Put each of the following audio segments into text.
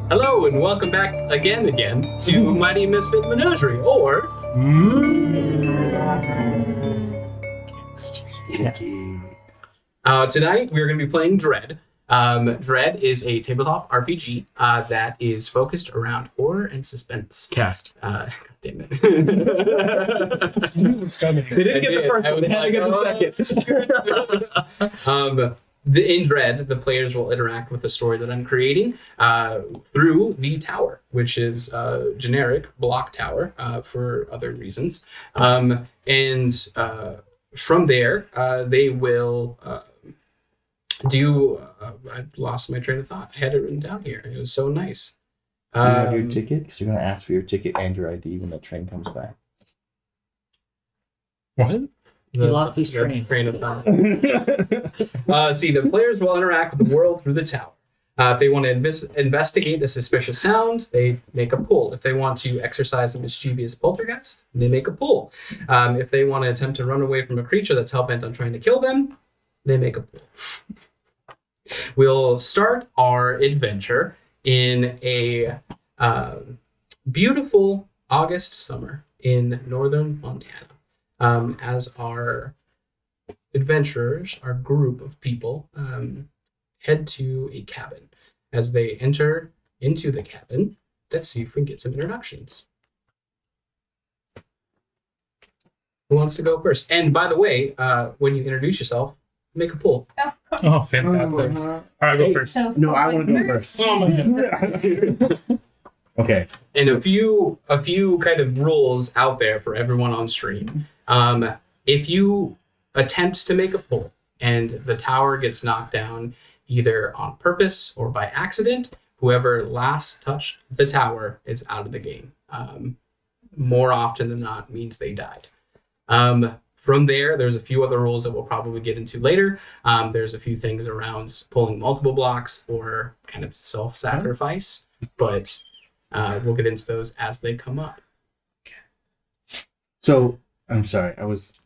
Hello and welcome back again to Mighty Misfit Menagerie, or tonight we're going to be playing Dread. Dread is a tabletop RPG that is focused around horror and suspense. Cast. God damn it. They didn't get the first one, they had to get the second. In Dread, the players will interact with the story that I'm creating through the tower, which is a generic block tower for other reasons. And from there, they will do... I lost my train of thought. I had it written down here. It was so nice. Do you have your ticket? Because you're going to ask for your ticket and your ID when that train comes back. What? He lost his train. of thought. See, the players will interact with the world through the tower. If they want to investigate a suspicious sound, they make a pull. If they want to exercise a mischievous poltergeist, they make a pull. If they want to attempt to run away from a creature that's hell-bent on trying to kill them, they make a pull. We'll start our adventure in a beautiful August summer in northern Montana. As our adventurers, our group of people, head to a cabin. As they enter into the cabin, let's see if we can get some introductions. Who wants to go first? And by the way, when you introduce yourself, make a pull. Oh, fantastic. All right, go first. So No, I want to go first. Oh my god. Okay. And a few kind of rules out there for everyone on stream. If you attempt to make a pull and the tower gets knocked down either on purpose or by accident, whoever last touched the tower is out of the game. More often than not means they died. From there, there's a few other rules that we'll probably get into later. There's a few things around pulling multiple blocks or kind of self-sacrifice, but we'll get into those as they come up. So, I'm sorry. I was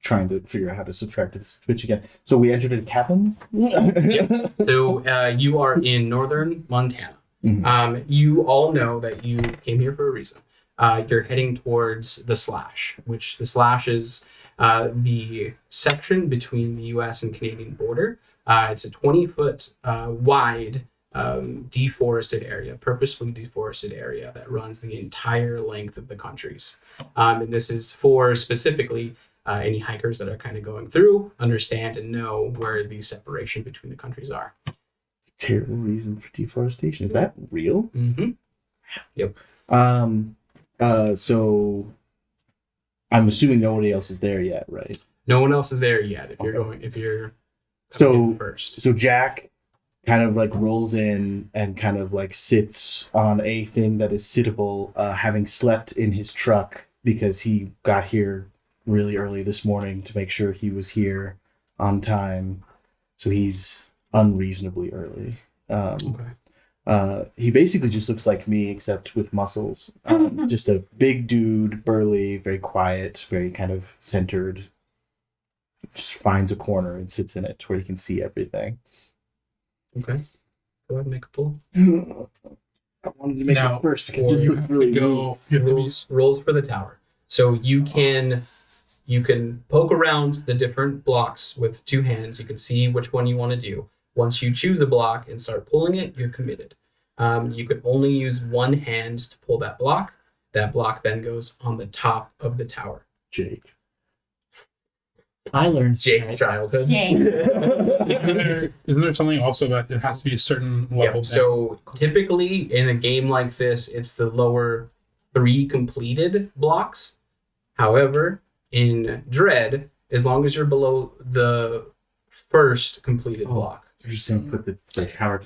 trying to figure out how to subtract this switch again. So we entered a cabin? Yep. So you are in northern Montana. Mhm. You all know that you came here for a reason. You're heading towards the Slash, which the Slash is the section between the U.S. and Canadian border. It's a 20-foot wide deforested area, purposefully deforested area that runs the entire length of the countries. And this is for specifically any hikers that are kind of going through, understand and know where the separation between the countries are. Terrible reason for deforestation. Is that real? Mm-hmm. Yep. So I'm assuming nobody else is there yet, right? No one else is there yet. If you're coming in first. So Jack kind of like rolls in and kind of like sits on a thing that is sittable, having slept in his truck because he got here really early this morning to make sure he was here on time. So he's unreasonably early. Okay. He basically just looks like me except with muscles. Just a big dude, burly, very quiet, very kind of centered. Just finds a corner and sits in it where he can see everything. Okay. Go ahead and make a pull. I wanted to make Now, it first because or this you looks have to really go- loose. You have to be- Rolls for the tower. So you can poke around the different blocks with two hands. You can see which one you want to do. Once you choose a block and start pulling it, you're committed. You can only use one hand to pull that block. That block then goes on the top of the tower. Jake. I learned Jake's childhood. Yay. Isn't there something also about it has to be a certain level? Yeah, so typically in a game like this, it's the lower 3 completed blocks. However, in Dread, as long as you're below the first completed block. You're just saying put the tower.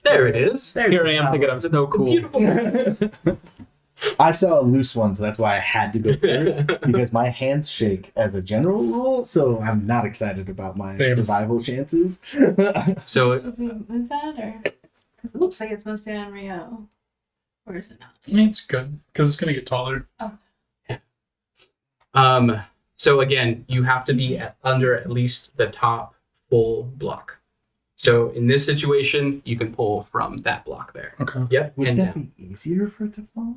There it is. Here I am thinking I'm so cool. I saw a loose one, so that's why I had to go first. Because my hands shake as a general rule, so I'm not excited about my Same. survival chances. So Would we move that, or because it looks like it's mostly on Rio, or is it not? I mean, it's good because it's going to get taller. so again, you have to be under at least the top full block. So in this situation, you can pull from that block there. Okay. Yep, Would and that down. be easier for it to fall?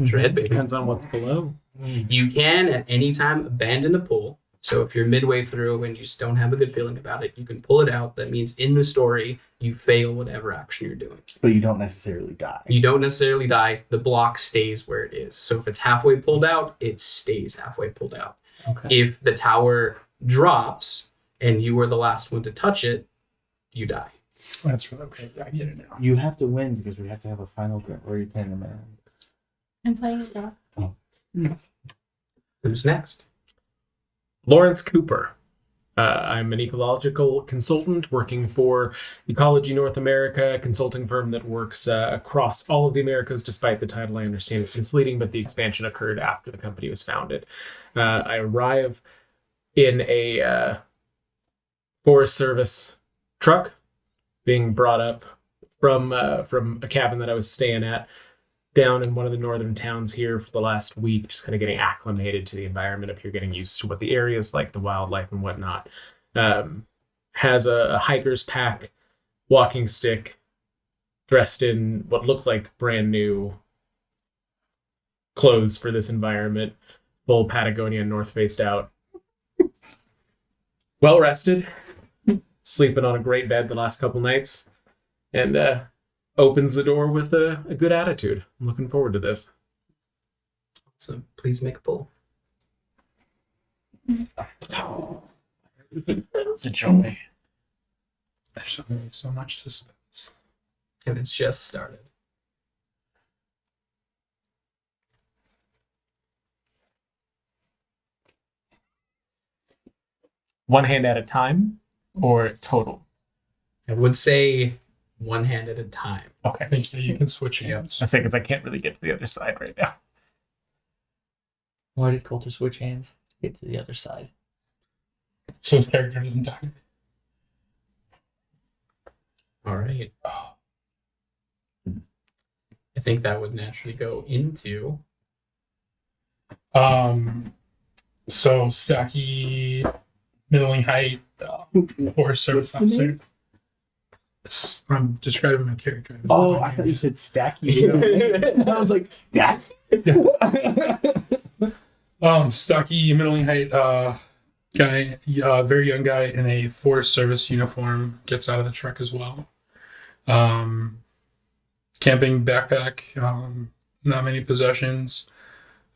Dread, baby. Depends on what's below. You can at any time abandon a pull. So if you're midway through and you just don't have a good feeling about it, you can pull it out. That means in the story, you fail whatever action you're doing. But you don't necessarily die. You don't necessarily die. The block stays where it is. So if it's halfway pulled out, it stays halfway pulled out. Okay. If the tower drops and you were the last one to touch it, you die. That's right. Okay, I get it now. You have to win because we have to have a final go. Or are you playing a man? I'm playing a dog. Who's next? Lawrence Cooper. I'm an ecological consultant working for Ecology North America, a consulting firm that works across all of the Americas, despite the title I understand it's misleading, but the expansion occurred after the company was founded. I arrive in a Forest Service truck being brought up from a cabin that I was staying at down in one of the northern towns here for the last week, just kind of getting acclimated to the environment up here, getting used to what the area is like, the wildlife and whatnot. Has a hiker's pack, walking stick, dressed in what looked like brand new clothes for this environment, full Patagonia and North Faced out. Well rested, sleeping on a great bed the last couple nights, and opens the door with a good attitude. I'm looking forward to this. So please make a pull. It's a joy. There's so much suspense. And it's just started. One hand at a time or total? I would say one hand at a time. I think you can switch hands. I say because I can't really get to the other side right now. Why did Coulter switch hands to get to the other side? So his character doesn't die. All right. I think that would naturally go into So stocky, middling height, Forest Service What's the officer. I'm describing my character. Oh, I thought you said Stacky. I was like, Stacky? Stocky, middling height guy, very young guy in a Forest Service uniform, gets out of the truck as well. Camping backpack, not many possessions.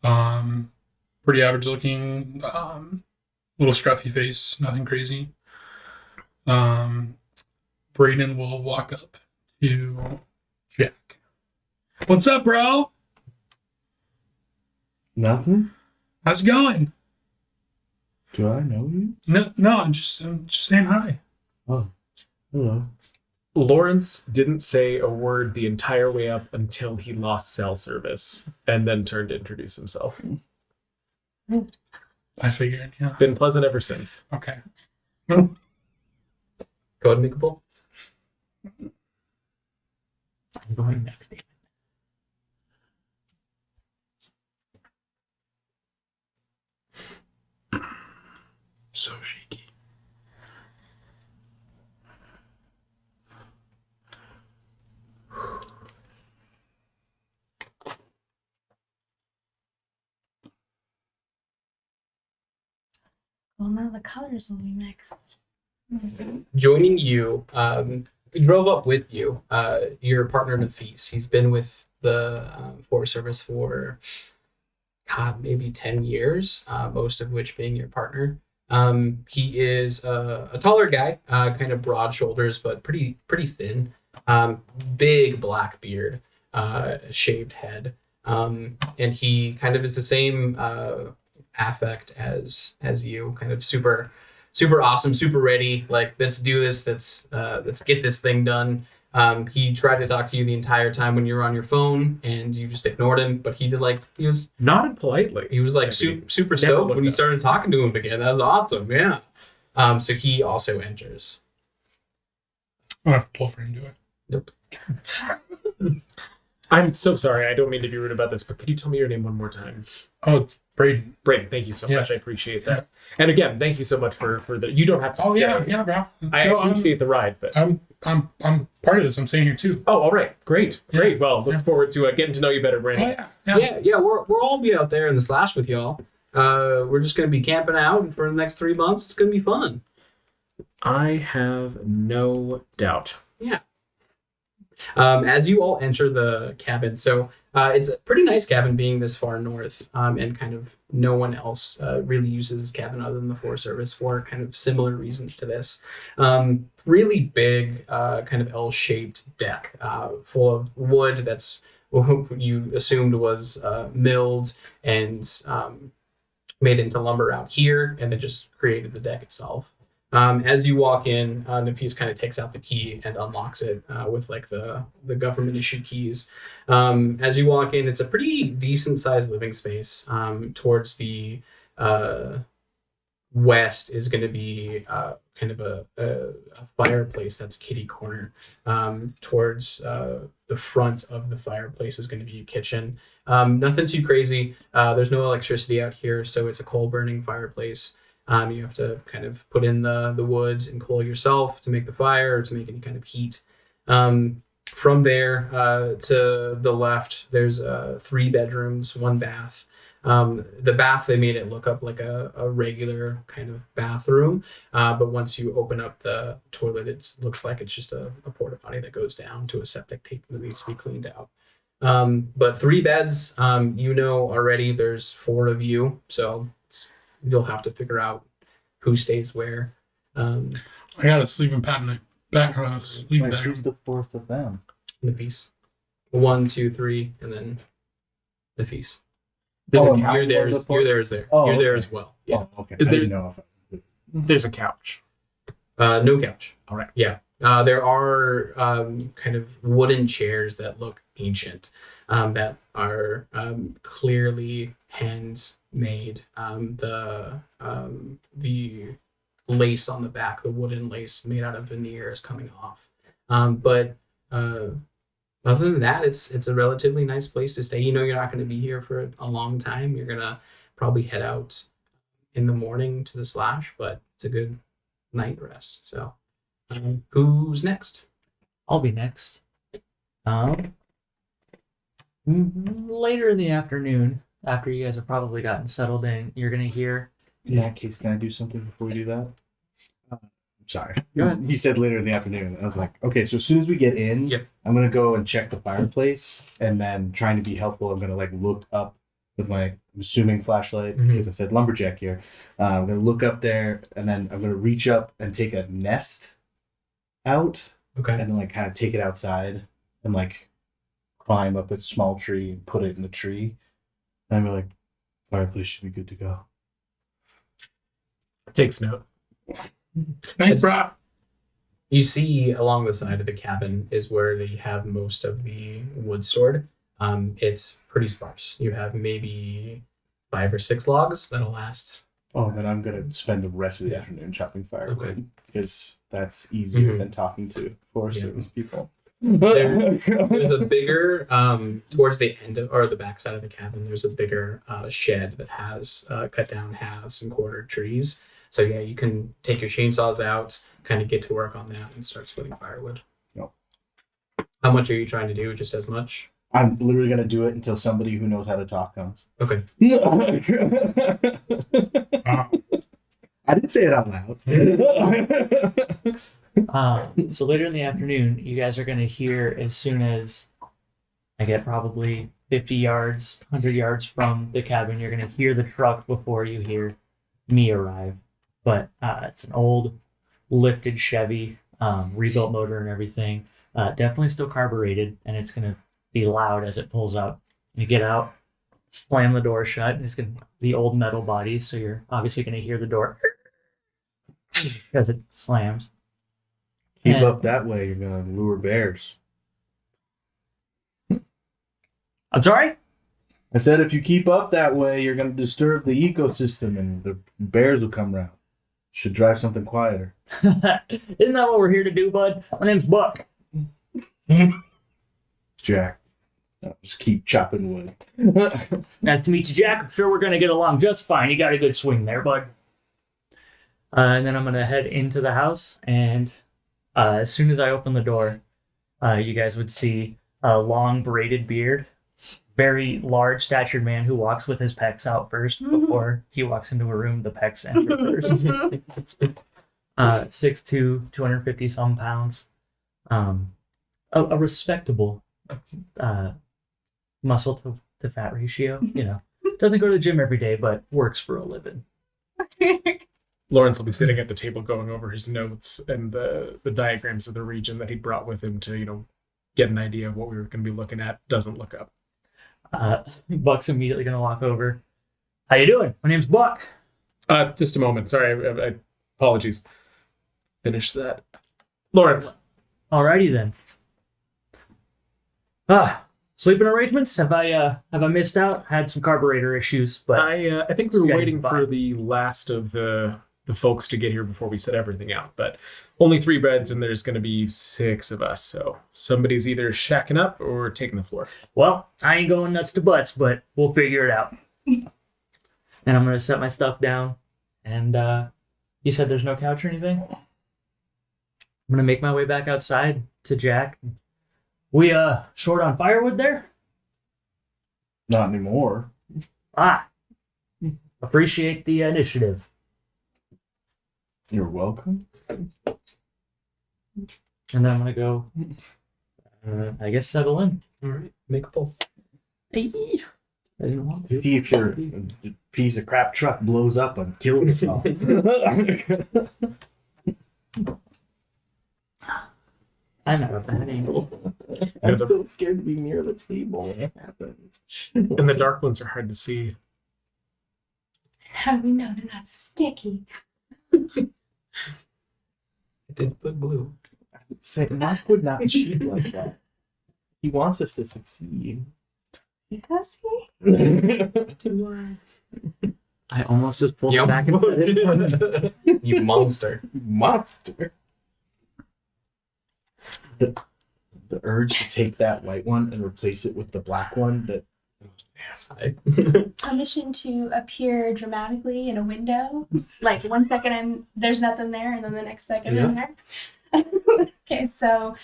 Pretty average looking, little scruffy face, nothing crazy. Braden will walk up to Jack. What's up, bro? Nothing? How's it going? Do I know you? No, I'm just saying hi. Oh, hello. Lawrence didn't say a word the entire way up until he lost cell service and then turned to introduce himself. I figured, yeah. Been pleasant ever since. Okay. go ahead and make a pull. I'm going next. David. So shaky. Well, now the colors will be mixed. Joining you, we drove up with you. Your partner Nafis. He's been with the Forest Service for maybe 10 years, most of which being your partner. He is a taller guy, kind of broad shoulders, but pretty thin. Big black beard, shaved head, and he kind of is the same affect as you, kind of super awesome, super ready. Like, let's do this. Let's get this thing done. He tried to talk to you the entire time when you were on your phone, and you just ignored him. But he was Nodded politely. super Never stoked looked when you up. started talking to him again. That was awesome. Yeah. So he also enters. I don't have to pull for him, do I? Nope. I'm so sorry. I don't mean to be rude about this, but could you tell me your name one more time? Oh, it's Braden. Braden, thank you so Yeah. much. I appreciate that. And again, thank you so much for the. You don't have to. Oh yeah, stay. yeah, bro. I No, appreciate the ride, but. I'm part of this. I'm staying here too. Oh, all right. Great. Yeah. Great. Well, look Yeah. forward to getting to know you better, Oh Brandon. yeah. We'll all be out there in the slash with y'all. We're just gonna be camping out, and for the next 3 months, it's gonna be fun. I have no doubt. As you all enter the cabin, so it's a pretty nice cabin being this far north, and kind of no one else really uses this cabin other than the Forest Service for kind of similar reasons to this. Really big, kind of L-shaped deck, full of wood that's what you assumed was milled and made into lumber out here, and it just created the deck itself. As you walk in, Nafis kind of takes out the key and unlocks it with like the government issued keys. As you walk in, it's a pretty decent sized living space. Towards the west is going to be kind of a fireplace that's kitty corner. Towards the front of the fireplace is going to be a kitchen. Nothing too crazy. There's no electricity out here, so it's a coal burning fireplace. You have to kind of put in the wood and coal yourself to make the fire or to make any kind of heat. From there to the left, there's 3 bedrooms, 1 bath. The bath, they made it look up like a regular kind of bathroom. But once you open up the toilet, it looks like it's just a porta potty that goes down to a septic tank that needs to be cleaned out. But 3 beds, already there's 4 of you. So you'll have to figure out who stays where. I got a sleeping pattern. Sleeping Wait, bag. who's the 4th of them? Nafis. 1, 2, 3, and then Nafis. Oh, You're there. the You're there as there. Oh, You're there okay. as well. Yeah. Oh, okay. I didn't know if There's a couch. No couch. All right. Yeah. There are kind of wooden chairs that look ancient, that are clearly handmade. The lace on the back, the wooden lace made out of veneer, is coming off. But other than that, it's a relatively nice place to stay. You're not going to be here for a long time. You're gonna probably head out in the morning to the slash, but it's a good night rest. So, who's next? I'll be next. Later in the afternoon, after you guys have probably gotten settled in, you're gonna hear. In that case, can I do something before we do that? I'm sorry. Go ahead. You said later in the afternoon. I was like, okay, so as soon as we get in, Yep. I'm going to go and check the fireplace. And then trying to be helpful, I'm going to look up with my, I'm assuming, flashlight, Mhm. because I said lumberjack here. I'm going to look up there, and then I'm going to reach up and take a nest out, Okay. and then kind of take it outside and climb up a small tree and put it in the tree. And I'm like, fireplace should be good to go. Takes note. Thanks, bro. You see along the side of the cabin is where they have most of the wood stored. It's pretty sparse. You have maybe 5 or 6 logs that'll last. Oh, then I'm gonna spend the rest of the Yeah. afternoon chopping firewood Okay. because that's easier Mhm. than talking to Forest Yeah. Service people. There's a bigger towards the end of, or the back side of the cabin. There's a bigger shed that has cut down halves and quartered trees. So yeah, you can take your chainsaws out, kind of get to work on that, and start splitting firewood. Yep. How much are you trying to do? Just as much? I'm literally gonna do it until somebody who knows how to talk comes. Okay. I didn't say it out loud. So later in the afternoon, you guys are gonna hear as soon as I get probably 50 yards, 100 yards from the cabin, you're gonna hear the truck before you hear me arrive. But it's an old lifted Chevy, rebuilt motor and everything. Definitely still carbureted, and it's gonna be loud as it pulls up. You get out, slam the door shut, and it's gonna be old metal bodies, so you're obviously gonna hear the door because it slams. Keep And- up that way, you're gonna lure bears. I'm sorry? I said if you keep up that way, you're gonna disturb the ecosystem and the bears will come around. Should drive something quieter. Isn't that what we're here to do, bud? My name's Buck. Jack. I'll just keep chopping wood. Nice to meet you, Jack. I'm sure we're gonna get along just fine. You got a good swing there, bud. And then I'm gonna head into the house, and as soon as I open the door, you guys would see a long braided beard, very large statured man who walks with his pecs out first before he walks into a room. The pecs enter first. 6'2", 250 some pounds. A respectable muscle to fat ratio. You know, doesn't go to the gym every day, but works for a living. Lawrence will be sitting at the table going over his notes and the diagrams of the region that he brought with him to, get an idea of what we were going to be looking at. Doesn't look up. Buck's immediately going to walk over. How you doing? My name's Buck. Just a moment. Sorry, I apologies. Finish that. Lawrence. Alrighty then. Sleeping arrangements? Have I missed out? Had some carburetor issues, but I think we were getting waiting by. for the last of the folks to get here before we set everything out. But only 3 beds, and there's going to be 6 of us. So somebody's either shacking up or taking the floor. Well, I ain't going nuts to butts, but we'll figure it out. And I'm gonna set my stuff down. And you said there's no couch or anything? I'm gonna make my way back outside to Jack. We short on firewood there? Not anymore. Appreciate the initiative. You're welcome. And then I'm gonna go I guess settle in. All right, make a pull. Hey, I didn't want to. See if your piece of crap truck blows up and kills itself. I'm at a bad angle. I'm so scared to be near the table when it happens. And the dark ones are hard to see. How do we know they're not sticky? I did put glue. I would say Mark would not cheat like that. He wants us to succeed. Does he? I almost just pulled it back and said it. You monster. Monster. The urge to take that white one and replace it with the black one that A mission to appear dramatically in a window. Like 1 second there's nothing there, and then the next second I'm there. Okay, so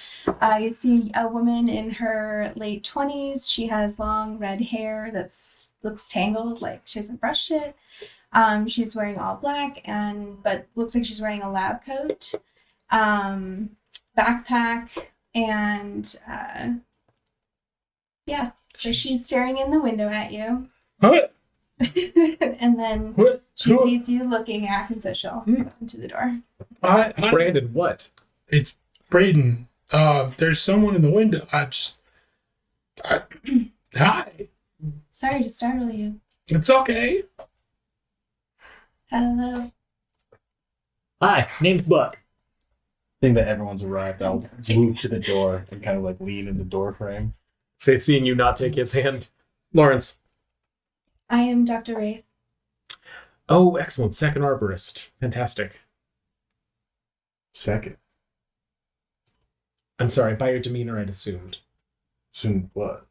you see a woman in her late 20s. She has long red hair looks tangled, like she hasn't brushed it. She's wearing all black, but looks like she's wearing a lab coat, backpack, and yeah. So she's staring in the window at you. What? And then What? she sees you looking at and so she'll go into the door. Hi, Brandon, what? it's Braden. There's someone in the window. Hi. Sorry to startle you. It's okay. Hello. Hi, name's Buck. thing that everyone's arrived, I'll move to the door and kind of like lean in the door frame. Say, seeing you not take his hand. Lawrence. I am Dr. Wraith. Oh, excellent. Second arborist. Fantastic. Second. I'm sorry, by your demeanor, I'd assumed Soon what?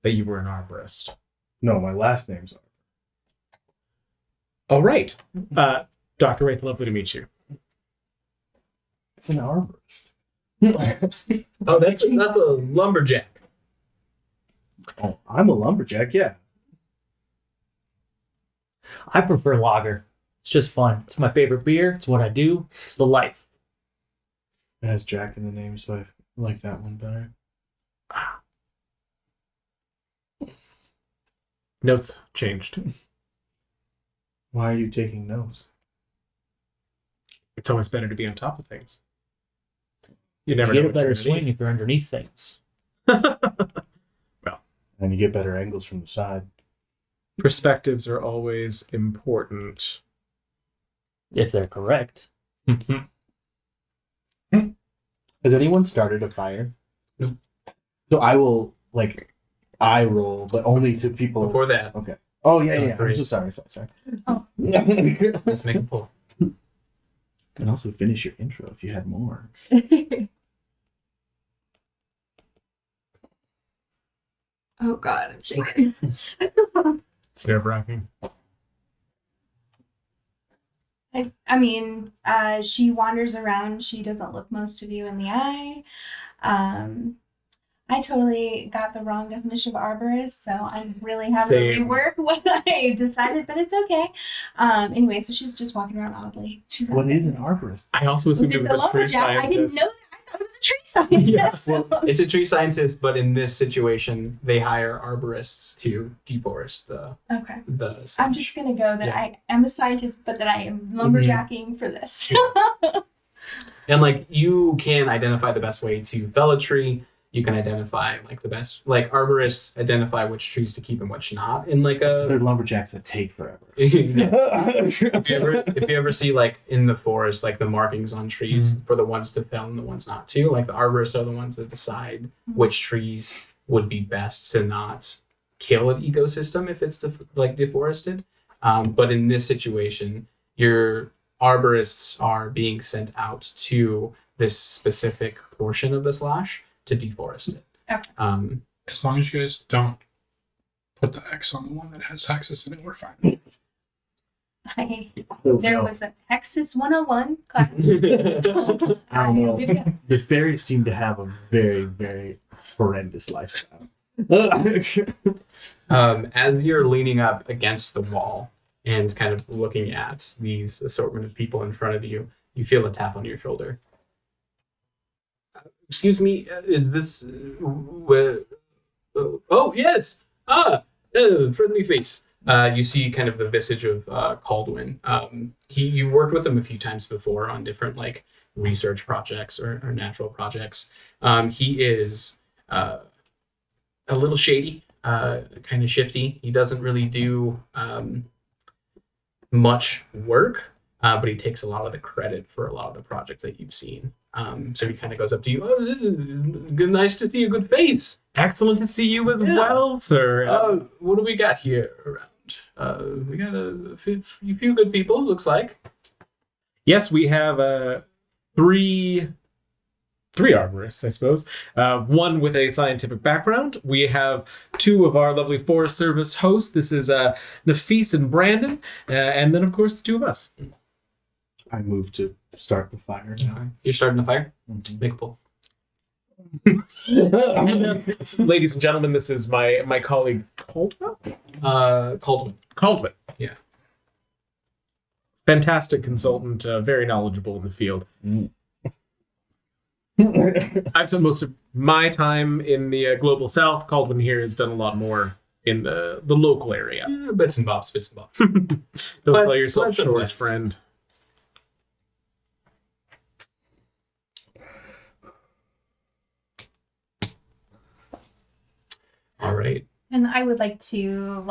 that you were an arborist. No, my last name's Arbor. All right. Dr. Wraith, lovely to meet you. It's an arborist. Oh, that's a lumberjack. Oh, I'm a lumberjack, yeah. I prefer lager. It's just fun. It's my favorite beer. It's what I do. It's the life. It has Jack in the name, so I like that one better. Notes changed. Why are you taking notes? It's always better to be on top of things. You You never get know a what you're better gonna swing need. if you're underneath things. And you get better angles from the side. Perspectives are always important. If they're correct. Has anyone started a fire? No. So I will, eye roll, but only to people. Before that, Okay. Oh, yeah, Oh, yeah. I'm great. so sorry. Oh. let's make a pull. And also finish your intro if you had more. Oh God, I'm shaking. It's nerve-wracking. I mean, she wanders around. She doesn't look most of you in the eye. I totally got the wrong definition of arborist, so I really have to Same. rework what I decided, but it's okay. Anyway, so she's just walking around oddly. She's What outside. is an arborist? I also assumed it It's was a a tree lumberjack. I didn't scientist. know that. I thought it was a tree scientist. Yeah, so- It's a tree scientist, but in this situation, they hire arborists to deforest the Okay. the. I'm slash. just gonna go that Yeah. I am a scientist, but that I am lumberjacking for this. And like you can identify the best way to fell a tree. You can identify like the best, like arborists identify which trees to keep and which not. In like They're a, lumberjacks that take forever. if you ever see like in the forest, like the markings on trees for the ones to fell and the ones not to, like the arborists are the ones that decide which trees would be best to not kill an ecosystem if it's like deforested. But in this situation, your arborists are being sent out to this specific portion of the slash to deforest it. Okay. As long as you guys don't put the X on the one that has hexes in it, we're fine. There was a Texas 101 class. I don't know. Good to go. The fairies seem to have a very, very horrendous lifestyle. As you're leaning up against the wall and kind of looking at these assortment of people in front of you, you feel a tap on your shoulder. Excuse me, is this oh yes, friendly face. You see kind of the visage of Caldwin. You worked with him a few times before on different like research projects or natural projects. He is a little shady, kind of shifty. He doesn't really do much work, but he takes a lot of the credit for a lot of the projects that you've seen. So he kind of goes up to you. Oh, this is good, nice to see a good face. Excellent to see you as Yeah. well, sir. What do we got here around? We got a few good people, looks like. Yes, we have three arborists, I suppose. One with a scientific background. We have two of our lovely Forest Service hosts. This is Nafis and Brandon, and then of course the two of us. I move to start the fire now. Okay. You're starting the fire? Mhm. Make a pull. Ladies and gentlemen, this is my colleague Caldwell. Caldwin. Caldwell. Yeah. Fantastic consultant, very knowledgeable in the field. I've spent most of my time in the global south. Caldwell here has done a lot more in the local area. Yeah, bits and bobs. Don't But- tell yourself but short, sometimes. friend. All right. And I would like to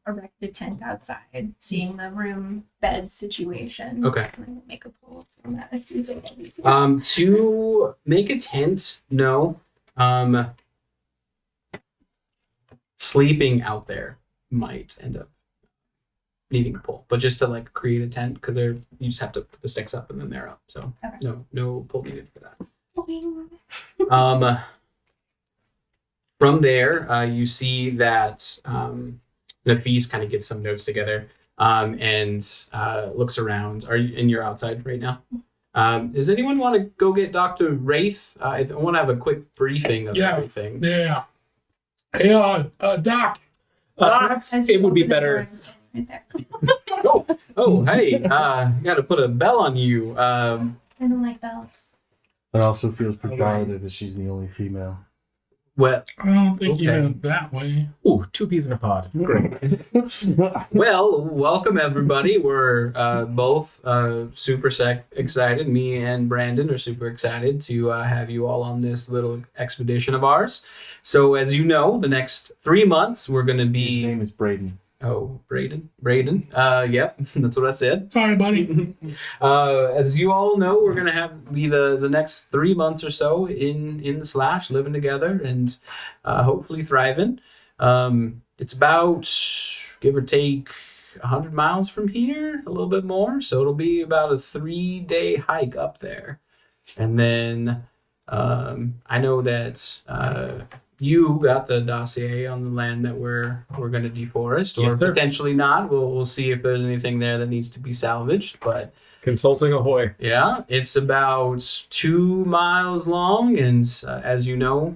erect a tent outside, seeing the room bed situation. Okay. I'm gonna make a pull from that if you think I need to. To make a tent, no. Sleeping out there might end up needing a pull, but just to like create a tent, because you just have to put the sticks up and then they're up. So Okay. no pull needed for that. Boing. From there, you see that Nafis kind of gets some notes together and looks around. You're outside right now? Does anyone want to go get Dr. Wraith? I want to have a quick briefing of Yeah. everything. Yeah. Hey, Doc. Perhaps As it you would be open the door better. and stand right there. Oh, hey, got to put a bell on you. I don't like bells. It also feels All right. pejorative as she's the only female. Well, I don't think you Okay. meant it that way. Ooh, 2 peas in a pod. Great. welcome everybody. We're both super excited. Me and Brandon are super excited to have you all on this little expedition of ours. So as you know, the next 3 months we're going to His be... name is Braden. Oh, Braden. Yep, that's what I said. Sorry, buddy. As you all know, we're gonna be the next 3 months or so in the slash, living together and hopefully thriving. It's about, give or take, 100 miles from here, a little bit more. So it'll be about a 3-day hike up there, and then I know that you got the dossier on the land that we're going to deforest, or Yes, sir. potentially not. We'll see if there's anything there that needs to be salvaged. But Consulting ahoy. yeah, it's about 2 miles long, and as you know,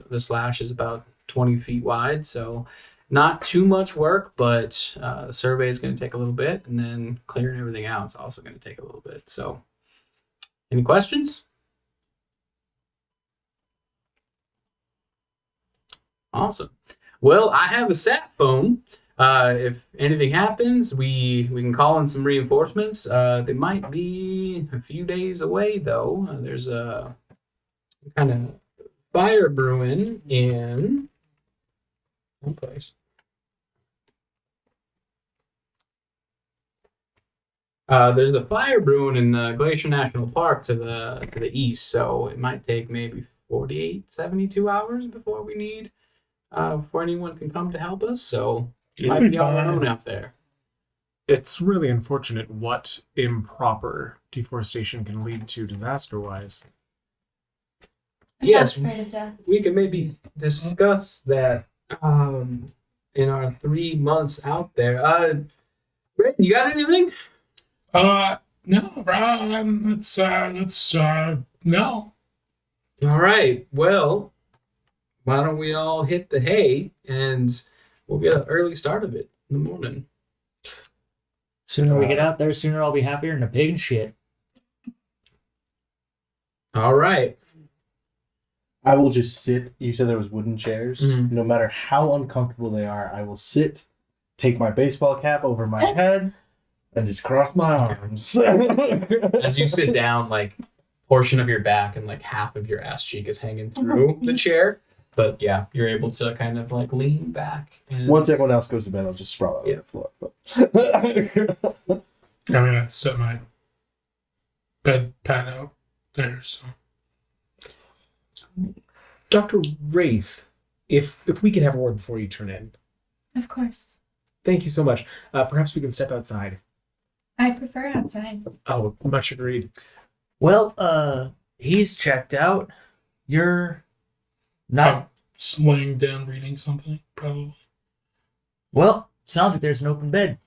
the slash is about 20 feet wide. So not too much work, but the survey is going to take a little bit, and then clearing everything out is also going to take a little bit. So, any questions? Awesome. Well, I have a sat phone. If anything happens, we can call in some reinforcements. They might be a few days away, though. There's a kind of fire brewing in one place. There's a fire brewing in Glacier National Park to the east, so it might take maybe 48, 72 hours before we need before anyone can come to help us. So you might be on our own out there. It's really unfortunate what improper deforestation can lead to disaster-wise. I'm Yes. not afraid of death. We can maybe discuss that in our 3 months out there. Brett, you got anything? No, bro. It's no. All right. Well, why don't we all hit the hay and we'll get an early start of it in the morning. Sooner we get out there, sooner I'll be happier than a pig in shit. All right. I will just sit. You said there was wooden chairs. Mhm. No matter how uncomfortable they are, I will sit, take my baseball cap over my head, and just cross my arms. As you sit down, like portion of your back and like half of your ass cheek is hanging through the chair. But yeah, you're able to kind of like lean back. And Once everyone else goes to bed, I'll just sprawl out on the floor. But I'm gonna set my bed pad out there. So Dr. Wraith, if we could have a word before you turn in. Of course. Thank you so much. Perhaps we can step outside. I prefer outside. Oh, much agreed. Well, he's checked out. You're not. I'm laying down reading something, probably. Well, sounds like there's an open bed.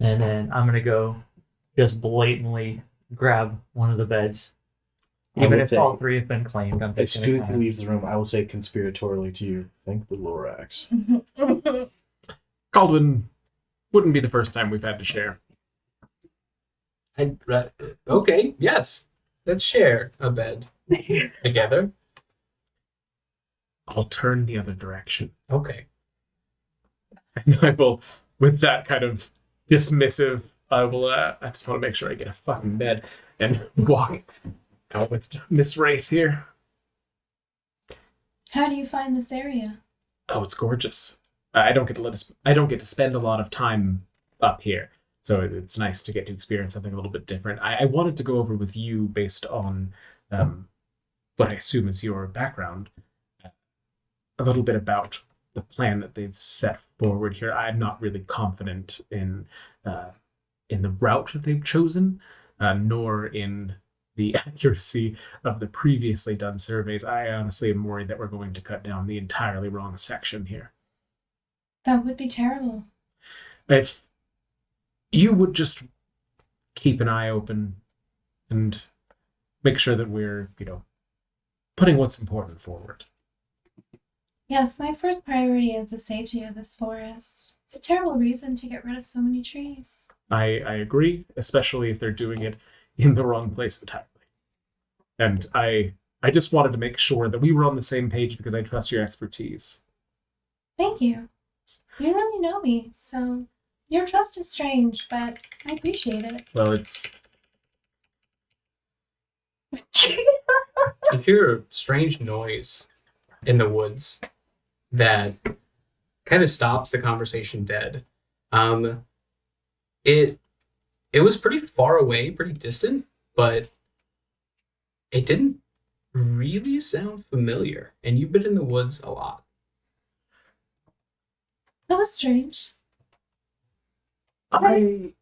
And then I'm gonna go just blatantly grab one of the beds. I Even would if say- all three have been claimed, I'm as just soon as gonna he leaves the room, I will say conspiratorially to you, thank the Lorax. Caldwin, wouldn't be the first time we've had to share. okay, yes. Let's share a bed together. I'll turn the other direction. Okay. And I will, with that kind of dismissive, I just want to make sure I get a fucking bed and walk out with Miss Wraith here. How do you find this area? Oh, it's gorgeous. I don't get to spend a lot of time up here, so it's nice to get to experience something a little bit different. I wanted to go over with you based on what I assume is your background, a little bit about the plan that they've set forward here. I'm not really confident in the route that they've chosen, nor in the accuracy of the previously done surveys. I honestly am worried that we're going to cut down the entirely wrong section here. That would be terrible. If you would just keep an eye open and make sure that we're, putting what's important forward. Yes, my first priority is the safety of this forest. It's a terrible reason to get rid of so many trees. I agree, especially if they're doing it in the wrong place entirely. And I just wanted to make sure that we were on the same page because I trust your expertise. Thank you. You really know me, so your trust is strange, but I appreciate it. Well, it's You hear a strange noise in the woods that kind of stops the conversation dead. It was pretty far away, pretty distant, but it didn't really sound familiar. And you've been in the woods a lot. That was strange. I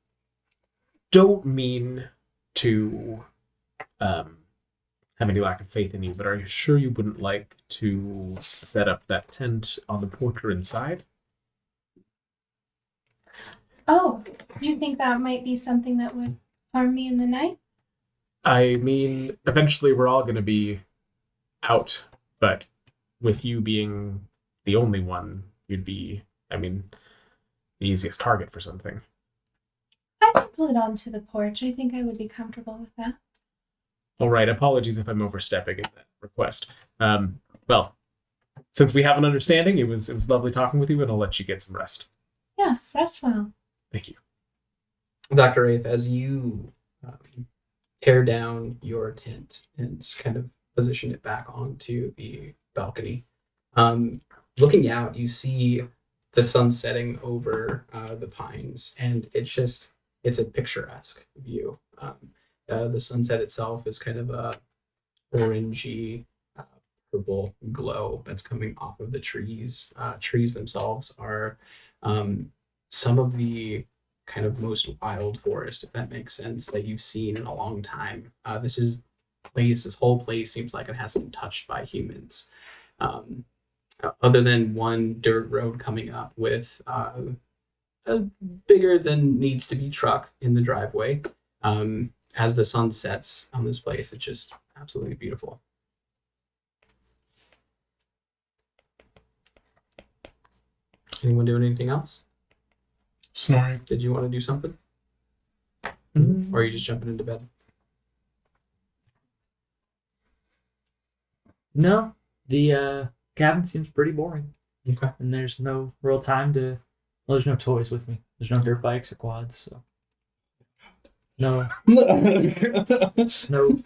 don't mean to how have any lack of faith in you, but are you sure you wouldn't like to set up that tent on the porch or inside? Oh, you think that might be something that would harm me in the night? I mean, eventually we're all going to be out, but with you being the only one, you'd be, I mean, the easiest target for something. I can pull it onto the porch. I think I would be comfortable with that. All right, apologies if I'm overstepping in that request. Well, since we have an understanding, it was lovely talking with you, and I'll let you get some rest. Yes, rest well. Thank you. Dr. Wraith, as you tear down your tent and kind of position it back onto the balcony, looking out, you see the sun setting over the pines, and it's a picturesque view. The sunset itself is kind of a orangey, purple glow that's coming off of the trees. Trees themselves are some of the kind of most wild forest, if that makes sense, that you've seen in a long time. This whole place seems like it hasn't been touched by humans. Other than one dirt road coming up with a bigger than needs to be truck in the driveway. As the sun sets on this place, it's just absolutely beautiful. Anyone doing anything else? Snoring. Did you want to do something? Or are you just jumping into bed? No, the cabin seems pretty boring. Okay. And there's no real time to. Well, there's no toys with me. There's no dirt bikes or quads, so. No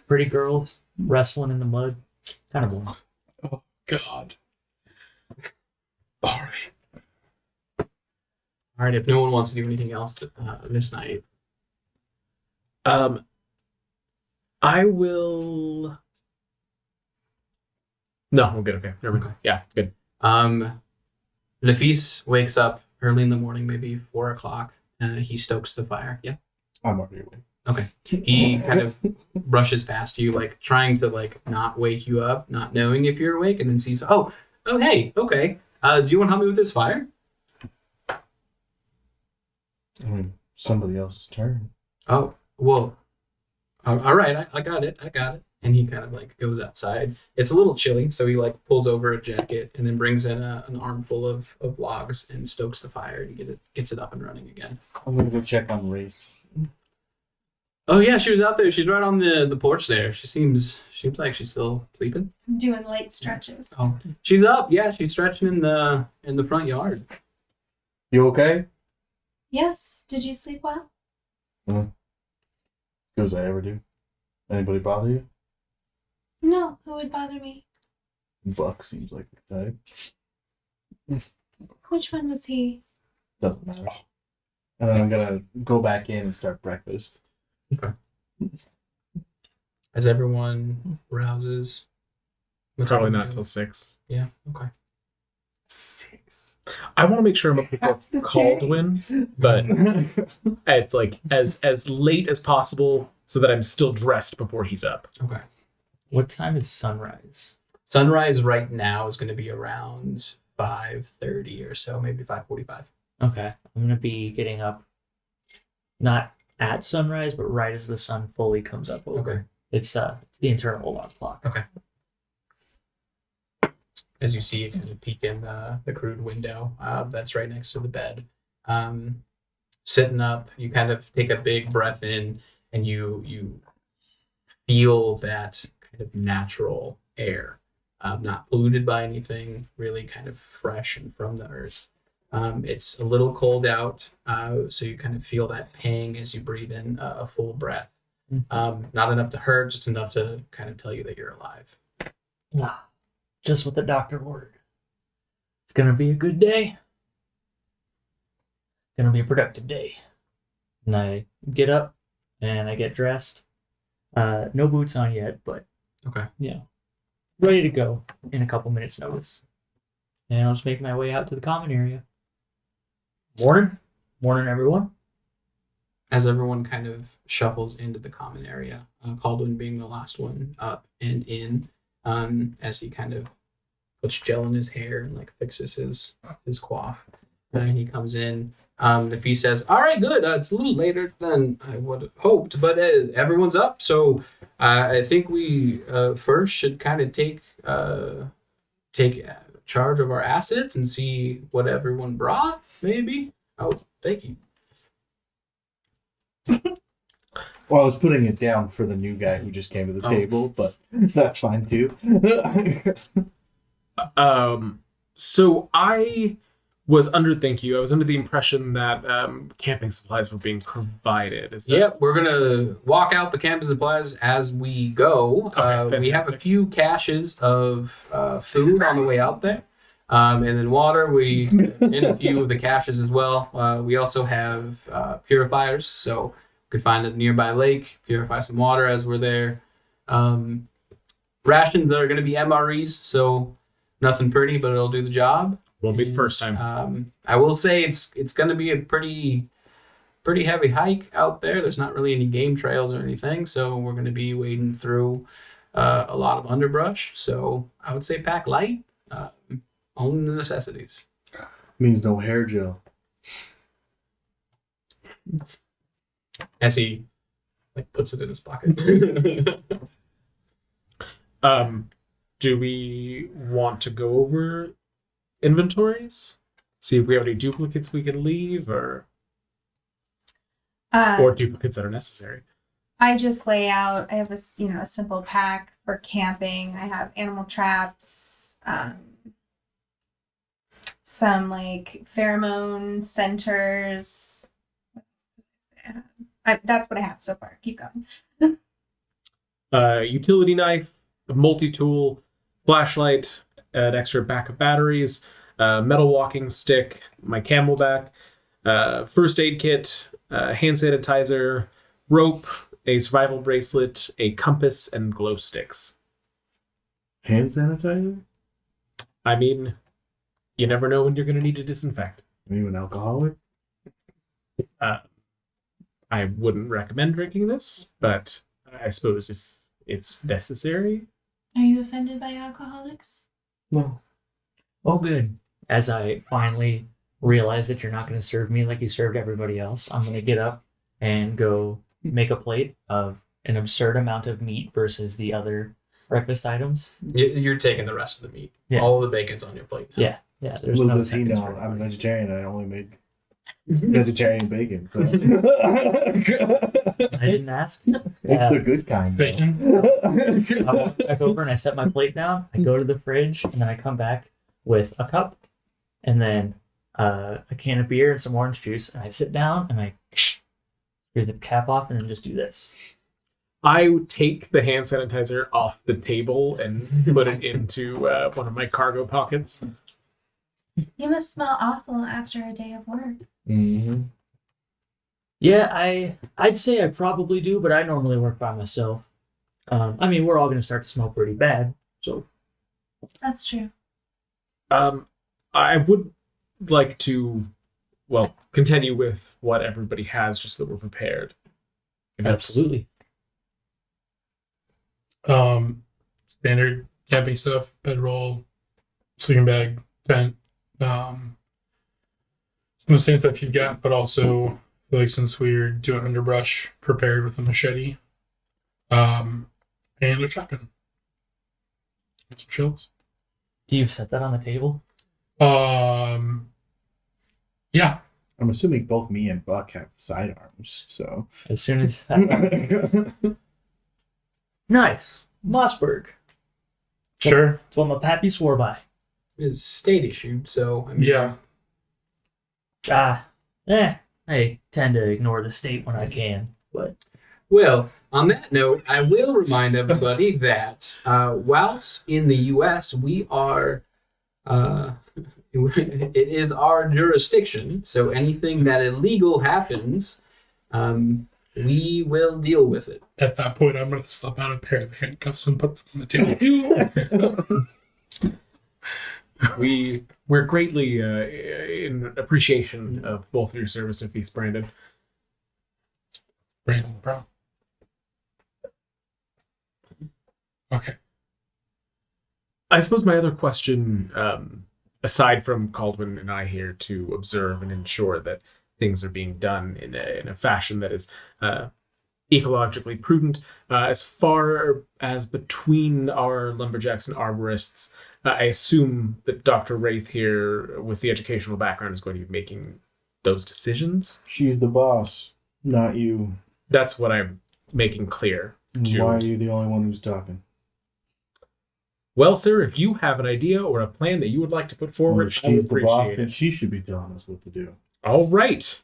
pretty girls wrestling in the mud. Kind of boring. Oh, God. All right. All right. If no one wants to do anything else this night, I will. No, we're good. Okay, never mind. Yeah, good. Nafis wakes up early in the morning, maybe 4 o'clock. He stokes the fire. Yeah. I'm already awake. Okay. He kind of brushes past you, like trying to like not wake you up, not knowing if you're awake, and then sees, oh, hey, okay. Do you want to help me with this fire? I mean, somebody else's turn. Oh, well, all right. I got it. And he kind of like goes outside. It's a little chilly, so he like pulls over a jacket and then brings in an armful of logs and stokes the fire and gets it up and running again. I'm gonna go check on Race. Oh yeah, she was out there. She's right on the porch there. She seems like she's still sleeping. I'm doing light stretches. Oh, she's up. Yeah, she's stretching in the front yard. You okay? Yes. Did you sleep well? Good as I ever do. Anybody bother you? No. Who would bother me? Buck seems like the type. Which one was he? Doesn't matter. And then I'm gonna go back in and start breakfast. Okay. As everyone rouses. Probably not till 6. Yeah. Okay. 6. I want to make sure I'm up Half the before Caldwin, but it's like as late as possible so that I'm still dressed before he's up. Okay. What time is sunrise? Sunrise right now is going to be around 5:30 or so, maybe 5:45. Okay. I'm going to be getting up not at sunrise, but right as the sun fully comes up over. Okay. It's the internal alarm clock. Okay. As you see it kind of peek in the crude window that's right next to the bed. Sitting up, you kind of take a big breath in and you feel that kind of natural air, not polluted by anything, really kind of fresh and from the earth. It's a little cold out, so you kind of feel that pang as you breathe in a full breath. Not enough to hurt, just enough to kind of tell you that you're alive. Ah, just what the doctor ordered. It's going to be a good day. Going to be a productive day. And I get up and I get dressed. No boots on yet, but Okay. yeah, ready to go in a couple minutes notice. And I'll just make my way out to the common area. Morning, everyone. as everyone kind of shuffles into the common area, Caldwin being the last one up and in, as he kind of puts gel in his hair and like fixes his coif. And he comes in. If he says, "All right, good. It's a little later than I would have hoped, but everyone's up, so I think we first should kind of take charge of our assets and see what everyone brought. Maybe. Oh, thank you." Well, I was putting it down for the new guy who just came to the table, but that's fine too. So I was under the impression that camping supplies were being provided. Is that? Yep, we're gonna walk out the camping supplies as we go. Okay, we have a few caches of food on the way out there, and then water. We in a few of the caches as well. We also have purifiers, so we could find a nearby lake, purify some water as we're there. Rations that are going to be MREs, so nothing pretty, but it'll do the job. Won't be the first time. I will say it's going to be a pretty heavy hike out there. There's not really any game trails or anything, so we're going to be wading through a lot of underbrush. So I would say pack light, only the necessities. Means no hair gel. As he like puts it in his pocket. Do we want to go over inventories? See if we have any duplicates we can leave, or duplicates that are necessary. I just lay out. I have a simple pack for camping. I have animal traps, some like pheromone centers. That's what I have so far. Keep going. Utility knife, a multi-tool, flashlight, an extra pack of batteries, metal walking stick, my camelback, first aid kit, hand sanitizer, rope, a survival bracelet, a compass, and glow sticks. Hand sanitizer? I mean, you never know when you're going to need to disinfect. Are you an alcoholic? I wouldn't recommend drinking this, but I suppose if it's necessary. Are you offended by alcoholics? No. Oh, good. As I finally realize that you're not going to serve me like you served everybody else, I'm going to get up and go make a plate of an absurd amount of meat versus the other breakfast items. You're taking the rest of the meat. Yeah. All of the bacon's on your plate now. Yeah. There's Little no does he seconds know, for I'm anybody. vegetarian. I only made vegetarian bacon, so I didn't ask. it's the good kind. though. Bacon. I walk back over and I set my plate down. I go to the fridge and then I come back with a cup and then a can of beer and some orange juice. And I sit down and I screw the cap off and then just do this. I would take the hand sanitizer off the table and put it into one of my cargo pockets. You must smell awful after a day of work. Mm-hmm. Yeah, I'd say I probably do, but I normally work by myself. I mean, we're all going to start to smell pretty bad. So That's true. I would like to, continue with what everybody has, just so that we're prepared. If that's- absolutely. Standard camping stuff: bedroll, sleeping bag, tent. Some of the same stuff you've got, but also I feel like since we're doing underbrush, prepared with a machete, and a shotgun. Some shells. Do you set that on the table? Yeah. I'm assuming both me and Buck have sidearms, so. As soon as nice Mossberg. Sure. It's what my pappy swore by. It's state issued, so I mean, Yeah. I tend to ignore the state when I can, but Well, on that note, I will remind everybody that whilst in the U.S., we are, it is our jurisdiction. So anything that illegal happens, we will deal with it. At that point, I'm going to slip out a pair of handcuffs and put them on the table. We're greatly in appreciation of both of your service and feast, Brandon. Brandon, bro. Okay. I suppose my other question, aside from Caldwin and I here to observe and ensure that things are being done in a fashion that is ecologically prudent, as far as between our lumberjacks and arborists, I assume that Dr. Wraith here, with the educational background, is going to be making those decisions. She's the boss, not you. That's what I'm making clear. Why are you the only one who's talking? Well, sir, if you have an idea or a plan that you would like to put forward, I She's would the boss, appreciate and it. she should be telling us what to do. All right.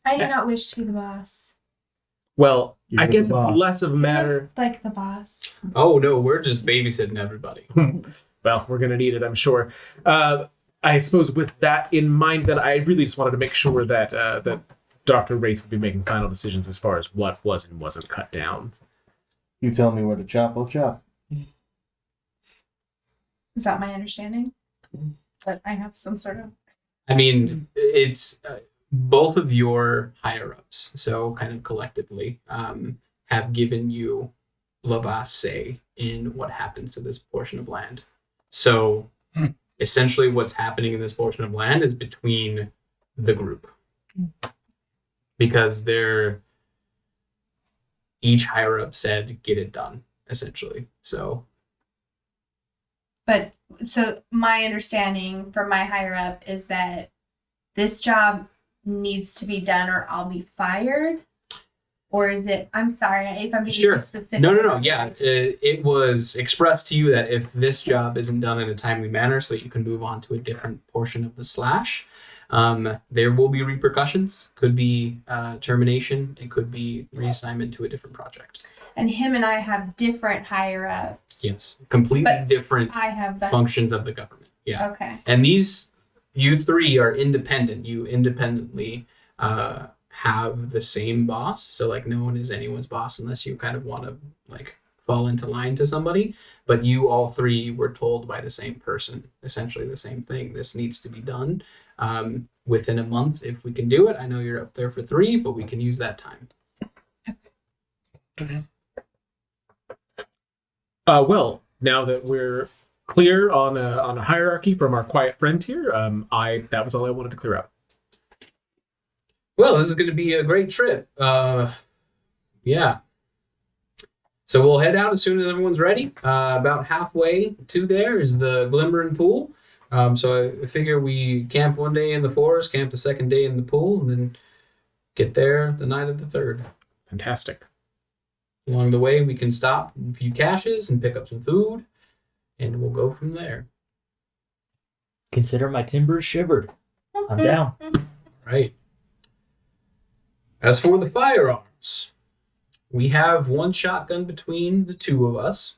I do not wish to be the boss. Well, You're I the guess it's boss. less of a matter. Like the boss. Oh no, we're just babysitting everybody. Well, we're going to need it, I'm sure. I suppose with that in mind, that I really just wanted to make sure that that Dr. Wraith would be making final decisions as far as what was and wasn't cut down. You tell me where to chop, I'll chop. Is that my understanding? That I have some sort of. I mean, it's both of your higher ups, so kind of collectively, have given you Lavas say in what happens to this portion of land. So essentially, what's happening in this portion of land is between the group, because each higher up said, "Get it done." Essentially, so. But so my understanding from my higher up is that this job needs to be done or I'll be fired. Or is it, I'm sorry if I'm being Sure. too specific. No. Yeah, it was expressed to you that if this job isn't done in a timely manner so that you can move on to a different portion of the slash, there will be repercussions. Could be termination. It could be reassignment to a different project. And him and I have different higher ups. Yes, completely But different I have that. functions of the government. Yeah. Okay. And you three are independent. You independently have the same boss. So like no one is anyone's boss unless you kind of want to like fall into line to somebody. But you all three were told by the same person, essentially the same thing. This needs to be done within a month if we can do it. I know you're up there for 3, but we can use that time. Well, now that we're clear on a hierarchy from our quiet friend here, that was all I wanted to clear up. Well, this is going to be a great trip. Yeah. So we'll head out as soon as everyone's ready. About halfway to there is the Glimmering Pool. So I figure we camp one day in the forest, camp the second day in the pool, and then get there the night of the 3rd. Fantastic. Along the way, we can stop a few caches and pick up some food, and we'll go from there. Consider my timbers shivered. I'm down. Right. As for the firearms, we have one shotgun between the 2 of us.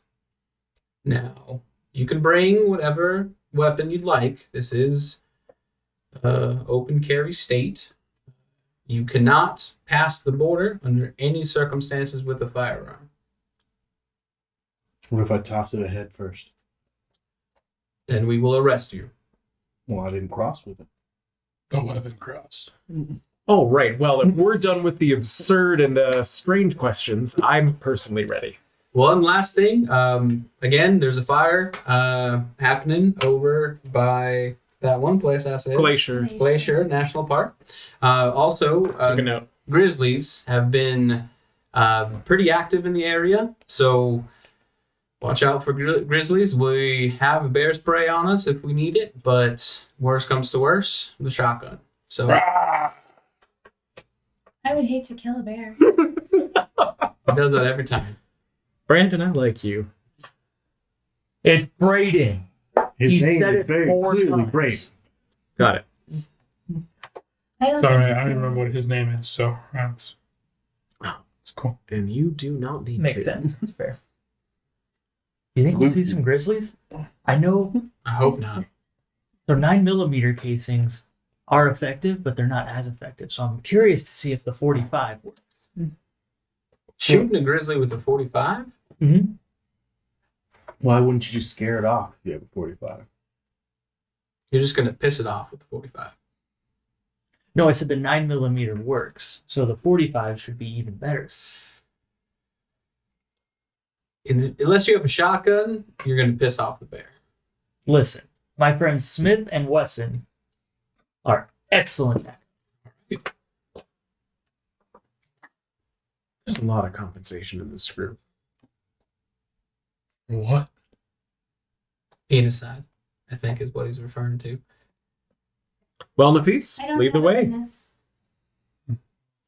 Now, you can bring whatever weapon you'd like. This is open carry state. You cannot pass the border under any circumstances with a firearm. What if I toss it ahead first? Then we will arrest you. Well, I didn't cross with it. The weapon crossed. All right. Well, if we're done with the absurd and strange questions, I'm personally ready. One last thing. Again, there's a fire happening over by that one place I said. Glacier National Park. Also, Take a note. grizzlies have been pretty active in the area, so watch out for grizzlies. We have bear spray on us if we need it, but worst comes to worst, the shotgun. So I would hate to kill a bear. it does that every time. Brandon, I like you. It's Braden. His He name said is it very 4 clearly times. Brave. Got it. I don't Sorry, think- I don't even remember what his name is, so it's cool. And you do not need Makes to. sense. That's fair. You think we'll see some grizzlies? I know. I hope not. So 9mm casings are effective, but they're not as effective. So I'm curious to see if the 45 works. Shooting a grizzly with a 45? Mm-hmm. Why wouldn't you just scare it off if you have a 45? You're just gonna piss it off with the 45. No, I said the 9mm works, so the 45 should be even better. Unless you have a shotgun, you're going to piss off the bear. Listen, my friends Smith and Wesson are excellent. There's a lot of compensation in this group. What? Penis size, I think, is what he's referring to. Well, Nafis, I don't lead the have a way. penis.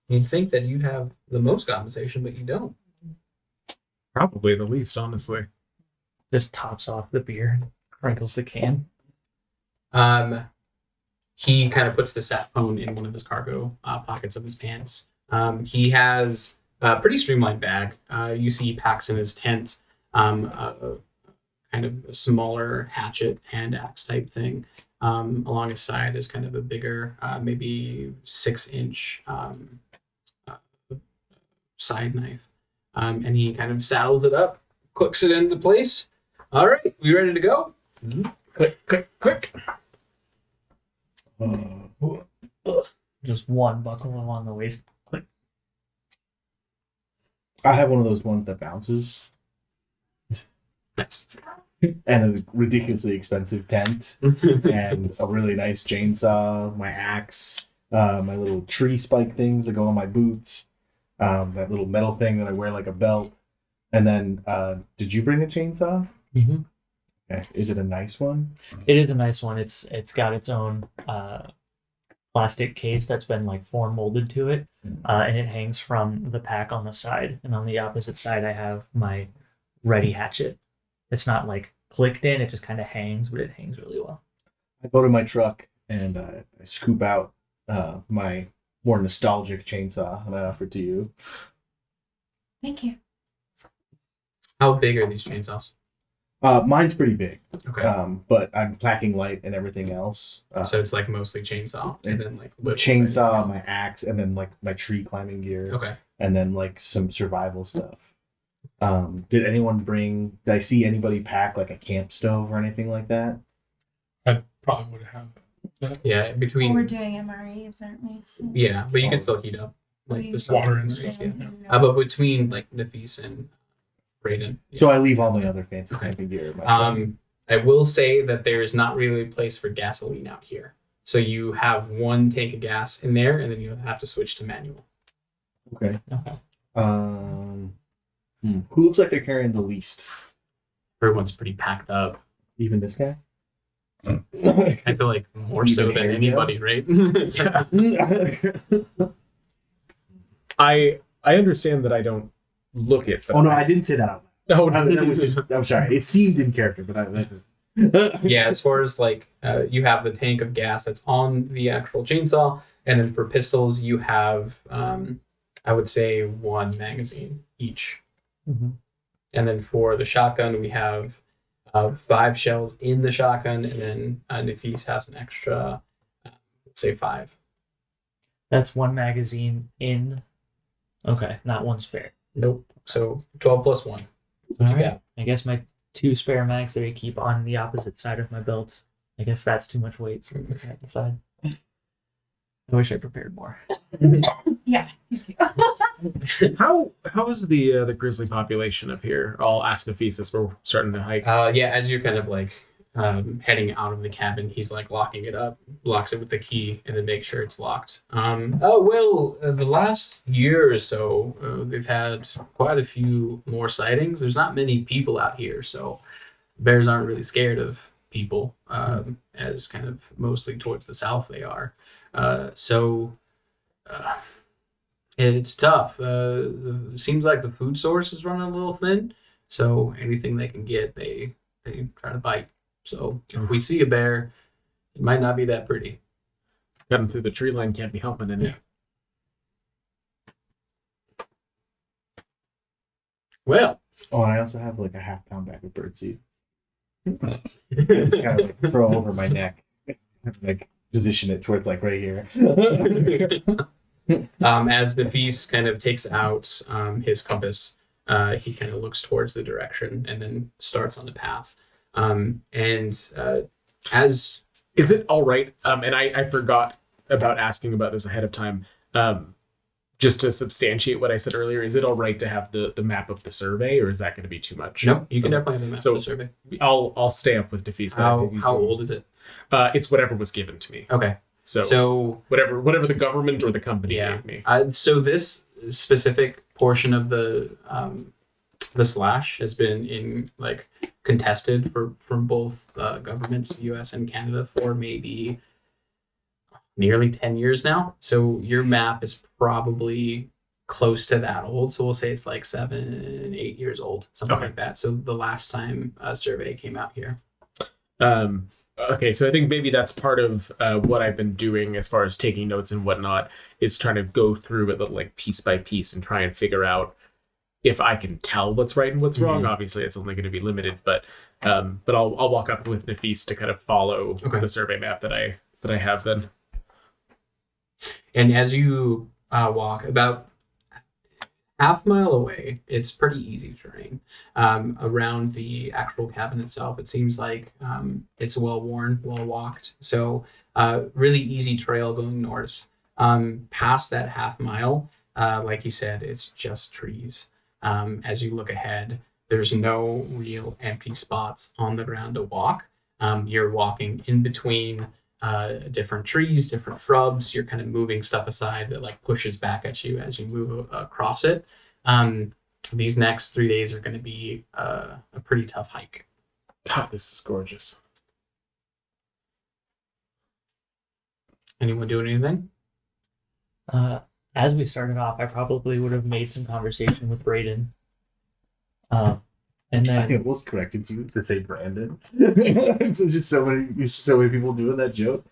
You'd think that you'd have the most compensation, but you don't. Probably the least, honestly. Just tops off the beer and crinkles the can. He kind of puts the sat phone in one of his cargo pockets of his pants. He has a pretty streamlined bag. You see he packs in his tent kind of a smaller hatchet, hand axe type thing. Along his side is kind of a bigger, maybe 6-inch side knife. And he kind of saddles it up, clicks it into place. All right, we ready to go? Click, click, click. Just one buckle along the waist. Click. I have one of those ones that bounces Nice. and a ridiculously expensive tent and a really nice chainsaw, my axe, my little tree spike things that go on my boots, that little metal thing that I wear like a belt. And then, did you bring a chainsaw? Mm-hmm. Okay. Is it a nice one? It is a nice one. It's got its own plastic case that's been like form molded to it, and it hangs from the pack on the side. And on the opposite side, I have my ready hatchet. It's not like clicked in; it just kind of hangs, but it hangs really well. I go to my truck and I scoop out my more nostalgic chainsaw and I offer it to you. Thank you. How big are these chainsaws? Mine's pretty big, Okay. but I'm packing light and everything else. So it's like mostly chainsaw and then like whip Chainsaw, my axe, and then like my tree climbing gear, Okay. and then like some survival stuff. Did anyone bring? Did I see anybody pack like a camp stove or anything like that? I probably would have that. Yeah, Well, between we're doing MREs, aren't we? So yeah, but you can still heat up like we- the stuff. Water and Yeah. stuff. Yeah. But between like Nafis and Brayden. Yeah. So I leave all my other fancy Okay. camping gear. In my truck. I will say that there is not really a place for gasoline out here. So you have one tank of gas in there, and then you have to switch to manual. Okay. Okay. Who looks like they're carrying the least? Everyone's pretty packed up. Even this guy. I feel like more so Even than hair anybody, right? I understand that I don't look it. But Oh no, I didn't say that out loud. No, That was just. I'm sorry. It seemed in character, but Yeah, as far as like you have the tank of gas that's on the actual chainsaw, and then for pistols you have I would say one magazine each. Mm-hmm. And then for the shotgun we have 5 shells in the shotgun, and then Nafis has an extra let's say 5. That's one magazine in. Okay, not one spare. Nope. So 12 plus 1. What All you right. got? I guess my 2 spare mags that I keep on the opposite side of my belt. I guess that's too much weight, so I put that aside. I wish I prepared more. Yeah, you do. how is the grizzly population up here? I'll ask Nafis as we're starting to hike. Yeah, as you're kind of like heading out of the cabin, he's like locking it up, locks it with the key, and then makes sure it's locked. The last year or so, they've had quite a few more sightings. There's not many people out here, so bears aren't really scared of people, as kind of mostly towards the south they are. It's tough. It seems like the food source is running a little thin, so anything they can get, they try to bite. So if we see a bear, it might not be that pretty. Cutting through the tree line can't be helping any. Yeah. Well, Oh, and I also have like a half-pound bag of birdseed. Kind of like throw over my neck, like position it towards like right here. as the feast kind of takes out his compass, he kind of looks towards the direction and then starts on the path. As Is it all right? And I forgot about asking about this ahead of time. Just to substantiate what I said earlier, is it all right to have the map of the survey, or is that going to be too much? Nope, you can Okay. definitely have the map So of the survey. I'll stay up with Defeat. How old is it? It's whatever was given to me. Okay, So, so whatever the government or the company gave me. So this specific portion of the slash has been in like contested from both governments, the U.S. and Canada, for maybe nearly 10 years now. So your map is probably close to that old. So we'll say it's like 7, 8 years old, something Okay. like that. So the last time a survey came out here. Okay, so I think maybe that's part of what I've been doing as far as taking notes and whatnot, is trying to go through it like piece by piece and try and figure out if I can tell what's right and what's wrong. Obviously, it's only going to be limited, but I'll walk up with Nafis to kind of follow the survey map that I have then. And as you walk about half mile away, it's pretty easy terrain. Around the actual cabin itself, it seems like it's well worn, well walked. So really easy trail going north. Past that half mile, like you said, it's just trees. As you look ahead, there's no real empty spots on the ground to walk. You're walking in between different trees, different shrubs. You're kind of moving stuff aside that like pushes back at you as you move across it. These next 3 days are going to be a pretty tough hike. God, this is gorgeous. Anyone doing anything? As we started off, I probably would have made some conversation with Brayden. And I then almost corrected you to say Brandon. So just so many people doing that joke.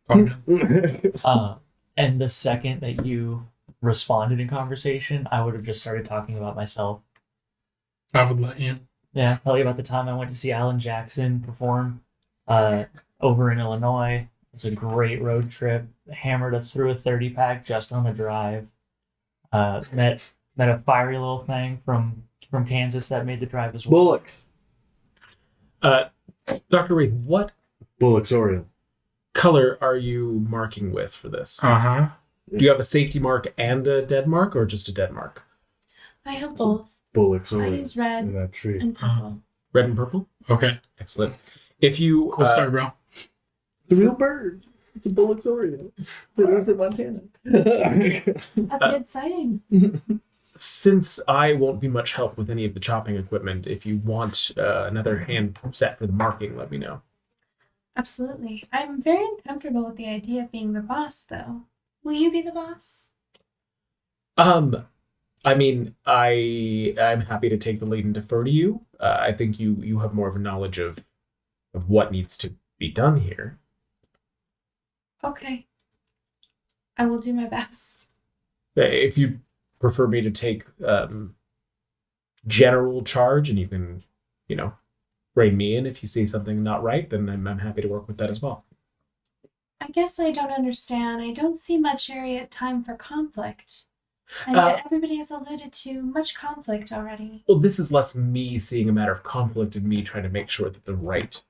and the second that you responded in conversation, I would have just started talking about myself. I would let you. Yeah, tell you about the time I went to see Alan Jackson perform over in Illinois. It was a great road trip. Hammered through a 30-pack just on the drive. Met a fiery little thing from Kansas that made the drive as well. Bullocks. Dr. Reed, what Bullocks Oriole. color are you marking with for this? Uh-huh. Do you have a safety mark and a dead mark, or just a dead mark? I have both. Bullocks I Oriole. use red In that tree. and purple. Red and purple? Okay. Excellent. If you Cool story, bro. It's a real bird. It's a Bullocks Oriole. It lives in Montana. That's a good sighting. since I won't be much help with any of the chopping equipment, if you want another hand set for the marking, let me know. Absolutely. I'm very uncomfortable with the idea of being the boss, though. Will you be the boss? I mean, I'm happy to take the lead and defer to you. I think you have more of a knowledge of what needs to be done here. Okay. I will do my best. If you prefer me to take general charge, and you can, rein me in if you see something not right, then I'm happy to work with that as well. I guess I don't understand. I don't see much time for conflict. And yet everybody has alluded to much conflict already. Well, this is less me seeing a matter of conflict and me trying to make sure that the right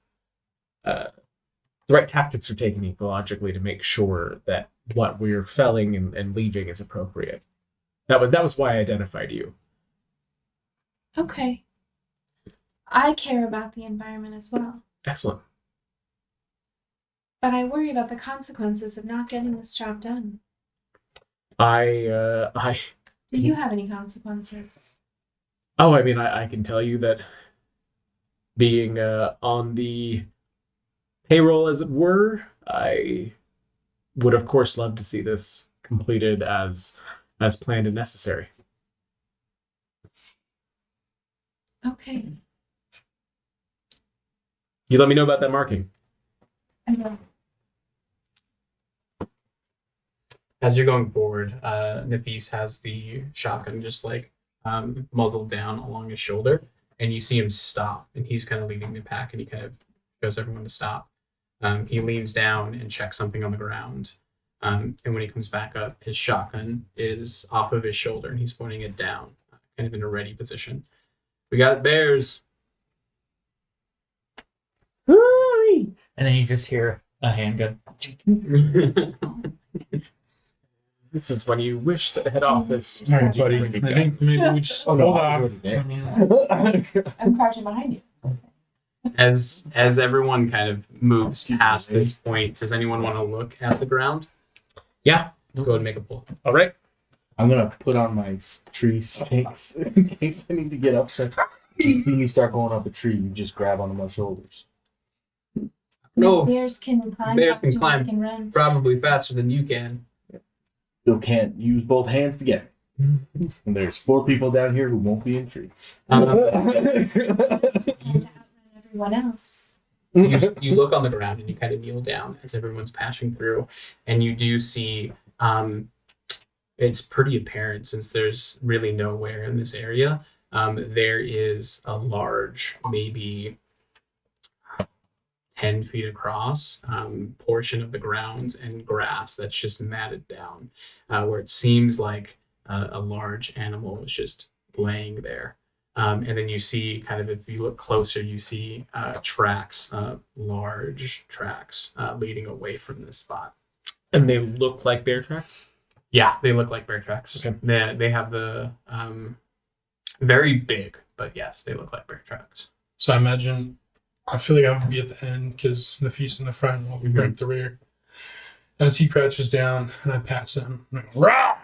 tactics are taken ecologically to make sure that what we're felling and leaving is appropriate. That was why I identified you. Okay. I care about the environment as well. Excellent. But I worry about the consequences of not getting this job done. I Do you have any consequences? I mean, I can tell you that being on the payroll, as it were, I would of course love to see this completed as planned and necessary. Okay. You let me know about that marking. I will. As you're going forward, Nafis has the shotgun just like muzzled down along his shoulder, and you see him stop, and he's kind of leading the pack, and he kind of shows everyone to stop. He leans down and checks something on the ground, and when he comes back up, his shotgun is off of his shoulder, and he's pointing it down, kind of in a ready position. We got bears. And then you just hear a handgun. This is when you wish that head office. All right, buddy. I think maybe we just hold off. I mean, I'm crouching behind you. As everyone kind of moves past this point, does anyone want to look at the ground? Yeah. Go ahead and make a pull. All right. I'm gonna put on my tree stakes in case I need to get up. So you see me start going up a tree, you just grab onto my shoulders. No. Bears can climb. Bears can faster than climb. they Can run. Probably faster than you can. Still can't use both hands together. And there's 4 people down here who won't be in trees. Trying to outrun everyone else. You look on the ground and you kind of kneel down as everyone's passing through, and you do see it's pretty apparent, since there's really nowhere in this area. There is a large, maybe 10 feet across, portion of the grounds and grass that's just matted down, where it seems like a large animal was just laying there. And then you see, kind of, if you look closer, you see tracks, large tracks leading away from this spot. And they look like bear tracks? Yeah, they look like bear tracks. Okay. They have the very big, but yes, they look like bear tracks. so I imagine, I feel like I'm gonna be at the end because Nafis in the front and I'll be right at the rear. As he crouches down and I pass him, I'm like, rah!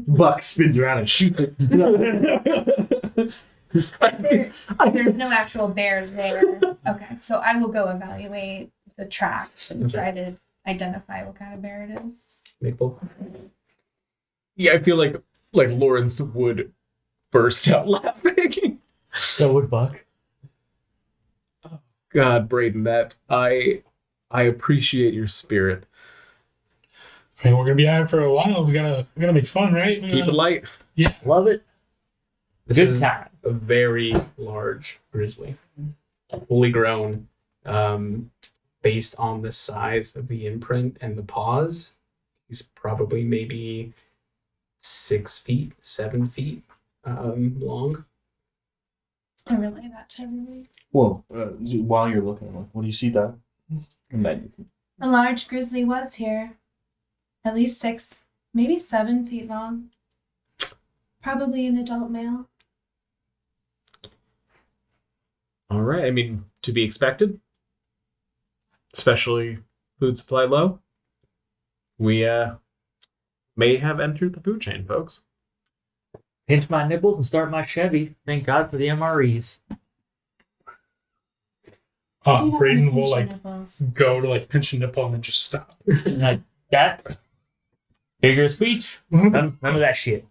Buck spins around and shoots it. There's no actual bears there. Okay, so I will go evaluate the tracks and try to identify what kind of bear it is. Make both. Yeah, I feel like Lawrence would burst out laughing. So would Buck. God, Braden, that I appreciate your spirit. I mean, we're gonna be at it for a while. We gotta make fun, right? Keep it light. Yeah. Love it. This Good is time. a very large grizzly, fully grown. Based on the size of the imprint and the paws, he's probably maybe 6 feet, 7 feet long. I relay that to everyone. Well, while you're looking, like, what do you see, Doug? And then A large grizzly was here. At least 6, maybe 7 feet long. Probably an adult male. All right. I mean, to be expected, especially food supply low. We may have entered the food chain, folks. Pinch my nipples and start my Chevy. Thank God for the MREs. Do not Braden pinch will your like nipples. go to like pinch a nipple and then just stop. And like that. Figure of speech. None of that shit.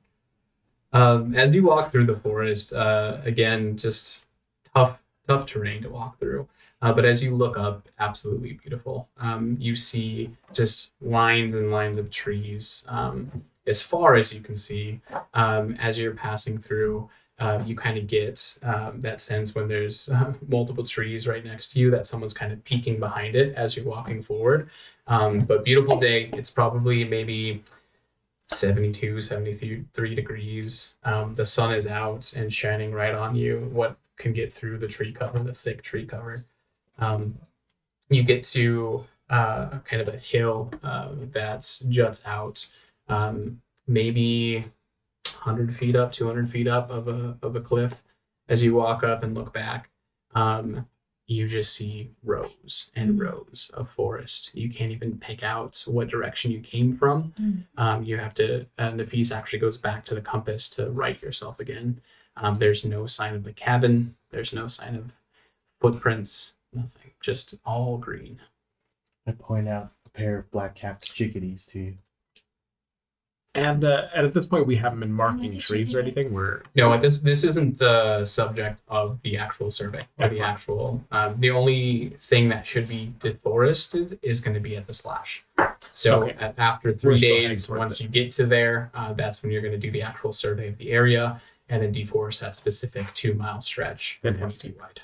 As you walk through the forest, again, just tough terrain to walk through. But as you look up, absolutely beautiful. You see just lines and lines of trees as far as you can see. As you're passing through, you kind of get that sense when there's multiple trees right next to you that someone's kind of peeking behind it as you're walking forward. But beautiful day. It's probably maybe 72, 73 degrees. The sun is out and shining right on you. What can get through the tree cover, the thick tree cover. You get to kind of a hill that juts out maybe 100 feet up, 200 feet up of a cliff. As you walk up and look back, you just see rows and rows of forest. You can't even pick out what direction you came from. You have to, Nafis actually goes back to the compass to right yourself again. There's no sign of the cabin. There's no sign of footprints. Nothing. Just all green. I point out a pair of black-capped chickadees to you. And at this point, we haven't been marking Maybe trees or anything. No, this isn't the subject of the actual survey. Or the Excellent. actual. The only thing that should be deforested is going to be at the slash. So Okay. after 3 We're still heading days, towards once it. you get to there, that's when you're going to do the actual survey of the area and then deforest that specific 2-mile stretch. 1 Fantastic. feet wide.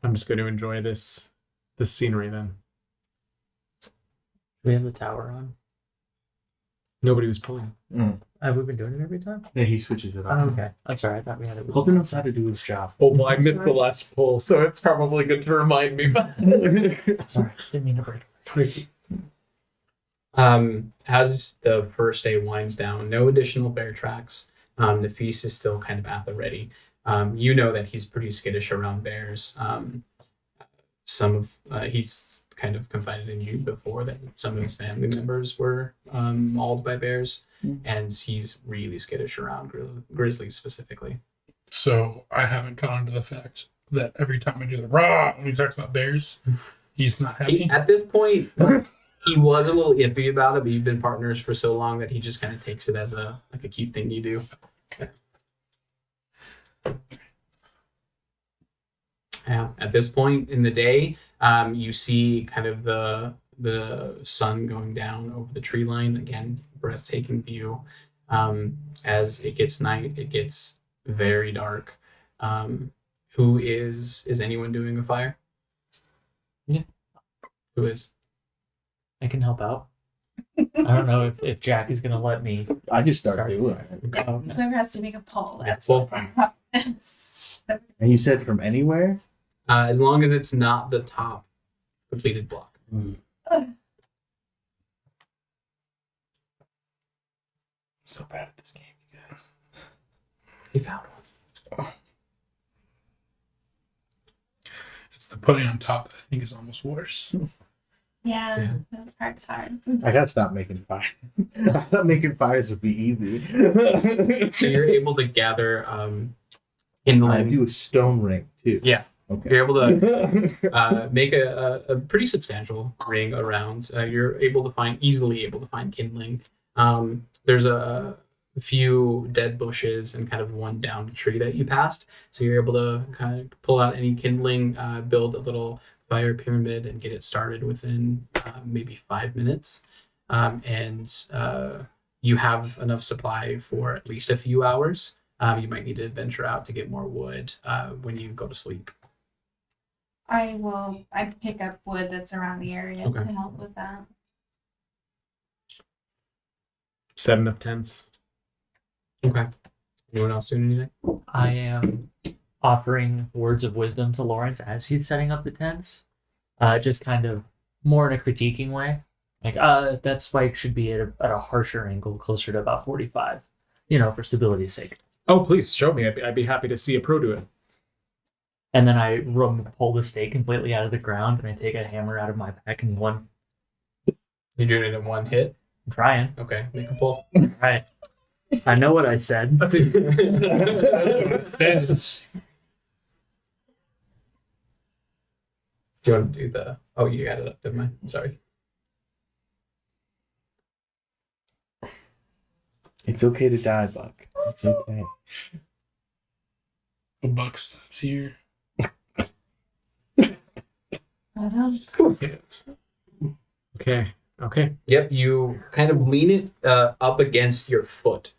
I'm just going to enjoy this scenery then. We have the tower on. Nobody was pulling. Have we been doing it every time? Yeah, he switches it Oh, on. okay. I'm sorry. I thought we had it. Colton knows how to do his job. Oh, well, I missed the last pull, so it's probably good to remind me. Sorry. Didn't mean to break. As the first day winds down, no additional bear tracks. The feast is still kind of at the ready. You know that he's pretty skittish around bears. He's kind of confided in you before that some of his family members were mauled by bears, and he's really skittish around grizzlies specifically. So I haven't caught on to the fact that every time I do the rah when he talks about bears, he's not happy. At this point, he was a little iffy about it, but you've been partners for so long that he just kind of takes it as a cute thing you do. At this point in the day, you see kind of the sun going down over the tree line. Again, breathtaking view. As it gets night, it gets very dark. Who is anyone doing a fire? Yeah. Who is? I can help out. I don't know if Jack is gonna let me. I just started doing it. Oh, Whoever has to make a poll. That's Well, And you said from anywhere? as long as it's not the top completed block. So bad at this game, you guys. He found one. It's the putting on top that I think is almost worse. Yeah, that part's hard. I gotta stop making fires. I thought making fires would be easy. So you're able to gather I kindling. do a stone ring too. Yeah. Okay. You're able to make a pretty substantial ring around. You're easily able to find kindling. There's a few dead bushes and kind of one downed tree that you passed. So you're able to kind of pull out any kindling, build a little fire pyramid, and get it started within maybe 5 minutes. And you have enough supply for at least a few hours. You might need to venture out to get more wood when you go to sleep. I pick up wood that's around the area Okay. to help with that. Setting up tents. Okay. Anyone else doing anything? I am offering words of wisdom to Lawrence as he's setting up the tents. Just kind of more in a critiquing way. Like, that spike should be at a harsher angle, closer to about 45, for stability's sake. Oh, please show me. I'd be happy to see a pro do it. And then I pull the stake completely out of the ground, and I take a hammer out of my pack and one. You're doing it in one hit? I'm trying. Okay, make a pull. Right. I know what I said. Let's see. Yes. Do you want to do the... Oh, you got it up, didn't I? Sorry. It's okay to die, Buck. It's okay. A buck stops here. Okay. Yep, you kind of lean it up against your foot,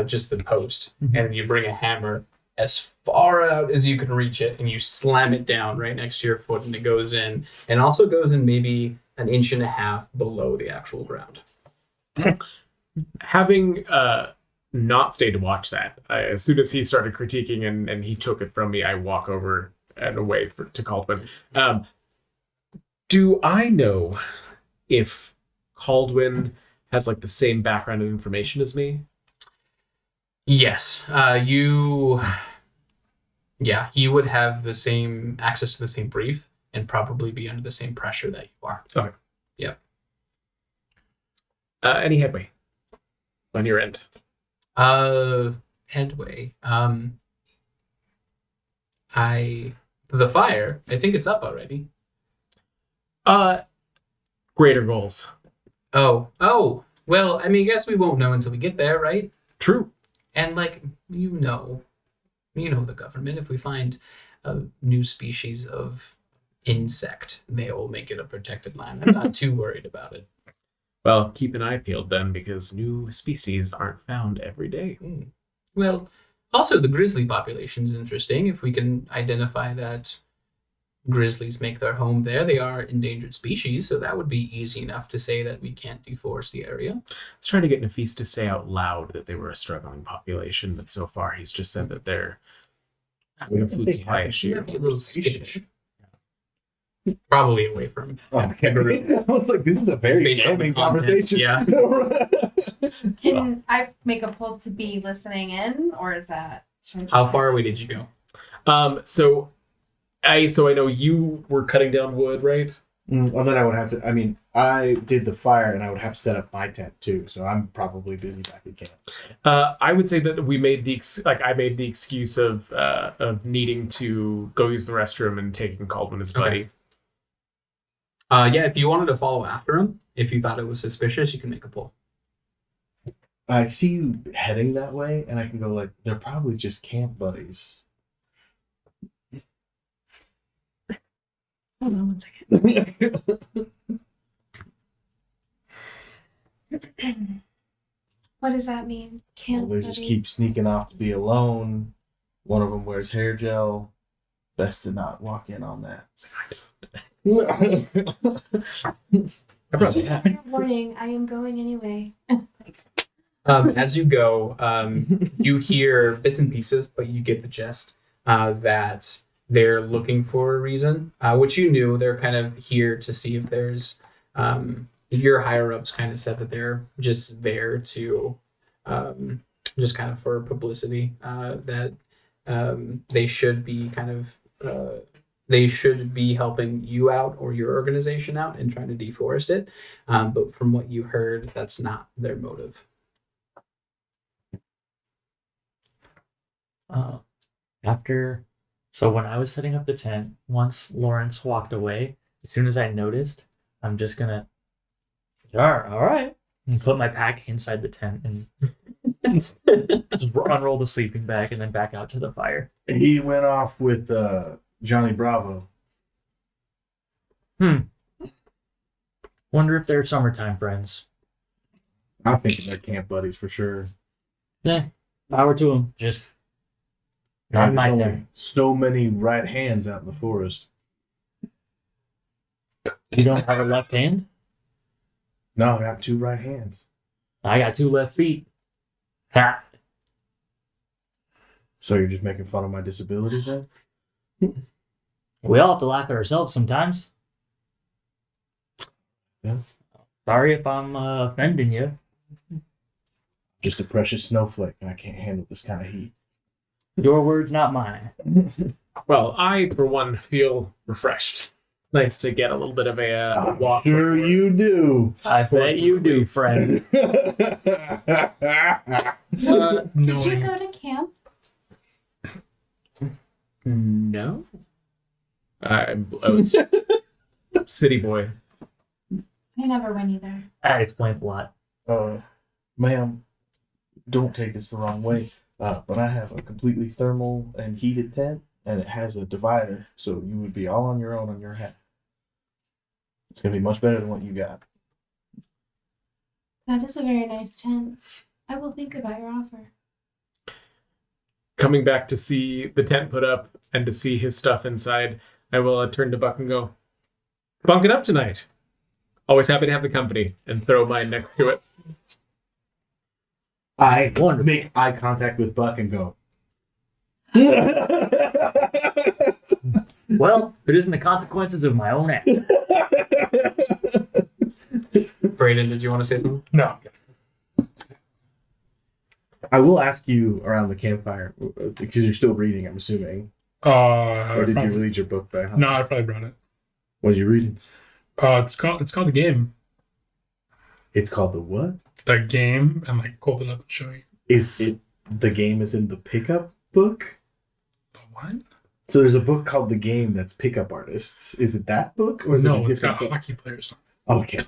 just the post, and you bring a hammer as far out as you can reach it, and you slam it down right next to your foot, and it goes in, and also goes in maybe 1.5 inches below the actual ground. Having not stayed to watch that, as soon as he started critiquing and he took it from me, I walk over and away to Caldwin. Do I know if Caldwin has like the same background and information as me? Yes, you would have the same access to the same brief and probably be under the same pressure that you are. Okay. Yep. Any headway on your end? Headway. The fire, I think it's up already. Greater goals. Oh. Well, I guess we won't know until we get there, right? True. And you know the government. If we find a new species of insect, they will make it a protected land. I'm not too worried about it. Well, keep an eye peeled then, because new species aren't found every day. Well, also the grizzly population is interesting. If we can identify that grizzlies make their home there. They are endangered species, so that would be easy enough to say that we can't deforest the area. I was trying to get Nafis to say out loud that they were a struggling population, but so far he's just said that they're having a food supply issue. Be a little skittish. Probably away from. Okay. I was like, this is a very Based on the damning content, conversation. yeah. Can I make a pull to be listening in, or is that? How far away did you go? So I know you were cutting down wood, right? Well, then I would have to. I mean, I did the fire, and I would have to set up my tent too. So I'm probably busy back at camp. I would say that we made I made the excuse of needing to go use the restroom and taking Caldwin as a buddy. Yeah, if you wanted to follow after him, if you thought it was suspicious, you can make a pull. I see you heading that way, and I can go like, they're probably just camp buddies. Hold on 1 second. What does that mean? Camp They just buddies? keep sneaking off to be alone. One of them wears hair gel. Best to not walk in on that. I probably have. Fair warning, I am going anyway. As you go, you hear bits and pieces, but you get the gist that they're looking for a reason, which you knew. They're kind of here to see if there's your higher ups kind of said that they're just there to just kind of for publicity, that they should be kind of they should be helping you out or your organization out and trying to deforest it. But from what you heard, that's not their motive. So when I was setting up the tent, once Lawrence walked away, as soon as I noticed, I'm just gonna, all right, and put my pack inside the tent and just unroll the sleeping bag and then back out to the fire. He went off with Johnny Bravo. Wonder if they're summertime friends. I think they're camp buddies for sure. Yeah, power to them. Just not There's my only turn. so many right hands out in the forest. You don't have a left hand? No, I got 2 right hands. I got 2 left feet. Ha! So you're just making fun of my disability then? We all have to laugh at ourselves sometimes. Yeah. Sorry if I'm offending you. Just a precious snowflake, and I can't handle this kind of heat. Your words, not mine. Well, I, for one, feel refreshed. Nice to get a little bit of a walk. Sure you do. I bet you do, friend. Did you Knowing go to camp? No. I was city boy. I never went either. That explains a lot. Ma'am, don't take this the wrong way, but I have a completely thermal and heated tent, and it has a divider, so you would be all on your own on your half. It's going to be much better than what you got. That is a very nice tent. I will think about your offer. Coming back to see the tent put up and to see his stuff inside, I will turn to Buck and go, bunk it up tonight. Always happy to have the company, and throw mine next to it. I Wonderful. make eye contact with Buck and go, Well, it isn't the consequences of my own act. Brayden, did you want to say something? no. I will ask you around the campfire, because you're still reading, I'm assuming. Or did you read your book by? No, I probably brought it. What are you reading? It's called the game. It's called the what? The game, and like hold it up and show you. Is it the game is in the pickup book? The what? So there's a book called The Game that's pickup artists. Is it that book or is it No, a it's got different book? hockey players. Okay.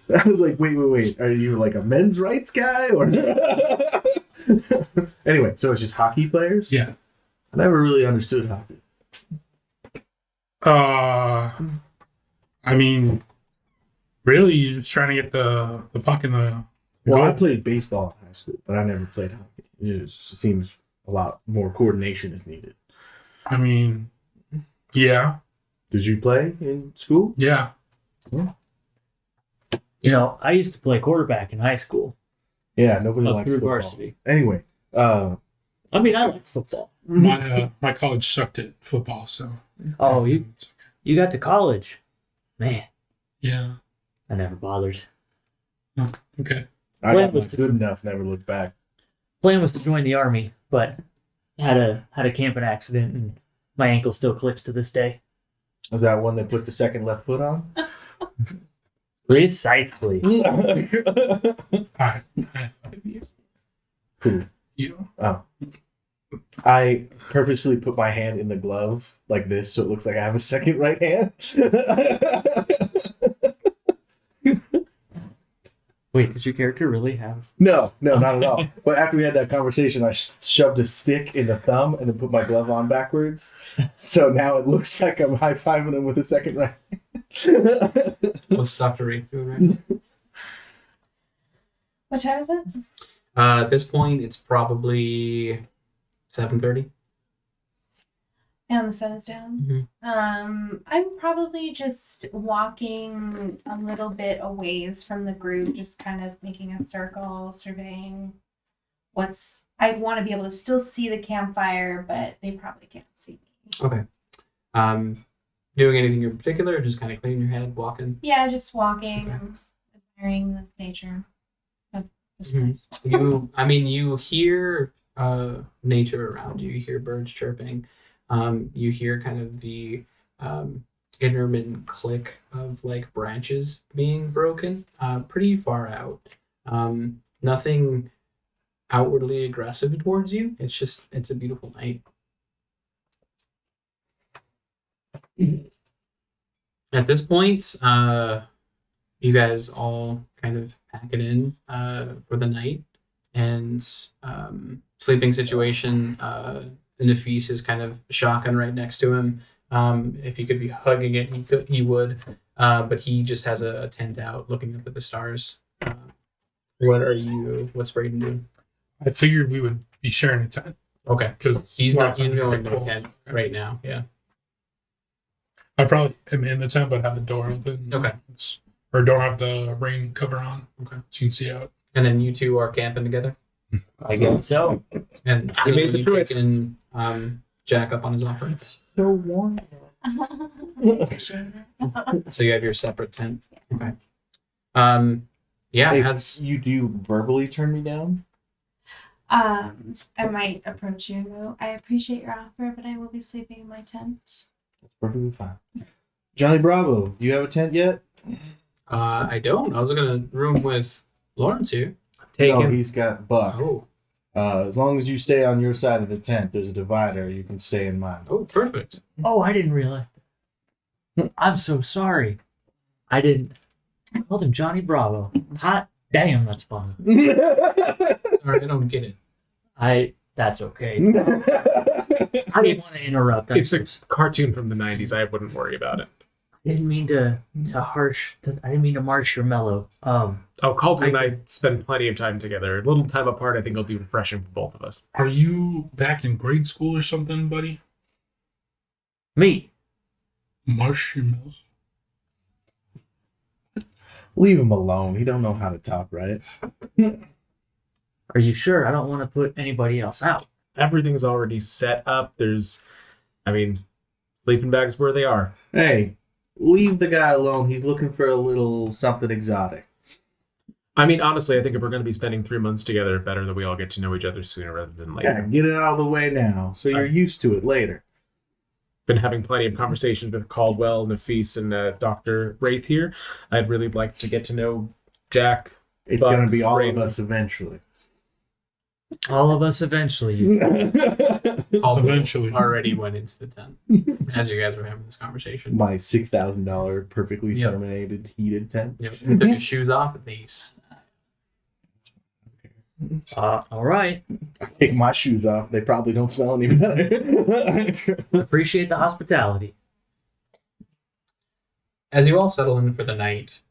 I was like, wait. Are you like a men's rights guy or? Anyway, so it's just hockey players? Yeah. I never really understood hockey. I mean, really, you're just trying to get the puck in the Well, I goal. played baseball in high school, but I never played hockey. It just seems a lot more coordination is needed. I mean, Yeah. Did you play in school? Yeah. You know, I used to play quarterback in high school. Yeah, nobody Up likes through football. varsity. Anyway, I mean, I like football. My college sucked at football, so. Oh, you got to college. Man, Yeah. I never bothered. Okay. I Plan got was my to- good enough, never looked back. Plan was to join the army, but had a camping accident and my ankle still clicks to this day. Was that one that put the second left foot on? Precisely. I Who? you. Oh. I purposely put my hand in the glove like this so it looks like I have a second right hand. Wait, does your character really have? No, not at all. But after we had that conversation, I shoved a stick in the thumb and then put my glove on backwards. So now it looks like I'm high-fiving him with a second right hand. What's Dr. Wraith doing right now? What time is it? At this point, it's probably 7:30. And the sun is down. I'm probably just walking a little bit a ways from the group, just kind of making a circle, surveying I want to be able to still see the campfire, but they probably can't see me. Okay. Doing anything in particular, or just kind of cleaning your head, walking? Yeah, just walking, admiring the nature of the space. You hear nature around you. You hear birds chirping. You hear kind of the intermittent click of like branches being broken pretty far out. Nothing outwardly aggressive towards you. It's a beautiful night. At this point, you guys all kind of pack it in for the night, and sleeping situation. Nafis is kind of shotgun right next to him. If he could be hugging it, he would. But he just has a tent out, looking up at the stars. What's Braden doing? I figured we would be sharing a tent. Okay, Because he's going to the tent right now. Yeah. I probably am in the tent, but have the door open. Okay. Or don't have the rain cover on. Okay. So you can see out. And then you two are camping together. I guess so. And You made the choice. taking, Jack up on his offer. It's so warm. So you have your separate tent. Okay. Yeah, If you do verbally turn me down, I might approach you and go, I appreciate your offer, but I will be sleeping in my tent. that's perfectly fine. Johnny Bravo, do you have a tent yet? I don't. I was gonna room with Lawrence here. No, he's got Buck. Oh, As long as you stay on your side of the tent, there's a divider. You can stay in mine. oh, perfect. Oh, I didn't realize. I'm so sorry. I didn't. I called him Johnny Bravo. Hot damn, that's funny. All right, I don't get it. That's okay. I didn't want to interrupt. It's a cartoon from the 90s. I wouldn't worry about it. I didn't mean to I didn't mean to march your mellow. Calder and I spend plenty of time together. A little time apart, I think, will be refreshing for both of us. Are you back in grade school or something, buddy? Me. Marshmallow. Leave him alone. He don't know how to talk, right? Are you sure? I don't want to put anybody else out. Everything's already set up. Sleeping bags where they are. Hey, leave the guy alone. He's looking for a little something exotic. Honestly, I think if we're going to be spending 3 months together, better that we all get to know each other sooner rather than Yeah, later. get it out of the way now, so you're used to it later. Been having plenty of conversations with Caldwell, Nafis, and Dr. Wraith here. I'd really like to get to know Jack. It's Buck, going to be all Brayden. of us eventually. All of us eventually. All Eventually. already went into the tent as you guys were having this conversation. My $6,000 perfectly Yep. terminated heated tent. Yep. He took his shoes off. These. All right. Take my shoes off. They probably don't smell any better. Appreciate the hospitality. As you all settle in for the night,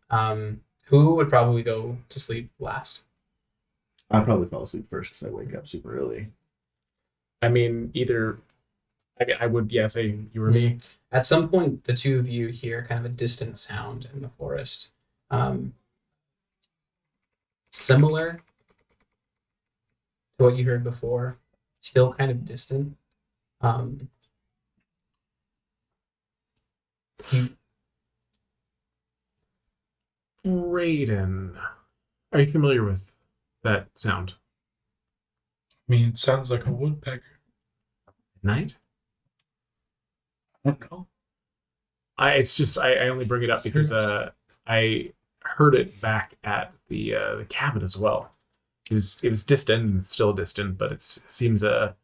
who would probably go to sleep last? I probably fall asleep first because I wake up super early. I would, say you or me. At some point, the two of you hear kind of a distant sound in the forest. Similar to what you heard before, still kind of distant. Raiden, are you familiar with that sound? I mean, it sounds like a woodpecker. Night? I don't know. I only bring it up because I heard it back at the cabin as well. It was distant and still distant, but it seems a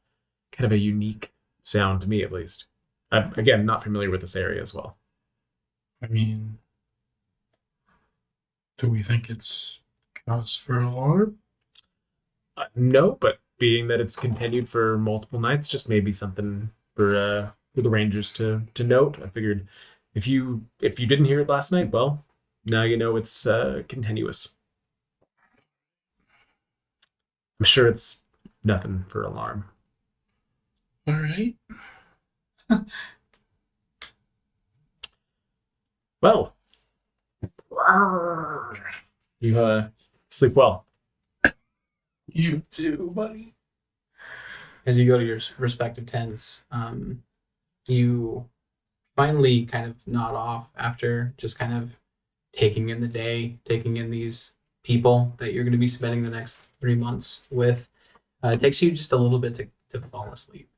kind of a unique sound to me, at least. I'm, again, not familiar with this area as well. I mean, do we think it's cause for alarm? No, but being that it's continued for multiple nights, just maybe something for the Rangers to note. I figured if you didn't hear it last night, well, now you know it's continuous. I'm sure it's nothing for alarm. All right. Well, you sleep well. You too, buddy. As you go to your respective tents, you finally kind of nod off after just kind of taking in the day, taking in these people that you're going to be spending the next 3 months with. It takes you just a little bit to fall asleep.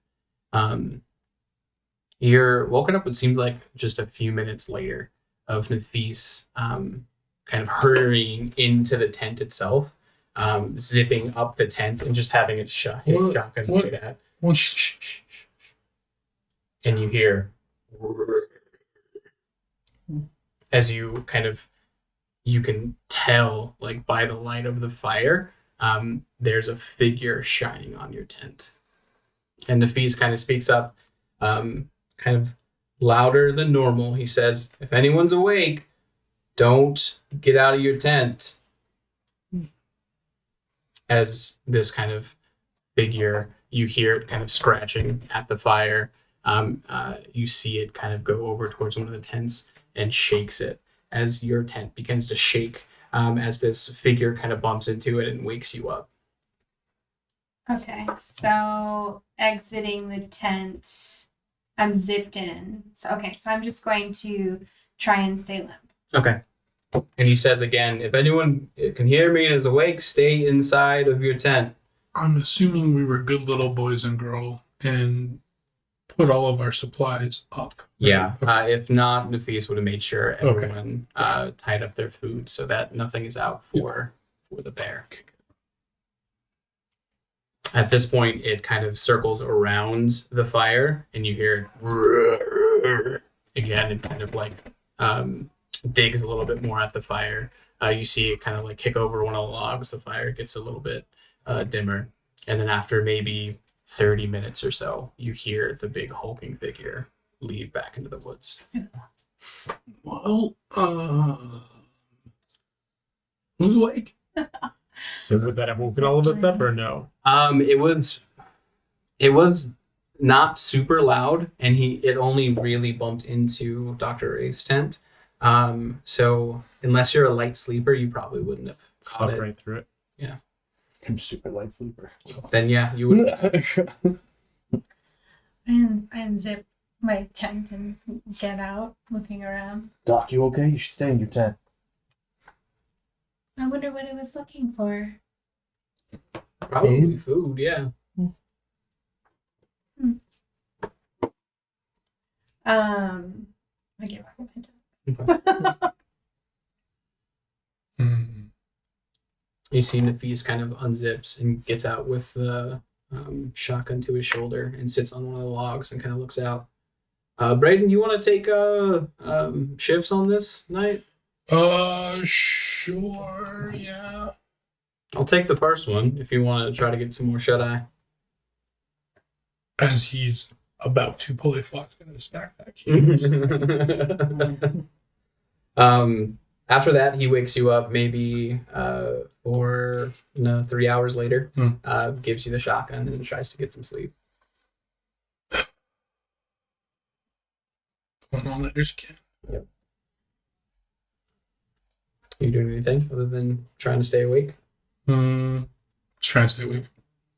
You're woken up what seems like just a few minutes later of Nafis kind of hurrying into the tent itself, zipping up the tent and just having it shotgun right at. Well, And you hear as you can tell, like by the light of the fire, there's a figure shining on your tent. And Nafis kind of speaks up, kind of louder than normal. He says, "If anyone's awake, don't get out of your tent." As this kind of figure, you hear it kind of scratching at the fire. You see it kind of go over towards one of the tents and shakes it as your tent begins to shake, as this figure kind of bumps into it and wakes you up. Okay, so exiting the tent, I'm zipped in. So I'm just going to try and stay limp. Okay. And he says again, "If anyone can hear me and is awake, stay inside of your tent." I'm assuming we were good little boys and girl and put all of our supplies up. Yeah. Okay. If not, Nafis would have made sure everyone tied up their food so that nothing is out for the bear. At this point, it kind of circles around the fire, and you hear it again, and kind of like digs a little bit more at the fire. You see it kind of like kick over one of the logs. The fire gets a little bit dimmer, and then after maybe 30 minutes or so, you hear the big hulking figure leave back into the woods. Well, who's awake? So would that have woken all of us up or no? It was not super loud, and it only really bumped into Dr. Ray's tent. So unless you're a light sleeper, you probably wouldn't have caught Slept it. right through it. I'm super light sleeper. So. Then yeah, you would. And unzip my tent and get out, looking around. Doc, you okay? You should stay in your tent. I wonder what it was looking for. Probably food, yeah. I get back in my tent. You see Nafis kind of unzips and gets out with the shotgun to his shoulder and sits on one of the logs and kind of looks out. Braden, you want to take shifts on this night? Sure, yeah. I'll take the first one if you want to try to get some more shut-eye. As he's about to pull a flask out of his backpack. After that, he wakes you up maybe 3 hours later, gives you the shotgun and tries to get some sleep. Pulling all nighters again. Are you doing anything other than trying to stay awake? Trying to stay awake.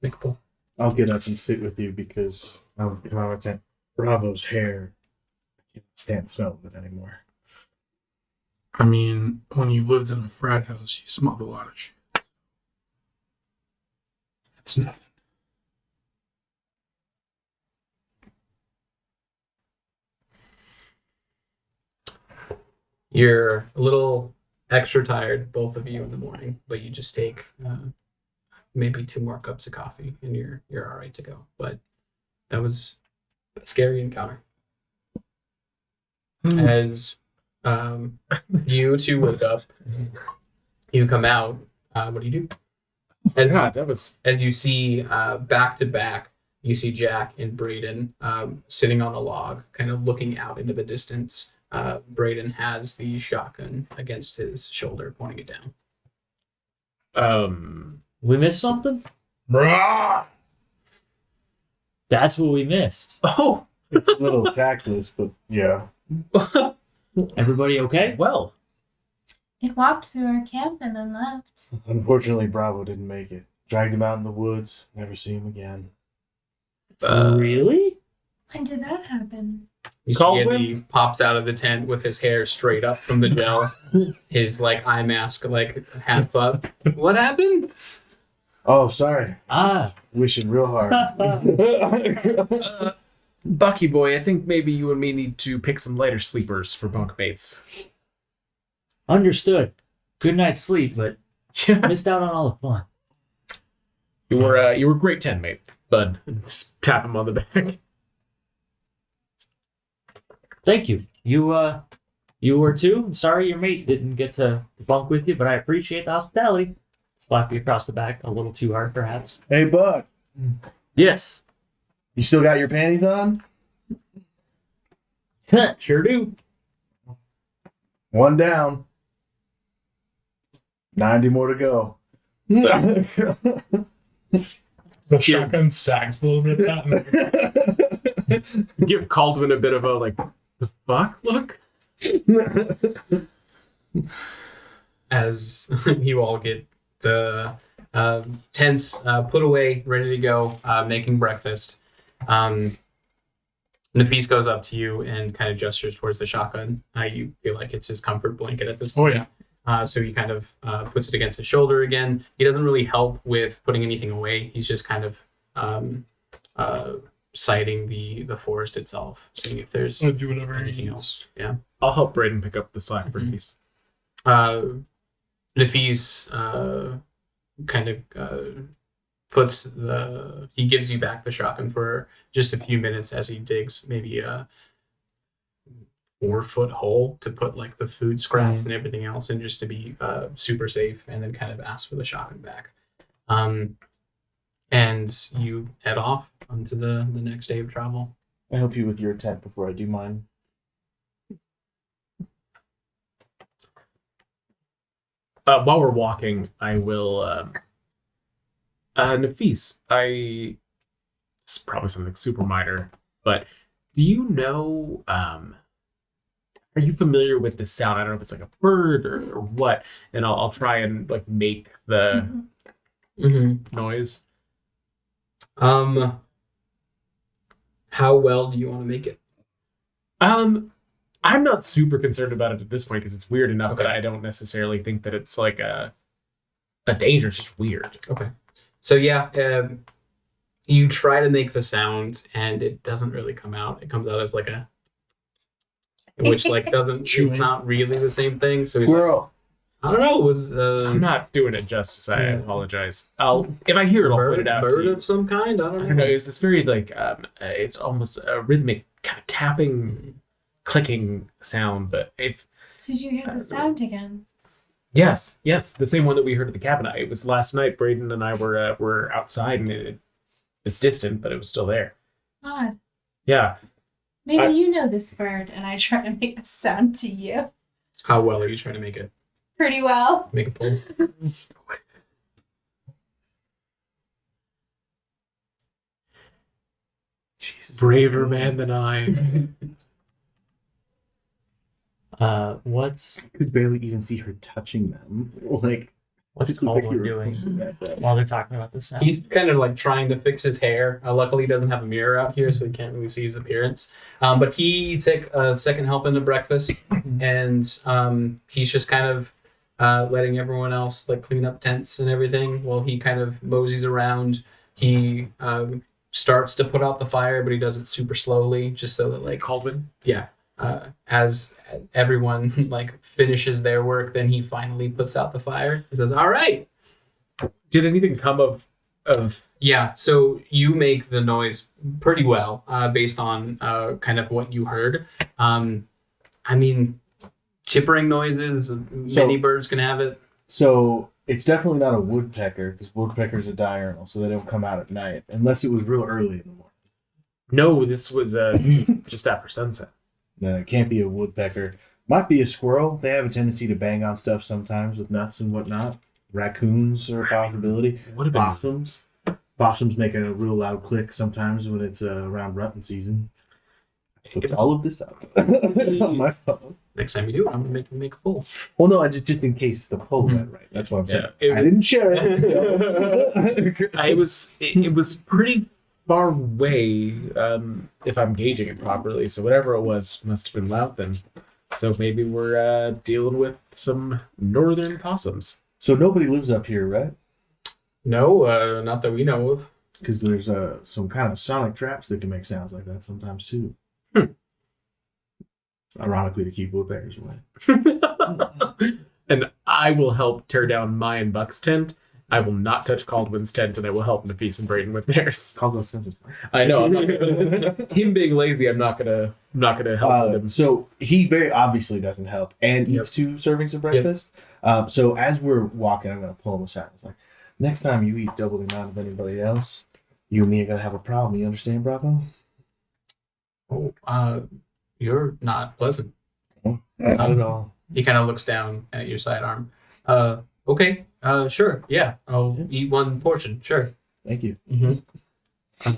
Make a pull. I'll get up and sit with you because I'll come out with Bravo's hair. I can't stand the smell of it anymore. I mean, when you lived in a frat house, you smelled a lot of shit. It's nothing. You're a little extra tired, both of you, in the morning, but you just take maybe 2 more cups of coffee, and you're all right to go. But that was a scary encounter. As you two wake up, you come out. What do you do? As, God, that was as you see back to back, you see Jack and Braden sitting on a log, kind of looking out into the distance. Braden has the shotgun against his shoulder, pointing it down. We missed something? Bruh! That's what we missed. oh It's a little tactless, but yeah. Everybody okay? well. It walked through our camp and then left. Unfortunately, Bravo didn't make it. Dragged him out in the woods. Never see him again. Really? When did that happen? You Call see as him? he pops out of the tent with his hair straight up from the gel, his like eye mask like half up. What happened? Oh, sorry. Ah. Wishing real hard. Bucky boy, I think maybe you and me need to pick some lighter sleepers for bunkmates. Understood. Good night's sleep, but missed out on all the fun. You were great 10, mate, bud. Just tap him on the back. Thank you. You were too. Sorry your mate didn't get to bunk with you, but I appreciate the hospitality. Slap you across the back a little too hard, perhaps. Hey, Buck. Yes. You still got your panties on? Sure do. One down. 90 more to go. The shotgun sags a little bit at that. Give Caldwin a bit of a, like, the fuck look? As you all get the tents put away, ready to go, making breakfast. Nafis goes up to you and kind of gestures towards the shotgun. You feel like it's his comfort blanket at this point. Oh, yeah. So he kind of puts it against his shoulder again. He doesn't really help with putting anything away. He's just kind of sighting the forest itself, seeing if there's I'll do whatever anything he else. Yeah. I'll help Braden pick up the slack for peace. Nafis kind of puts he gives you back the shotgun for just a few minutes as he digs maybe a 4-foot hole to put like the food scraps and everything else in, just to be super safe, and then kind of asks for the shotgun back. And you head off onto the next day of travel. I help you with your tent before I do mine. While we're walking, I will... Nafis, it's probably something super minor, but do you know... are you familiar with the sound? I don't know if it's like a bird or what, and I'll try and like make the noise. How well do you want to make it? I'm not super concerned about it at this point because it's weird enough Okay. that I don't necessarily think that it's like a danger. It's just weird. Okay. So yeah, you try to make the sound and it doesn't really come out. It comes out as like a, which like doesn't, it's not really the same thing. So he's like, Squirrel. I don't know, it was I'm not doing it justice. I apologize. If I hear it, I'll point it out to bird you. of some kind. I I don't don't know. know. It's this very like it's almost a rhythmic kind of tapping, clicking sound. But if Did you hear the sound again? yes, the same one that we heard at the cabin. It was last night. Braden and I were outside, and it's distant, but it was still there. Odd. Yeah. Maybe you know this bird, and I try to make the sound to you. How well are you trying to make it? Pretty well. Make a pull. Braver man than I. What's You could barely even see her touching them. Like, what's just look like Caldwell you were doing pointing at them. while they're talking about this now? He's kind of like trying to fix his hair. Luckily, he doesn't have a mirror out here, so he can't really see his appearance. But he took a second help into breakfast, and he's just kind of letting everyone else like clean up tents and everything while he kind of moseys around. He starts to put out the fire, but he does it super slowly, just so that like Caldwin. yeah. As everyone like finishes their work, then he finally puts out the fire. He says, "All right." Did anything come of Yeah, so you make the noise pretty well, based on kind of what you heard. I mean, chippering noises, many birds can have it. So it's definitely not a woodpecker because woodpeckers are diurnal, so they don't come out at night unless it was real early in the morning. No, this was just after sunset. No, it can't be a woodpecker. Might be a squirrel. They have a tendency to bang on stuff sometimes with nuts and whatnot. Raccoons are a possibility. Would have been Possums. Possums make a real loud click sometimes when it's around rutting season. I put all of this up on my phone. Next time you do it, I'm gonna make a poll. Well, no, just in case the poll went right. That's what I'm saying. Yeah, I didn't share it. it was pretty far away, if I'm gauging it properly. So whatever it was must have been loud then. So maybe we're dealing with some northern possums. So nobody lives up here, right? No, not that we know of. Because there's some kind of sonic traps that can make sounds like that sometimes too. Ironically, to keep woodpeckers away. And I will help tear down my and Buck's tent. I will not touch Caldwin's tent, and I will help Nafis and Braden with theirs. Caldwell's tent is fine. I know. I'm not gonna, him being lazy, I'm not gonna help with him. So he very obviously doesn't help and eats 2 servings of breakfast. So as we're walking, I'm going to pull him aside. It's like, next time you eat double the amount of anybody else, you and me are going to have a problem. You understand, Bravo? Oh, you're not pleasant. Not at all. He kind of looks down at your sidearm. Okay. Sure. Yeah, I'll eat 1 portion. Sure. Thank you. Mm-hmm.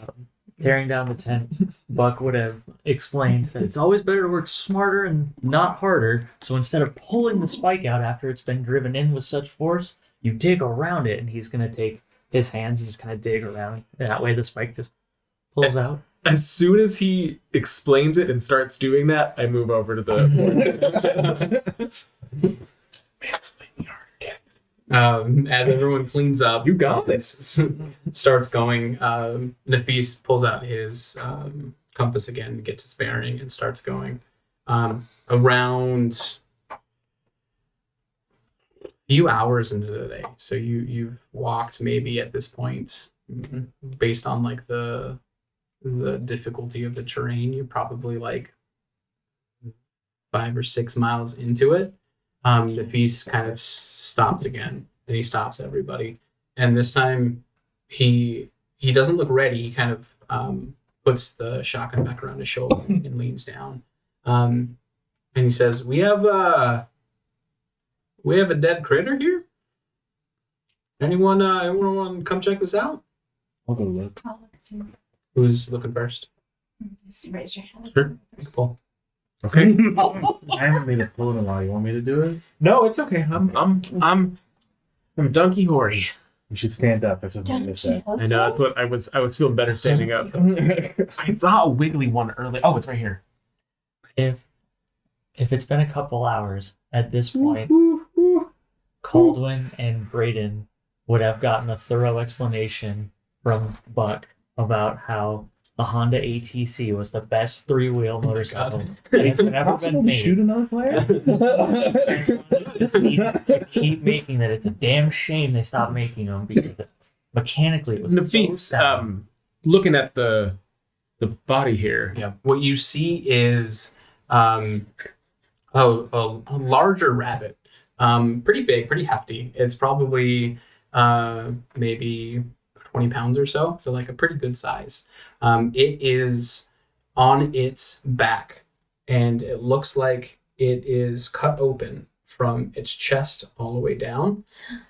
Tearing down the tent, Buck would have explained that it's always better to work smarter and not harder. So instead of pulling the spike out after it's been driven in with such force, you dig around it, and he's going to take his hands and just kind of dig around. And that way the spike just pulls out. As soon as he explains it and starts doing that, I move over to the Mansplain the art. As everyone cleans up, You got this. starts going. Nafis pulls out his compass again, gets its bearing, and starts going. Around a few hours into the day, so you've walked maybe at this point, based on like the difficulty of the terrain, you're probably like 5 or 6 miles into it. Nafis kind of stops again, and he stops everybody. And this time, he doesn't look ready. He kind of puts the shotgun back around his shoulder and leans down. And he says, "We have a dead critter here. Anyone want to come check this out?" I'll go look. I'll look too. Who's looking first? Just raise your hand. Sure. Cool. Okay. I haven't made a pull in a while. You want me to do it? No, it's okay. I'm donkey hoary. You should stand up. That's what I'm going to say. I know that's what I was feeling better standing up. I saw a wiggly one early. Oh, it's right here. If it's been a couple hours at this point, Caldwin and Braden would have gotten a thorough explanation from Buck about how the Honda ATC was the best 3-wheel motorcycle that's ever Possible been to shoot made. another player? Just need to keep making that. It's a damn shame they stopped making them because mechanically it was Nafis, so sound. looking at the body here. Yeah. What you see is a larger rabbit. Pretty big, pretty hefty. It's probably maybe 20 pounds or so. So like a pretty good size. It is on its back, and it looks like it is cut open from its chest all the way down.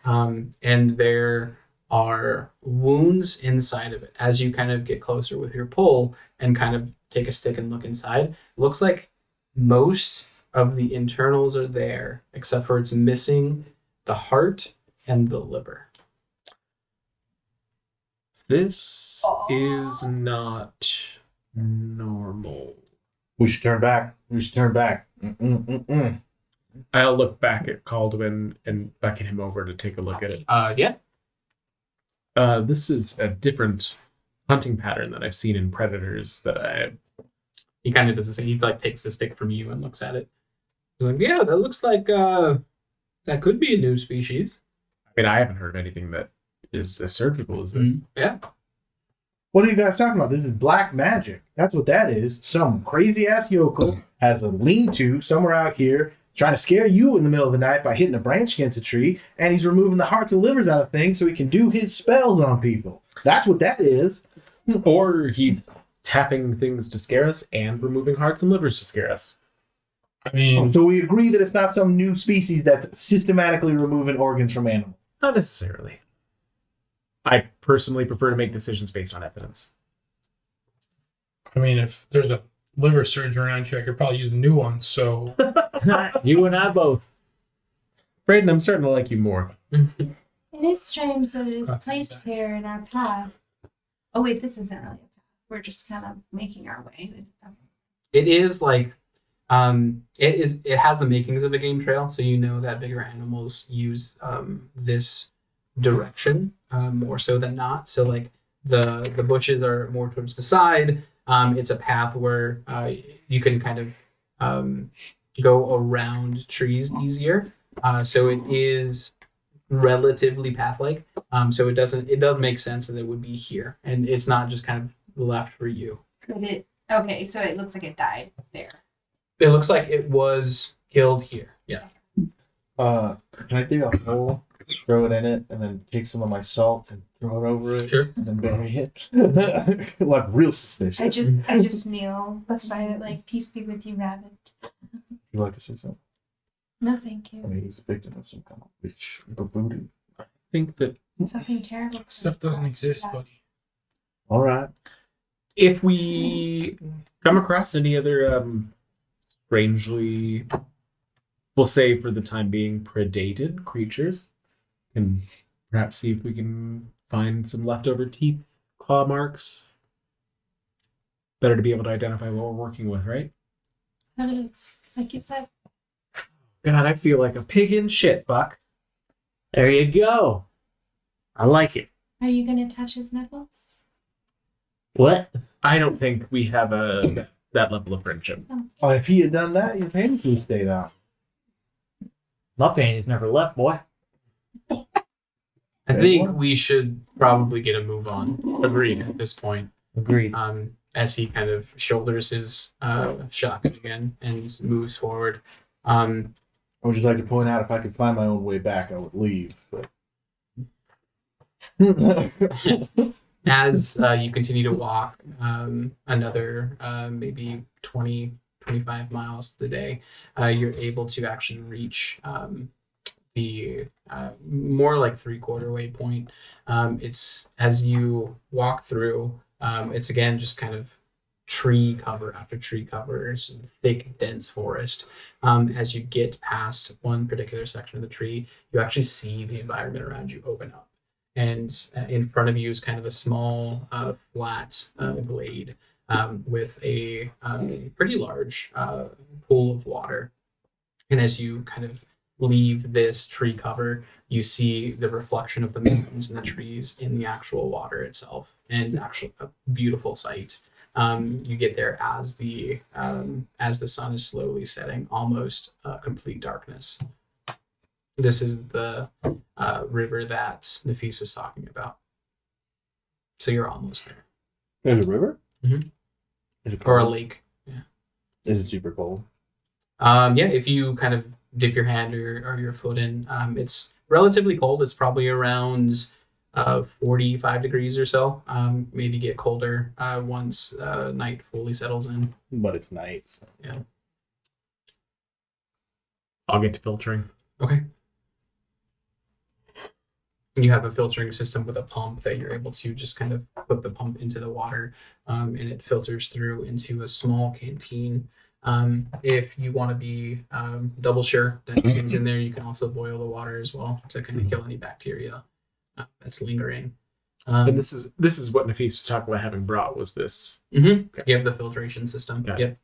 And there are wounds inside of it. As you kind of get closer with your pole and kind of take a stick and look inside, it looks like most of the internals are there, except for it's missing the heart and the liver. This is not normal. We should turn back. We should turn back. Mm-mm-mm-mm. I'll look back at Caldwin and beckon him over to take a look at it. Yeah. This is a different hunting pattern that I've seen in predators that I... He kind of does the same. He like takes the stick from you and looks at it. He's like, yeah, that looks like that could be a new species. I mean, I haven't heard of anything that is as surgical as this. Yeah. What are you guys talking about? This is black magic. That's what that is. Some crazy ass yokel has a lean-to somewhere out here trying to scare you in the middle of the night by hitting a branch against a tree, and he's removing the hearts and livers out of things so he can do his spells on people. That's what that is. Or he's tapping things to scare us and removing hearts and livers to scare us. I mean, So we agree that it's not some new species that's systematically removing organs from animals. Not necessarily. I personally prefer to make decisions based on evidence. if there's a liver surgeon around here, I could probably use a new one. So You and I both. Braden, I'm starting to like you more. It is strange that it is Not placed bad. here in our path. Oh wait, this isn't really a path. We're just kind of making our way. It is like it has the makings of a game trail, so you know that bigger animals use this direction more so than not. So like the bushes are more towards the side. It's a path where you can kind of go around trees easier. So it is relatively path-like. So it does make sense that it would be here, and it's not just kind of left for you. But it okay, so it looks like it died there. It looks like it was killed here. Yeah. Can I dig a hole, throw it in it, and then take some of my salt and throw it over it, Sure. and then bury it? Like real suspicious. I just kneel beside it like peace be with you, rabbit. Would you like to say something? No, thank I you. mean, he's a victim of some kind of witch voodoo. I think that Something terrible. stuff doesn't exist, buddy. All right. if we come across any other strangely, we'll say for the time being, predated creatures, and perhaps see if we can find some leftover teeth, claw marks. Better to be able to identify what we're working with, right? Evidence, like you said. God, I feel like a pig in shit, Buck. There you go. I like it. Are you gonna touch his nipples? What? I don't think we have that level of friendship. Oh, if he had done that, your panties would have stayed out. My panties never left, boy. I think we should probably get a move on. Agreed. At this point. Agreed. As he kind of shoulders his shotgun again and moves forward. I would just like to point out if I could find my own way back, I would leave. But... As you continue to walk another maybe 20, 25 miles a day, you're able to actually reach the more like 3/4 way point. It's as you walk through, it's again just kind of tree cover after tree cover, thick, dense forest. As you get past one particular section of the tree, you actually see the environment around you open up. And in front of you is kind of a small, flat glade with a pretty large pool of water. And as you kind of leave this tree cover, you see the reflection of the mountains and the trees in the actual water itself, and actually a beautiful sight. You get there as the sun is slowly setting, almost complete darkness. This is the river that Nafis was talking about. So you're almost there. There's a river? Mhm. Is it Or a cold? lake. Yeah. Is it super cold? Yeah, if you kind of dip your hand or your foot in, it's relatively cold. It's probably around 45 degrees or so. Maybe get colder once night fully settles in. But it's night. So. Yeah. I'll get to filtering. Okay. You have a filtering system with a pump that you're able to just kind of put the pump into the water, and it filters through into a small canteen If you want to be double sure that anything's in there, you can also boil the water as well to kind of kill any bacteria that's lingering. And this is what Nafis was talking about having brought, was this. You have the filtration system. Okay.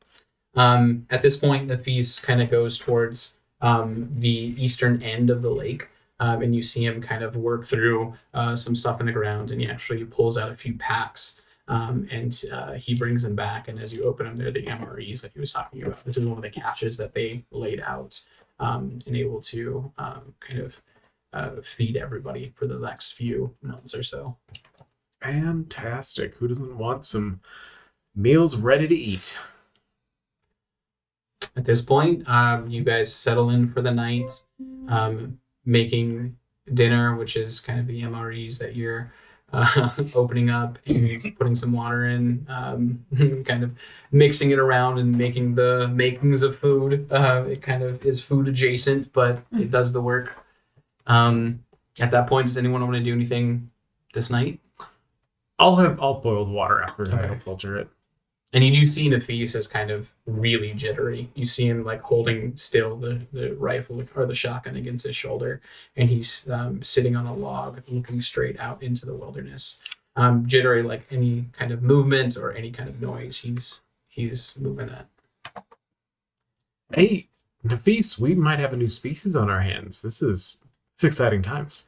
Yep. At this point, Nafis kind of goes towards the eastern end of the lake, and you see him kind of work through some stuff in the ground, and he actually pulls out a few packs, and he brings them back. And as you open them, they're the MREs that he was talking about. This is one of the caches that they laid out, and able to kind of feed everybody for the next few months or so. Fantastic. Who doesn't want some meals ready to eat? At this point, you guys settle in for the night, making dinner, which is kind of the MREs that you're opening up and putting some water in, kind of mixing it around and making the makings of food. It kind of is food adjacent, but it does the work. At that point, does anyone want to do anything this night? I'll boil the water after I Okay. filter it. And you do see Nafis as kind of really jittery. You see him like holding still the rifle or the shotgun against his shoulder, and he's sitting on a log looking straight out into the wilderness. Jittery, like any kind of movement or any kind of noise, he's moving at. Hey, Nafis, we might have a new species on our hands. It's exciting times.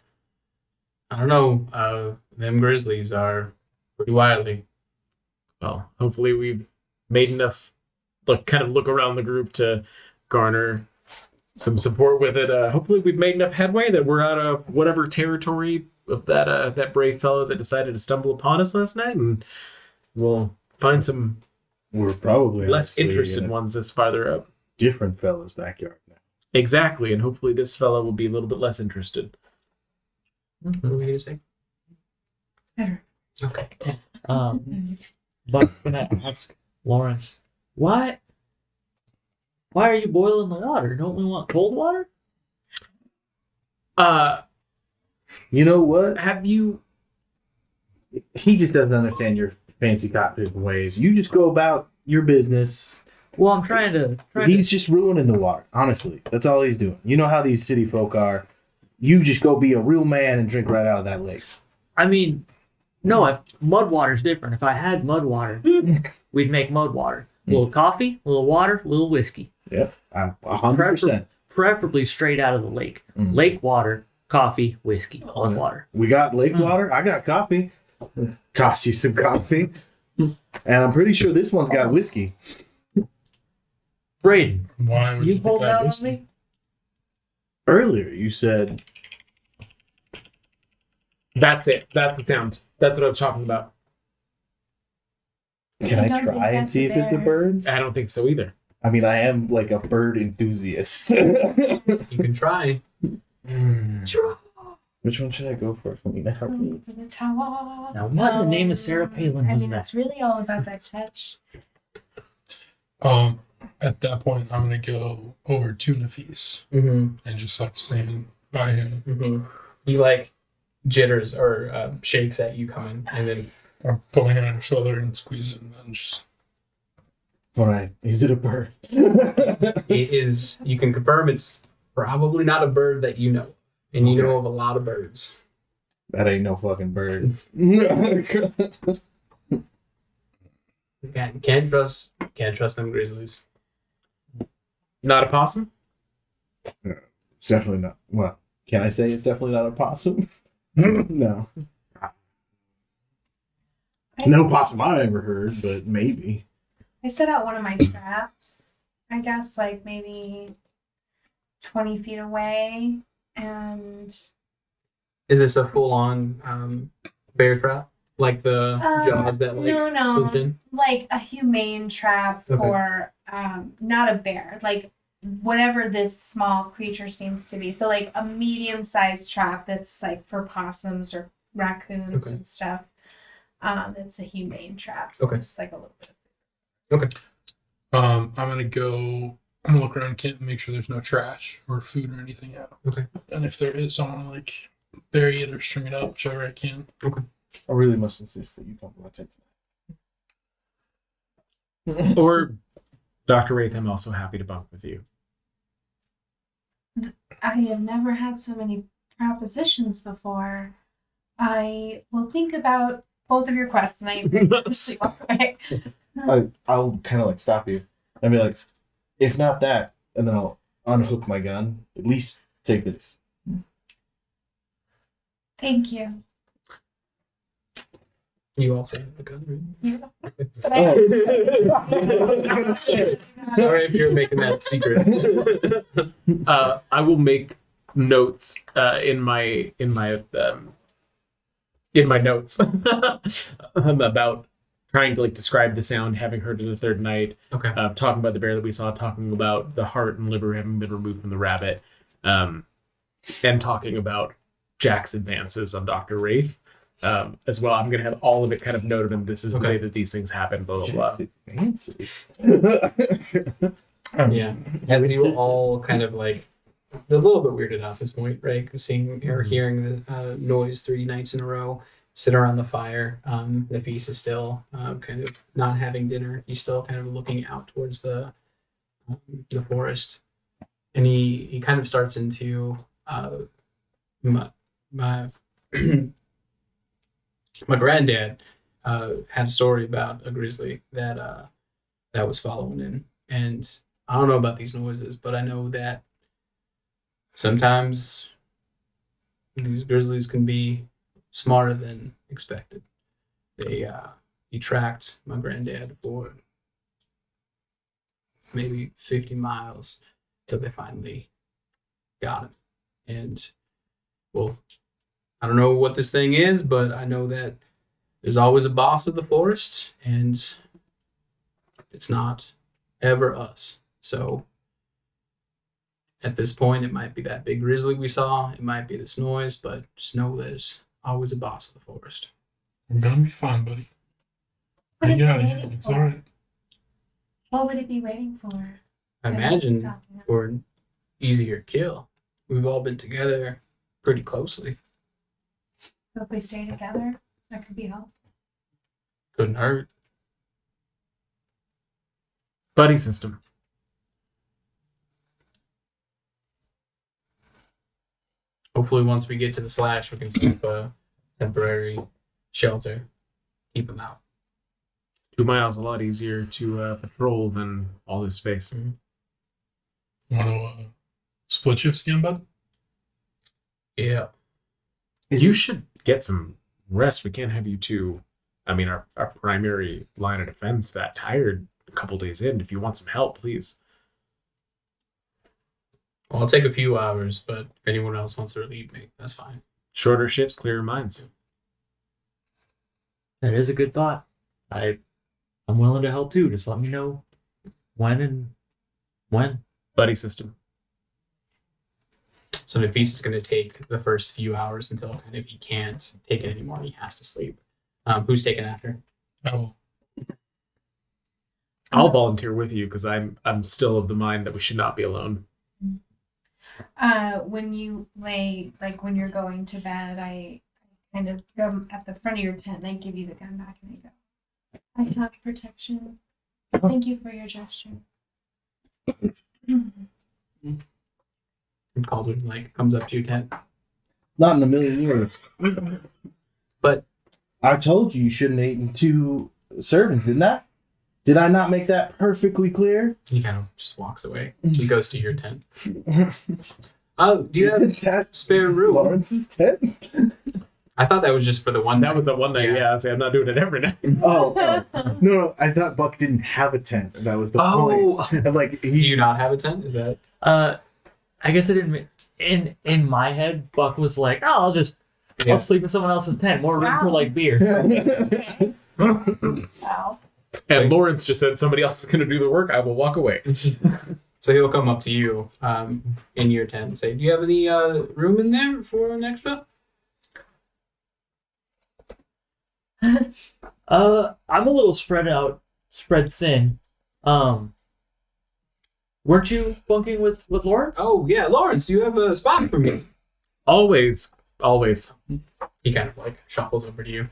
I don't know. Them grizzlies are pretty wily. Well, hopefully we've made enough look around the group to garner some support with it. Hopefully we've made enough headway that we're out of whatever territory of that brave fellow that decided to stumble upon us last night, and we'll find some We're probably less honestly interested in a ones this farther up. different fellow's backyard now. Exactly, and hopefully this fellow will be a little bit less interested. What were we gonna say? Better. Okay. But I'm gonna ask Lawrence, why are you boiling the water? Don't we want cold water? You know what? Have you? He just doesn't understand your fancy cotton ways. You just go about your business. Well, I'm trying to. He's just ruining the water. Honestly, that's all he's doing. You know how these city folk are. You just go be a real man and drink right out of that lake. I mean, no, mud water's different. If I had mud water, we'd make mud water. A little coffee, a little water, a little whiskey. Yep, 100%. Preferably straight out of the lake. Lake water, coffee, whiskey, mud water. We got lake water. I got coffee. Toss you some coffee. And I'm pretty sure this one's got whiskey. Braden, Why would you you pulled pick out that on whiskey? me? Earlier, you said That's it. That's the sound. That's what I was talking about. Can I I don't think try and that's see if it's a there. bird? I don't think so either. I mean, I am like a bird enthusiast. You can try. Which one should I go for? I mean, help me. For the tower. Now, what in the name of Sarah Palin I was mean, that? it's really all about that touch. At that point, I'm gonna go over to Nafis Mm-hmm. and just like stand by him. Mm-hmm. He like jitters or shakes at you coming, and then Or put my hand on his shoulder and squeeze it, and then just All right, is it a bird? it is. You can confirm it's probably not a bird that you know, and you know of a lot of birds. That ain't no fucking bird. Again, can't trust them grizzlies. Not a possum? It's definitely not. Well, can I say it's definitely not a possum? No. No possum I ever heard, but maybe. I set out one of my traps, I guess, like maybe 20 feet away. And Is this a full-on bear trap, like the jaws that like no, goes in? like a humane trap Okay. for not a bear, like whatever this small creature seems to be. So like a medium-sized trap that's like for possums or raccoons Okay. and stuff. That's a humane trap. So Okay. just like a little bit. I'm gonna look around camp and make sure there's no trash or food or anything out. Okay. And if there is, I want to like bury it or string it up, whichever I can. I really must insist that you don't want to take Or Dr. Wraith, I'm also happy to bunk with you. I have never had so many propositions before. I will think about both of your quests and I just walk away. I'll kind of like stop you and be like, if not that, and then I'll unhook my gun. At least take this. Thank you. You also have the gun, Yeah. right? Sorry if you're making that secret. I will make notes in my notes about trying to like describe the sound, having heard it the third night, Okay. talking about the bear that we saw, talking about the heart and liver having been removed from the rabbit, and talking about Jack's advances on Dr. Wraith as well. I'm going to have all of it kind of noted, and this is the way that these things happen, blah, blah, blah. Advances. Yeah. As you all kind of like a little bit weirded out at this point, right? 'Cause seeing or hearing the noise 3 nights in a row, sit around the fire. The feast is still kind of not having dinner. He's still kind of looking out towards the forest, and he kind of starts into my my granddad had a story about a grizzly that that was following him, and I don't know about these noises, but I know that sometimes these grizzlies can be smarter than expected. He tracked my granddad for maybe 50 miles till they finally got him. And well, I don't know what this thing is, but I know that there's always a boss of the forest, and it's not ever us. So at this point, it might be that big grizzly we saw, it might be this noise, but just know there's always a boss of the forest. We're gonna be fine, buddy. What is Get it out of here. waiting It's for? alright. What would it be waiting for? I imagine for an easier kill. We've all been together pretty closely. So if we stay together, that could be helpful. Couldn't hurt. Buddy system. Hopefully, once we get to the slash, we can set up a temporary shelter. Keep them out. 2 miles a lot easier to patrol than all this space. Wanna split shifts again, bud? Yeah. You should get some rest. We can't have you two. I mean, our primary line of defense that tired a couple days in. If you want some help, please. Well, I'll take a few hours, but if anyone else wants to relieve me, that's fine. Shorter shifts, clearer minds. That is a good thought. I'm willing to help too. Just let me know when. Buddy system. So Nafis is going to take the first few hours until kind of he can't take it anymore. He has to sleep. Who's taking after? Oh, I'll volunteer with you because I'm still of the mind that we should not be alone. When you lay, like when you're going to bed, I kind of go at the front of your tent and I give you the gun back and I go, I have protection. Thank you for your gesture. And Calden like comes up to your tent. Not in a million years. But I told you shouldn't have eaten 2 servants, didn't I? Did I not make that perfectly clear? he kind of just walks away. He goes to your tent. Oh, do you have Isn't that spare room? Lawrence's tent? I thought that was just for the one. That was the one night. Yeah. Yeah, I say I'm not doing it every night. Oh, no, I thought Buck didn't have a tent. That was the point. And like Do you not have a tent? Is that I guess I didn't. In my head, Buck was like, "Oh, I'll sleep in someone else's tent. More room for like beer." Wow. And Lawrence just said somebody else is going to do the work. I will walk away. so? He'll come up to you in your tent and say, "Do you have any room in there for an extra?" I'm a little spread thin. Weren't you bunking with Lawrence? Oh yeah, Lawrence, do you have a spot for me? Always. He kind of like shuffles over to you.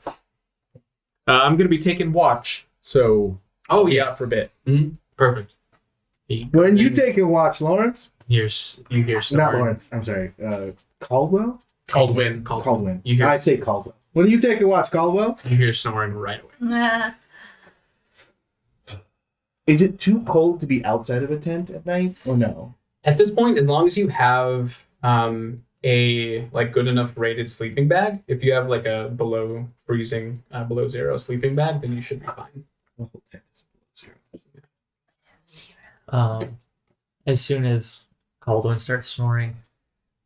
I'm going to be taking watch, so Oh be yeah, out for a bit. perfect. He goes When you in, take a watch, Lawrence. you hear Not snoring. Lawrence. I'm sorry. Caldwell. Caldwin. Caldwin. You hear I'd say Caldwell. When you take a watch, Caldwell. you hear snoring right away. Nah. Is it too cold to be outside of a tent at night, or no? At this point, as long as you have a like good enough rated sleeping bag, if you have like a below freezing, below zero sleeping bag, then you should be fine. The whole tent is below zero. As soon as Caldwin starts snoring,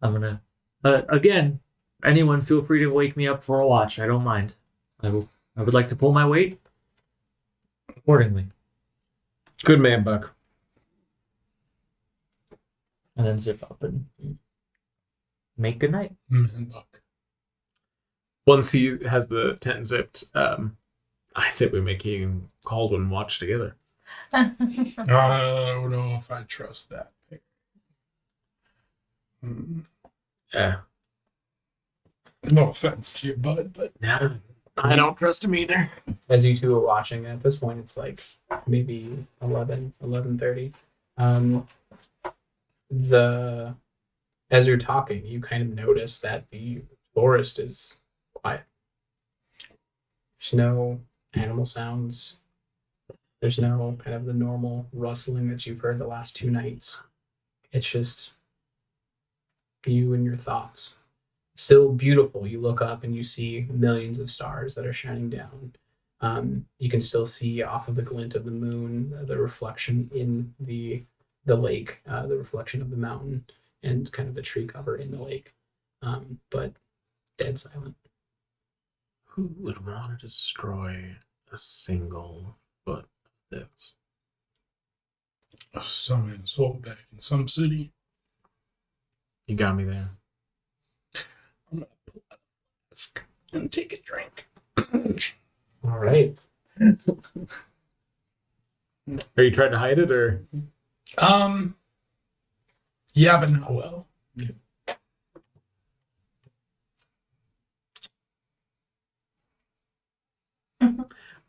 I'm gonna. Again, anyone feel free to wake me up for a watch. I don't mind. I would like to pull my weight accordingly, Good man, Buck. and then zip up and make good night. And Buck. Once he has the tent zipped, I say we make he and Caldwin watch together. I don't know if I trust that. Yeah. No offense to your bud, but Yeah. I don't trust him either. As you two are watching, at this point, it's like maybe 11:30. As you're talking, you kind of notice that the forest is quiet. There's no animal sounds. There's no kind of the normal rustling that you've heard the last 2 nights. It's just you and your thoughts. Still beautiful. You look up and you see millions of stars that are shining down. You can still see off of the glint of the moon, the reflection in the lake, the reflection of the mountain, and kind of the tree cover in the lake. But dead silent. Who would want to destroy a single foot of this? some in soul back in some city. You got me there. I'm gonna pull out a flask and take a drink. All right. Are you trying to hide it, or? Yeah, but not well.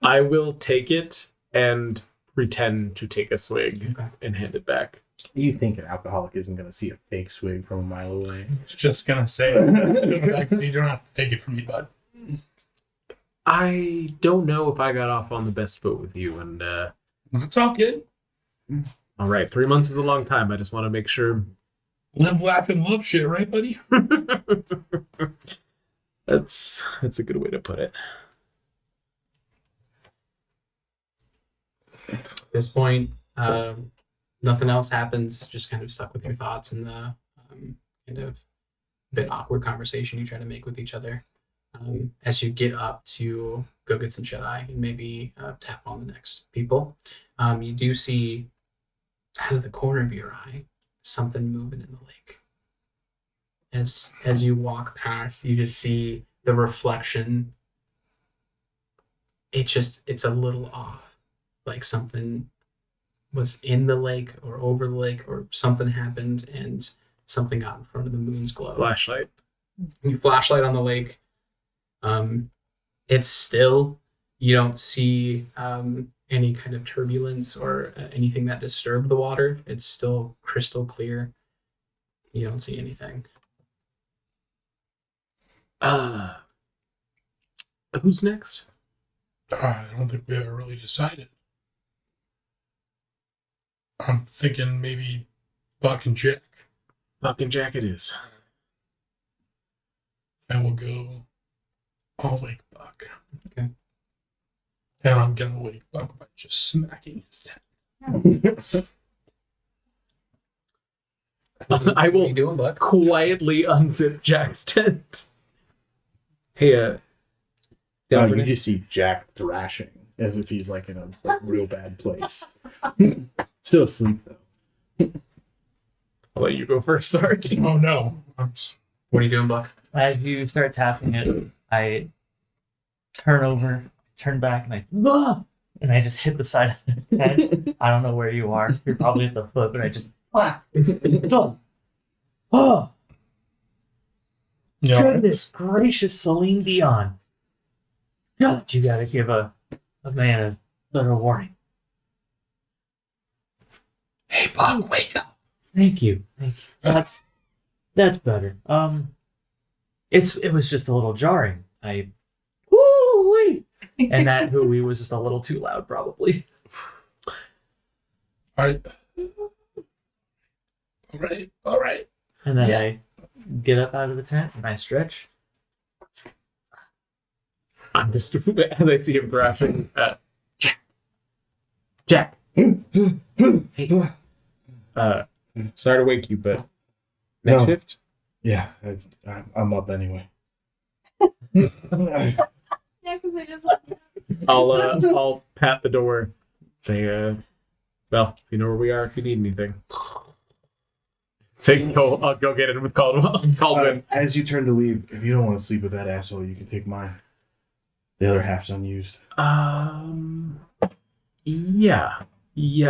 I will take it and pretend to take a swig Okay. and hand it back. You think an alcoholic isn't going to see a fake swig from a mile away? I was just gonna say it. You don't have to take it from me, bud. I don't know if I got off on the best foot with you, and It's all good. all right, 3 months is a long time. I just want to make sure. Live, laugh, and love shit, right, buddy? That's a good way to put it. At this point, nothing else happens. Just kind of stuck with your thoughts and the kind of bit awkward conversation you try to make with each other. As you get up to go get some shut eye and maybe tap on the next people, you do see out of the corner of your eye something moving in the lake. As you walk past, you just see the reflection. It's a little off. Like something was in the lake or over the lake or something happened and something got in front of the moon's glow. Flashlight. You flashlight on the lake. It's still, you don't see any kind of turbulence or anything that disturbed the water. It's still crystal clear. You don't see anything. Who's next? I don't think we ever really decided. I'm thinking maybe Buck and Jack. Fucking Jack it is. And we'll go. I'll wake Buck. Okay. And I'm gonna wake Buck by just smacking his tent. I What are will you doing, Buck? quietly unzip Jack's tent. Hey, Oh, Delvin, you just see Jack thrashing as if he's like in a real bad place. Still asleep though. I'll let you go first. Sorry. Oh no. What are you doing, Buck? As you start tapping it, I turn over, turn back, and I just hit the side of the tent. I don't know where you are. You're probably at the foot, but I just oh, Yeah. goodness gracious, Celine Dion. God, you gotta give a man a better warning. Hey, Buck, wake up. Thank you. That's better. It was just a little jarring. Woo-wee. And that hooey was just a little too loud, probably. All right. And then I get up out of the tent and I stretch. I'm just as I see him thrashing. Jack. Hey. Sorry to wake you, but next No. shift. Yeah, I'm up anyway. Yeah, because I just I'll pat the door. Say, well, you know where we are if you need anything. Say, I'll go get it with Caldwell. As you turn to leave, if you don't want to sleep with that asshole, you can take mine. The other half's unused. Yeah,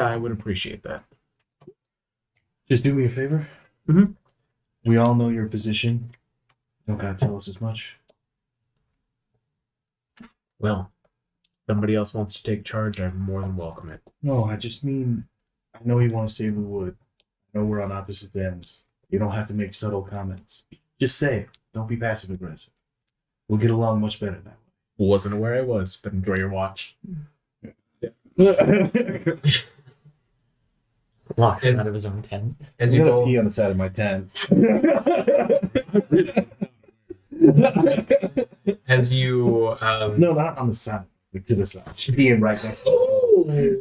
I would appreciate that. Just do me a favor. Mhm. We all know your position. You don't gotta tell us as much. Well, somebody else wants to take charge. I'm more than welcome it. No, I just mean, I know you want to save the wood. I know we're on opposite ends. You don't have to make subtle comments. Just say it. Don't be passive aggressive. We'll get along much better that Wasn't aware I was, but enjoy your watch. way. Locks him out of his own tent. As I'm you gonna both, pee on the side of my tent. as you No, not on the side. Like to the side. She's peeing right next to oh,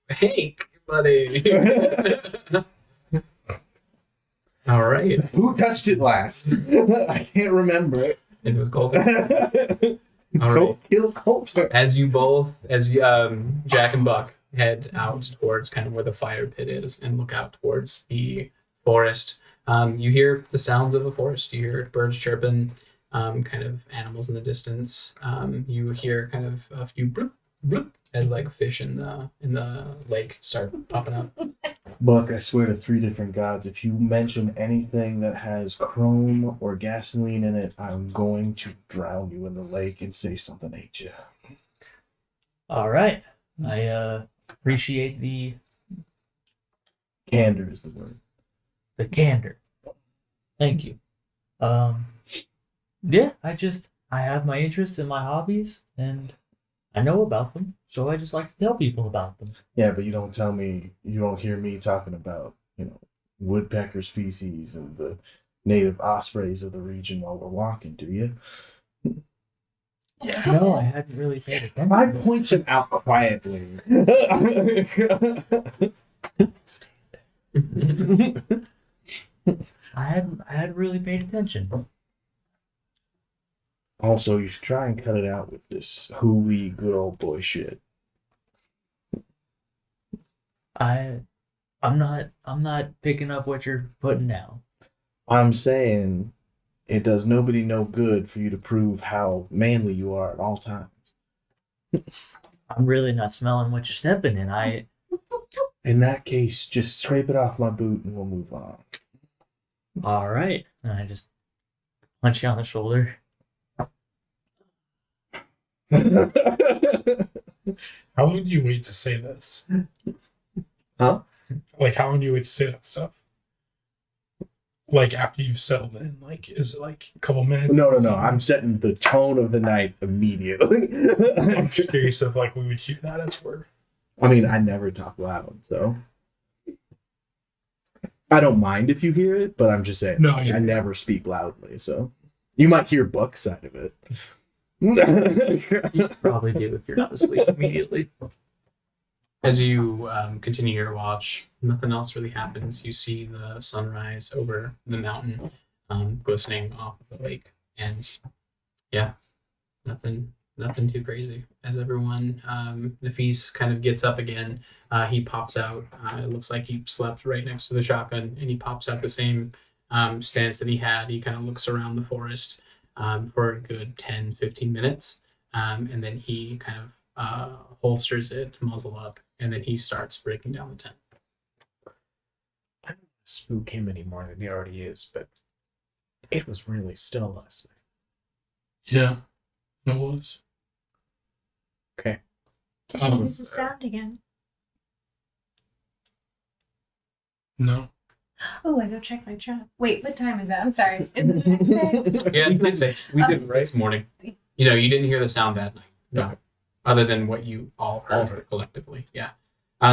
Hank, buddy. All right, it. Who touched it last? I can't remember it. it was Colton. All right. Don't kill Coulter. As Jack and Buck head out towards kind of where the fire pit is and look out towards the forest, you hear the sounds of the forest. You hear birds chirping, kind of animals in the distance. You hear kind of a few bloop, bloop, as like fish in the lake start popping up. Buck, I swear to 3 different gods, if you mention anything that has chrome or gasoline in it, I'm going to drown you in the lake and say something ate you. All right. I appreciate the Candor is the word. candor. Thank you. Yeah, I have my interests and my hobbies, and I know about them, so I just like to tell people about them. Yeah, but you don't tell me, you don't hear me talking about, woodpecker species and the native ospreys of the region while we're walking, do you? No, I hadn't really paid attention. I point them out quietly. I hadn't really paid attention. Also, you should try and cut it out with this hooey good old boy shit. I'm not picking up what you're putting down. I'm saying it does nobody no good for you to prove how manly you are at all times. I'm really not smelling what you're stepping in. In that case, just scrape it off my boot and we'll move on. All right. And I just punch you on the shoulder. How long do you wait to say this? Huh? Like, how long do you wait to say that stuff? Like, after you've settled in? Like, is it like a couple minutes? No. I'm setting the tone of the night immediately. I'm just curious if, like, we would hear that as we're... I mean, I never talk loud, so. I don't mind if you hear it, but I'm just saying, No, I yeah. never speak loudly, so. You might hear Buck's side of it. You probably do if you're not asleep immediately. As you continue your watch, nothing else really happens. You see the sunrise over the mountain, glistening off of the lake, and yeah, nothing too crazy. As everyone, the feast kind of gets up again. He pops out. It looks like he slept right next to the shotgun, and he pops out the same stance that he had. He kind of looks around the forest for a good 10-15 minutes, and then he kind of holsters it, muzzle up, and then he starts breaking down the tent. I don't spook him any more than he already is, but it was really still last night. Yeah, it was. Okay. Did you use the sound again? No. Oh, I go check my trap. Wait, what time is that? I'm sorry. Is it the next day? Yeah, it's next day. We Oh. did, right? It's morning. You know, you didn't hear the sound that night. No. Other than what you all heard collectively. Yeah.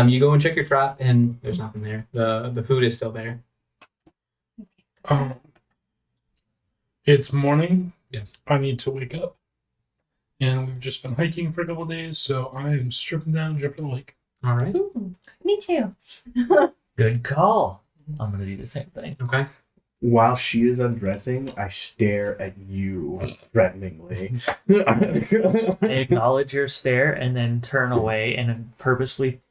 You go and check your trap, and there's nothing there. The food is still there. It's morning. Yes. I need to wake up. And we've just been hiking for a couple of days, so I am stripping down and jumping in the lake. All right. Ooh, me too. Good call. I'm gonna do the same thing. Okay. While she is undressing, I stare at you threateningly. I acknowledge your stare and then turn away and then purposely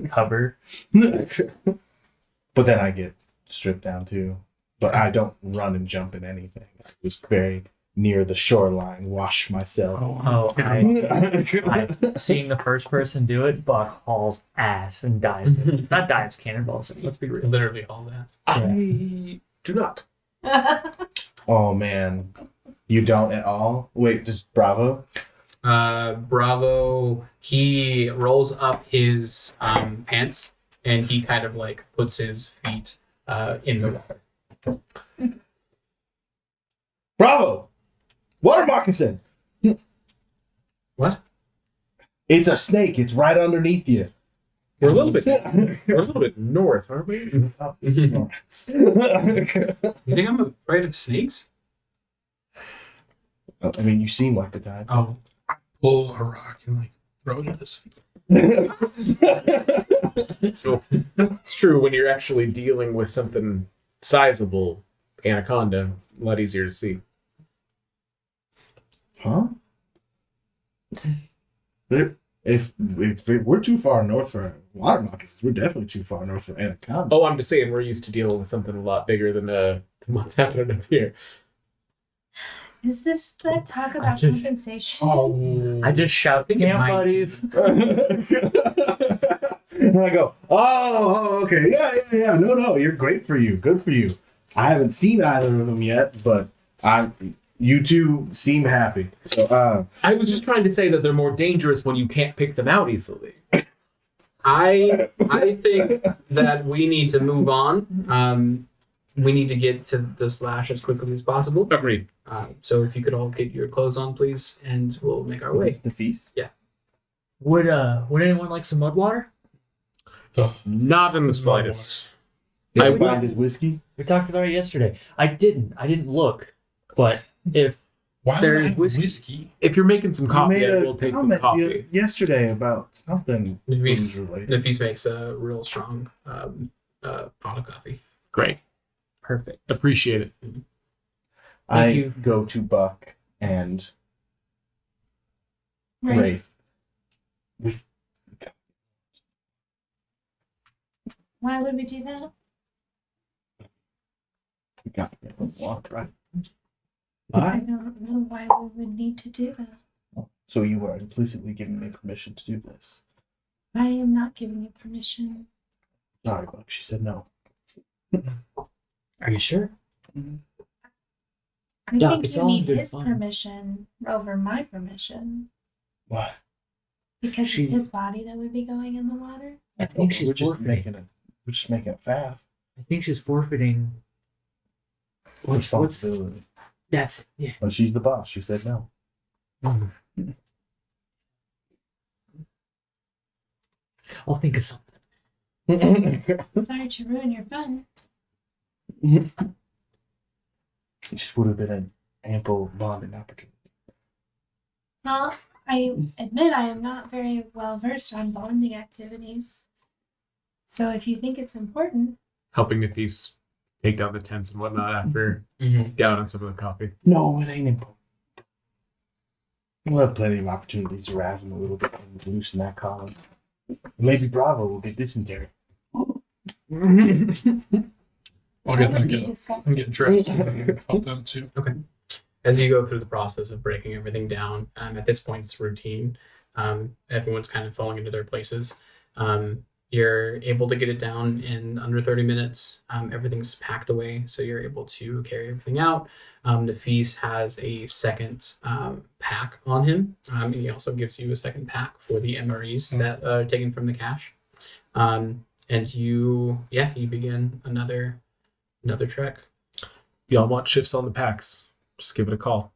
cover. But then I get stripped down too. But I don't run and jump in anything. I just very near the shoreline, wash myself. Oh, I seeing the first person do it, Buck hauls ass and dives it. Not dives, cannonballs it. Let's be real. Literally all that. I do not. Oh man. You don't at all? Wait, just Bravo? Bravo, he rolls up his pants and he kind of like puts his feet in the water. Bravo! Water moccasin! What? It's a snake. It's right underneath you. We're a little bit north, aren't we? You think I'm afraid of snakes? I mean, you seem like the type. Oh, Pull a rock and like throw it at his feet. It's true when you're actually dealing with something sizable, anaconda, a lot easier to see. Huh? If we're too far north for water moccasins, we're definitely too far north for anaconda. Oh, I'm just saying we're used to dealing with something a lot bigger than what's happening up here. Is this the talk about just- compensation? Oh. I just shout, think it camp might buddies. And I go, oh, okay, yeah. No, you're great for you, good for you. I haven't seen either of them yet, but you two seem happy. So, I was just trying to say that they're more dangerous when you can't pick them out easily. I think that we need to move on. We need to get to the slash as quickly as possible. Agreed. So if you could all get your clothes on, please, and we'll make our way. the feast. Would anyone like some mud water? Ugh. Not in the slightest. Did I you would- find his whiskey? We talked about it yesterday. I didn't look, but if Why There would I is have whiskey. whiskey? If you're making some You coffee, made I a will take some comment coffee. yesterday about something Nafis, booze related. Nafis makes a real strong pot of coffee. Great. perfect. Appreciate it. I Thank you. go to Buck and Right. Wraith. Why would we do that? We got to get a walk, right? I don't know why we would need to do that. So you are implicitly giving me permission to do this. I am not giving you permission. Sorry, Buck. She said no. Are you sure? I Doc, think it's you all in need good his fun. permission over my permission. What? Because She- it's his body that would be going in the water. I think she's we're just forfeiting. making it faff. I think she's forfeiting. What's Responsibility. that's yeah. But she's the boss. She said no. I'll think of something. Sorry to ruin your fun. It just would have been an ample bonding opportunity. Well, I admit I am not very well versed on bonding activities. So if you think it's important, Helping Nafis take down the tents and whatnot after down on some of the coffee. No, it ain't important. We'll have plenty of opportunities to razz him a little bit and loosen that collar. Maybe Bravo will get dysentery. I'll that get would be and disgusting. get dressed and help them too. As you go through the process of breaking everything down, at this point it's routine. Everyone's kind of falling into their places. You're able to get it down in under 30 minutes. Everything's packed away, so you're able to carry everything out. Nafis has a second pack on him. He also gives you a second pack for the MREs that are taken from the cache. And you begin another trek. Y'all want shifts on the packs? Just give it a call.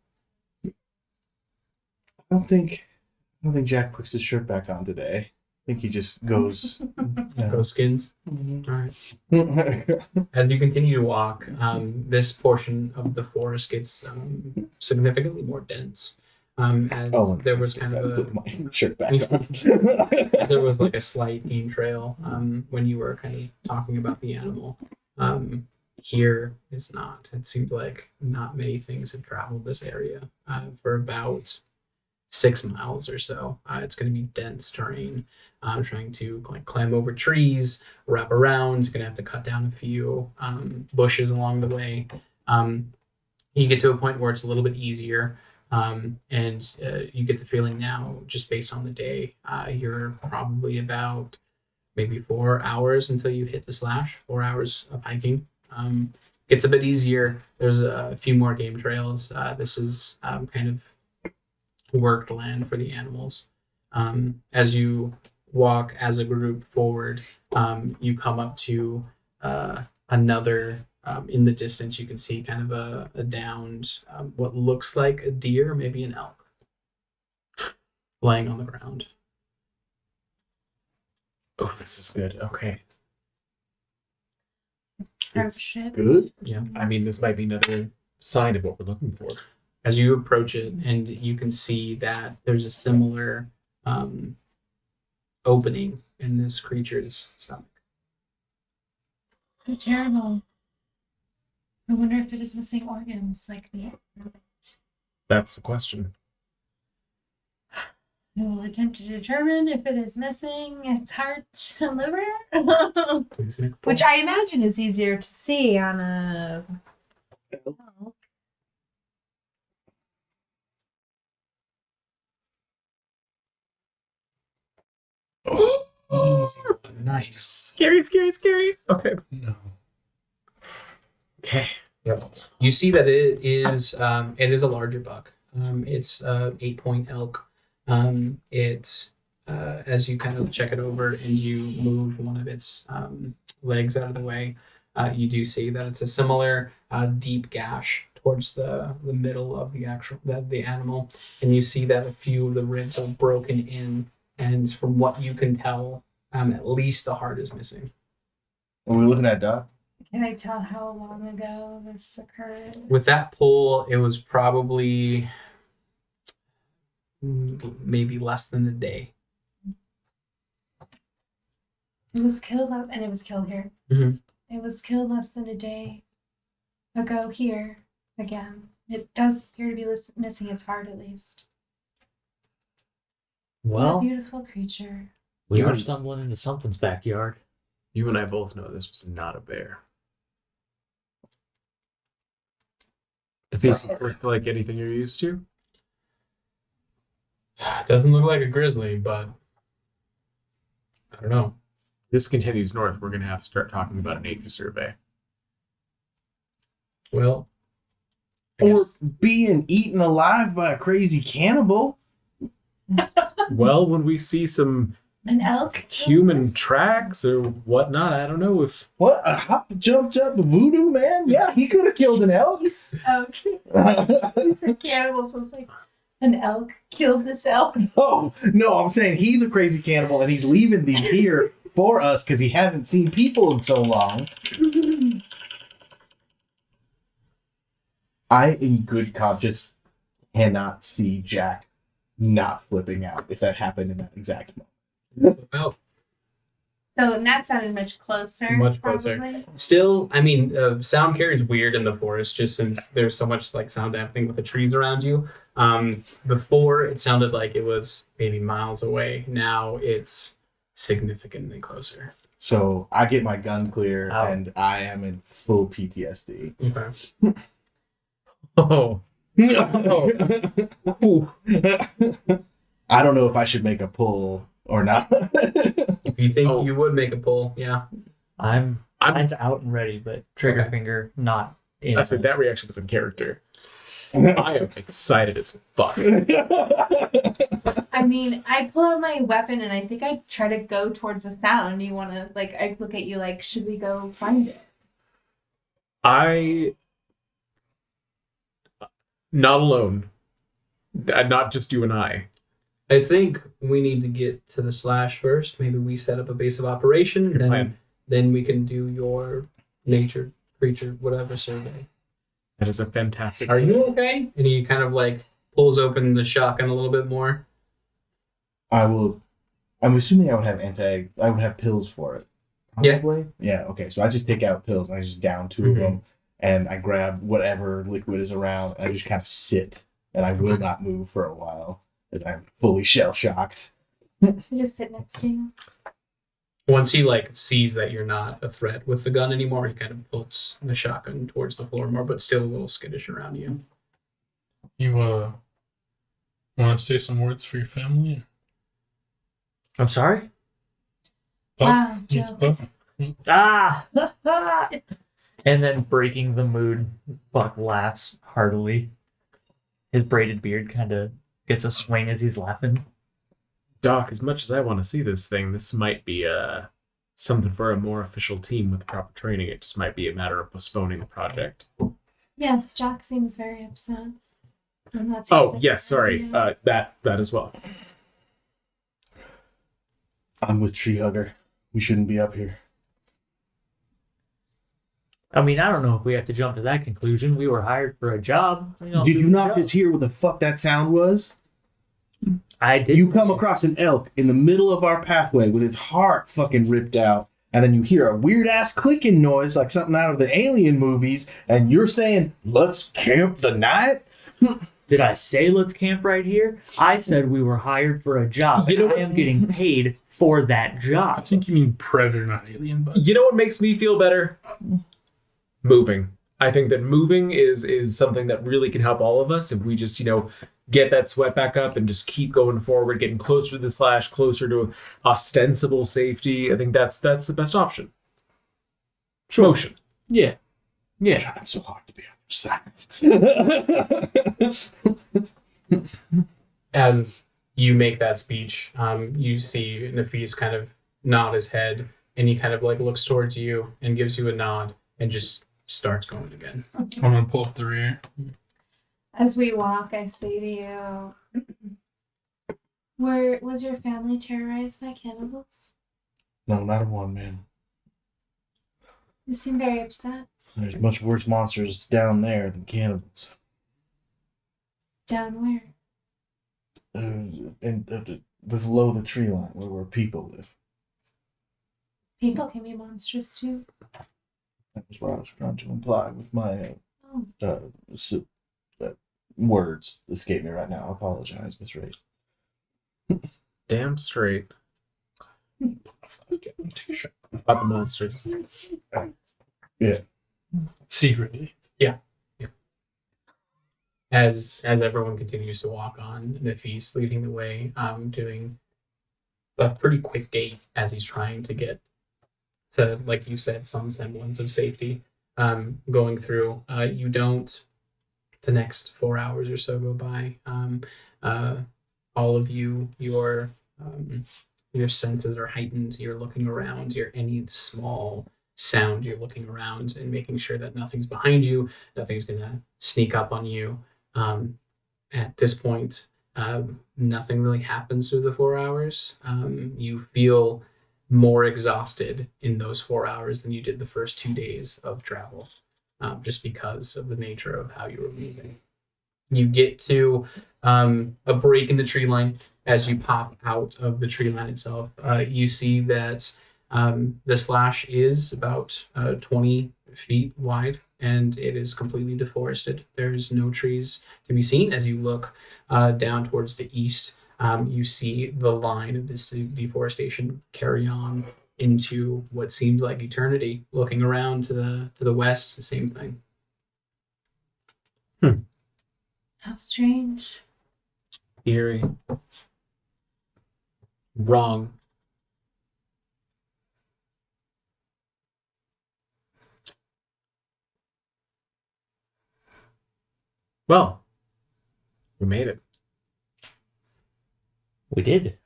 I don't think Jack puts his shirt back on today. I think he just goes. Go skins. Mhm. All right. As you continue to walk, this portion of the forest gets significantly more dense. As there was kind of put my shirt back Yeah. on. there was like a slight game trail when you were kind of talking about the animal. Here is not. It seems like not many things have traveled this area for about 6 miles or so. It's going to be dense terrain. Trying to like climb over trees, wrap around. Going to have to cut down a few bushes along the way. You get to a point where it's a little bit easier. And you get the feeling now, just based on the day, you're probably about maybe 4 hours until you hit the slash. 4 hours of hiking. Gets a bit easier. There's a few more game trails. This is kind of worked land for the animals. As you walk as a group forward, you come up to another. In the distance, you can see kind of a downed, what looks like a deer, maybe an elk, laying on the ground. Oh, this is good. Okay. Oh shit. Good. Yeah. I mean, this might be another sign of what we're looking for. As you approach it, and you can see that there's a similar opening in this creature's stomach. How terrible. I wonder if it is missing organs like the. That's the question. I will attempt to determine if it is missing its heart and liver. Please make a Which I imagine is easier to see on a elk. easy. Nice. Scary. Okay. No. Okay. Yep. You see that it is a larger buck. It's 8-point elk. It's as you kind of check it over and you move one of its legs out of the way, you do see that it's a similar deep gash towards the middle of the animal, and you see that a few of the ribs are broken in, and from what you can tell, at least the heart is missing. Are we looking at Doc? Can I tell how long ago this occurred? With that pull, it was probably maybe less than a day. It was killed and it was killed here. Mhm. It was killed less than a day ago here again. It does appear to be missing its heart at least. What a Well, beautiful creature. we You are and- stumbling into something's backyard. You and I both know this was not a bear. It doesn't look like anything you're used to. It doesn't look like a grizzly, but I don't know. This continues north. We're going to have to start talking about a nature survey. Well, I Or guess being eaten alive by a crazy cannibal. Well, when we see some An elk? human tracks or whatnot, I don't know if What? A hop, jumped up voodoo man? Yeah, he could have killed an elk. Okay. He's a cannibal, so it's like an elk killed this elk. Oh, no, I'm saying he's a crazy cannibal and he's leaving these here for us because he hasn't seen people in so long. I, in good conscience, cannot see Jack not flipping out if that happened in that exact moment. well, So that sounded much closer. Much closer. probably. still, I mean, sound carries weird in the forest just since there's so much like sound dampening with the trees around you. Before it sounded like it was maybe miles away. Now it's significantly closer. So I get my gun clear Ow. and I am in full PTSD. Okay. oh, I don't know if I should make a pull or not. If you think Oh. you would make a pull, yeah. Mine's out and ready, but trigger Okay. finger not in. I said that reaction was in character. I am excited as fuck. I mean, I pull out my weapon and I think I try to go towards the sound. You want to, like, I look at you like, should we go find it? Not alone. Not just you and I. I think we need to get to the slash first. Maybe we set up a base of operation, Good plan. then we can do your nature, creature, whatever survey. That is a fantastic. Are you okay? And he kind of like pulls open the shotgun a little bit more. I'm assuming I would have pills for it. Yeah. Probably? Yeah, okay. So I just take out pills. I just down 2 of them and I grab whatever liquid is around and I just kind of sit and I will not move for a while as I'm fully shell shocked. I just sit next to you. Once he like sees that you're not a threat with the gun anymore, he kind of puts the shotgun towards the floor more, but still a little skittish around you. You want to say some words for your family? I'm sorry? Wow, Needs jokes. Buck. Ah! And then breaking the mood, Buck laughs heartily. His braided beard kind of gets a swing as he's laughing. Doc, as much as I want to see this thing, this might be something for a more official team with proper training. It just might be a matter of postponing the project. Yes, Jack seems very upset. And that seems Oh, like yes, sorry. yeah. That as well. I'm with Tree Hugger. We shouldn't be up here. I mean, I don't know if we have to jump to that conclusion. We were hired for a job. Did you not just hear what the fuck that sound was? I did. You come across an elk in the middle of our pathway with its heart fucking ripped out, and then you hear a weird ass clicking noise like something out of the Alien movies, and you're saying, "Let's camp the night." Did I say let's camp right here? I said we were hired for a job. You know and I what? am getting paid for that I job. think you mean predator, not alien. But You know what makes me feel better? Moving. I think that moving is something that really can help all of us if we just, get that sweat back up and just keep going forward, getting closer to the slash, closer to ostensible safety. I think that's the best option. Motion. Yeah. Yeah. God, it's so hard to be on your side. As you make that speech, you see Nafis kind of nod his head, and he kind of like looks towards you and gives you a nod and just starts going again. I'm gonna pull up the rear. As we walk, I say to you, was your family terrorized by cannibals? No, not a one, man. You seem very upset. There's much worse monsters down there than cannibals. Down where? Below the tree line, where people live. People can be monstrous too. That was what I was trying to imply with my Oh. words escape me right now. I apologize, Miss Ray. Damn straight. Take a shot. About the monsters. Secretly. As everyone continues to walk on, Nafis leading the way, doing a pretty quick gait as he's trying to get to, like you said, some semblance of safety. Going through, you don't. The next 4 hours or so go by. All of you, your senses are heightened. You're looking around. Any small sound, you're looking around and making sure that nothing's behind you. Nothing's gonna sneak up on you. At this point, nothing really happens through the 4 hours. You feel more exhausted in those 4 hours than you did the first 2 days of travel, just because of the nature of how you were moving. You get to a break in the tree line. As you pop out of the tree line itself, you see that the slash is about 20 feet wide, and it is completely deforested. There's no trees to be seen. As you look down towards the east, you see the line of this deforestation carry on into what seems like eternity. Looking around to the west, the same thing. How strange. Eerie. Wrong. Well, We made it. We did.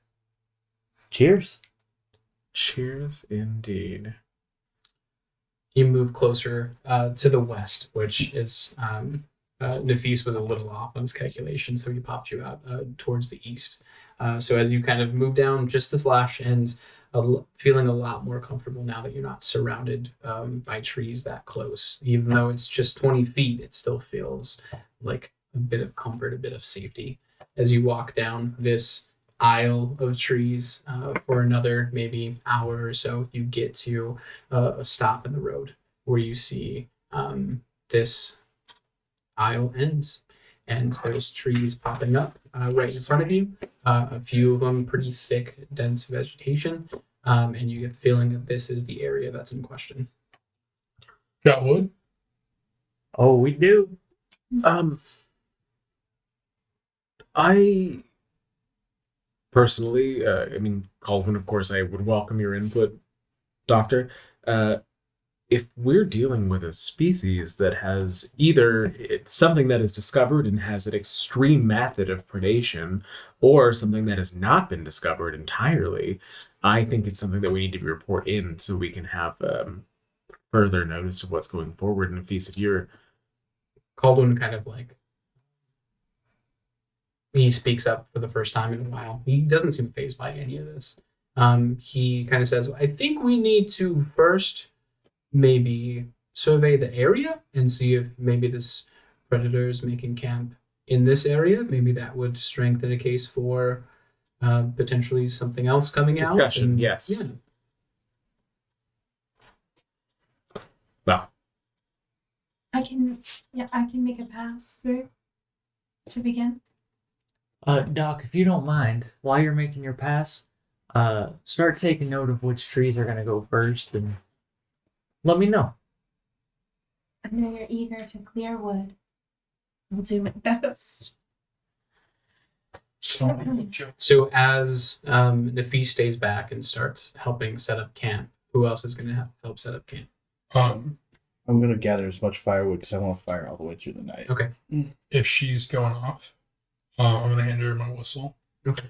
Cheers. Cheers, indeed. You move closer to the west, which is Nafis was a little off on his calculation, so he popped you out towards the east. So as you kind of move down just the slash and feeling a lot more comfortable now that you're not surrounded by trees that close. Even though it's just 20 feet, it still feels like a bit of comfort, a bit of safety. As you walk down this aisle of trees for another maybe hour or so, you get to a stop in the road where you see this aisle ends, and there's trees popping up right in front of you. A few of them pretty thick, dense vegetation, and you get the feeling that this is the area that's in question. Got wood? Oh, we do. I personally, I mean, Caldwin, of course, I would welcome your input, Doctor. If we're dealing with a species that has either it's something that is discovered and has an extreme method of predation, or something that has not been discovered entirely, I think it's something that we need to report in so we can have further notice of what's going forward. And if he said you're Caldwin kind of like he speaks up for the first time in a while. He doesn't seem fazed by any of this. He kind of says, I think we need to first maybe survey the area and see if maybe this predator is making camp in this area. Maybe that would strengthen a case for potentially something else coming out. discussion, yes. Yeah. Well, I can make a pass through to begin. Doc, if you don't mind, while you're making your pass, start taking note of which trees are going to go first and let me know. I know you're eager to clear wood. I'll do my best. So many jokes. So as Nafis stays back and starts helping set up camp, who else is going to help set up camp? I'm gonna gather as much firewood because I want to fire all the way through the night. Okay. If she's going off, I'm gonna hand her my whistle. Okay.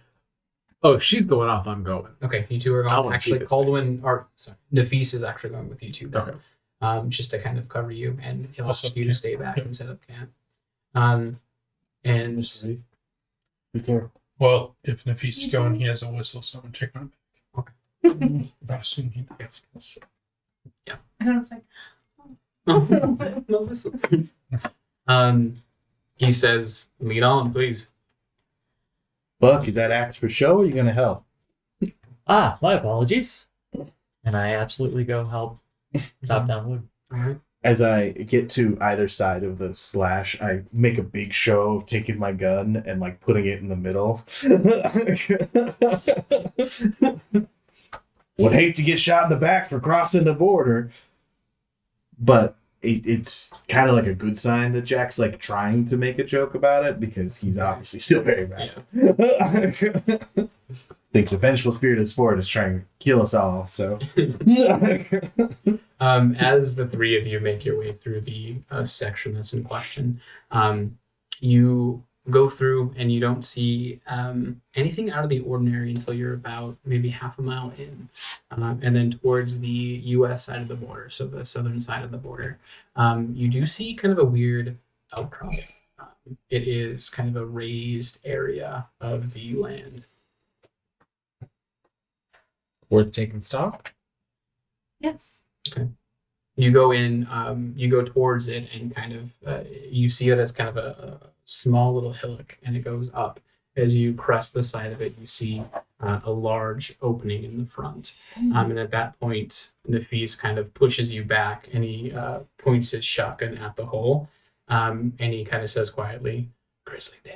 oh, if she's going off, I'm going. Okay, you two are I going. wanna see Actually, this Caldwin, or sorry, Nafis is actually going with you two. Okay. Just to kind of cover you, and he'll Also, ask you to yeah. stay back Yep. and set up camp. And Mystery. Be careful. Well, if Nafis is going, he has a whistle, so I'm gonna take mine back. Okay. I assume he does. And I was like, no, listen. He says, "Lead on, please." Buck, is that axe for show or are you gonna help? Ah, my apologies. And I absolutely go help chop down wood. All right. As I get to either side of the slash, I make a big show of taking my gun and like putting it in the middle. Would hate to get shot in the back for crossing the border, but it's kind of like a good sign that Jack's like trying to make a joke about it because he's obviously still very mad. Thinks the vengeful spirit of sport is trying to kill us all. So, As the three of you make your way through the section that's in question, you go through and you don't see anything out of the ordinary until you're about maybe half a mile in. And then towards the U.S. side of the border, so the southern side of the border, you do see kind of a weird outcrop. It is kind of a raised area of the land. Worth taking stock? yes. You go in, you go towards it, and kind of you see it as kind of a small little hillock, and it goes up. As you crest the side of it, you see a large opening in the front. And at that point, Nafis kind of pushes you back, and he points his shotgun at the hole, and he kind of says quietly, "Grizzly Dan."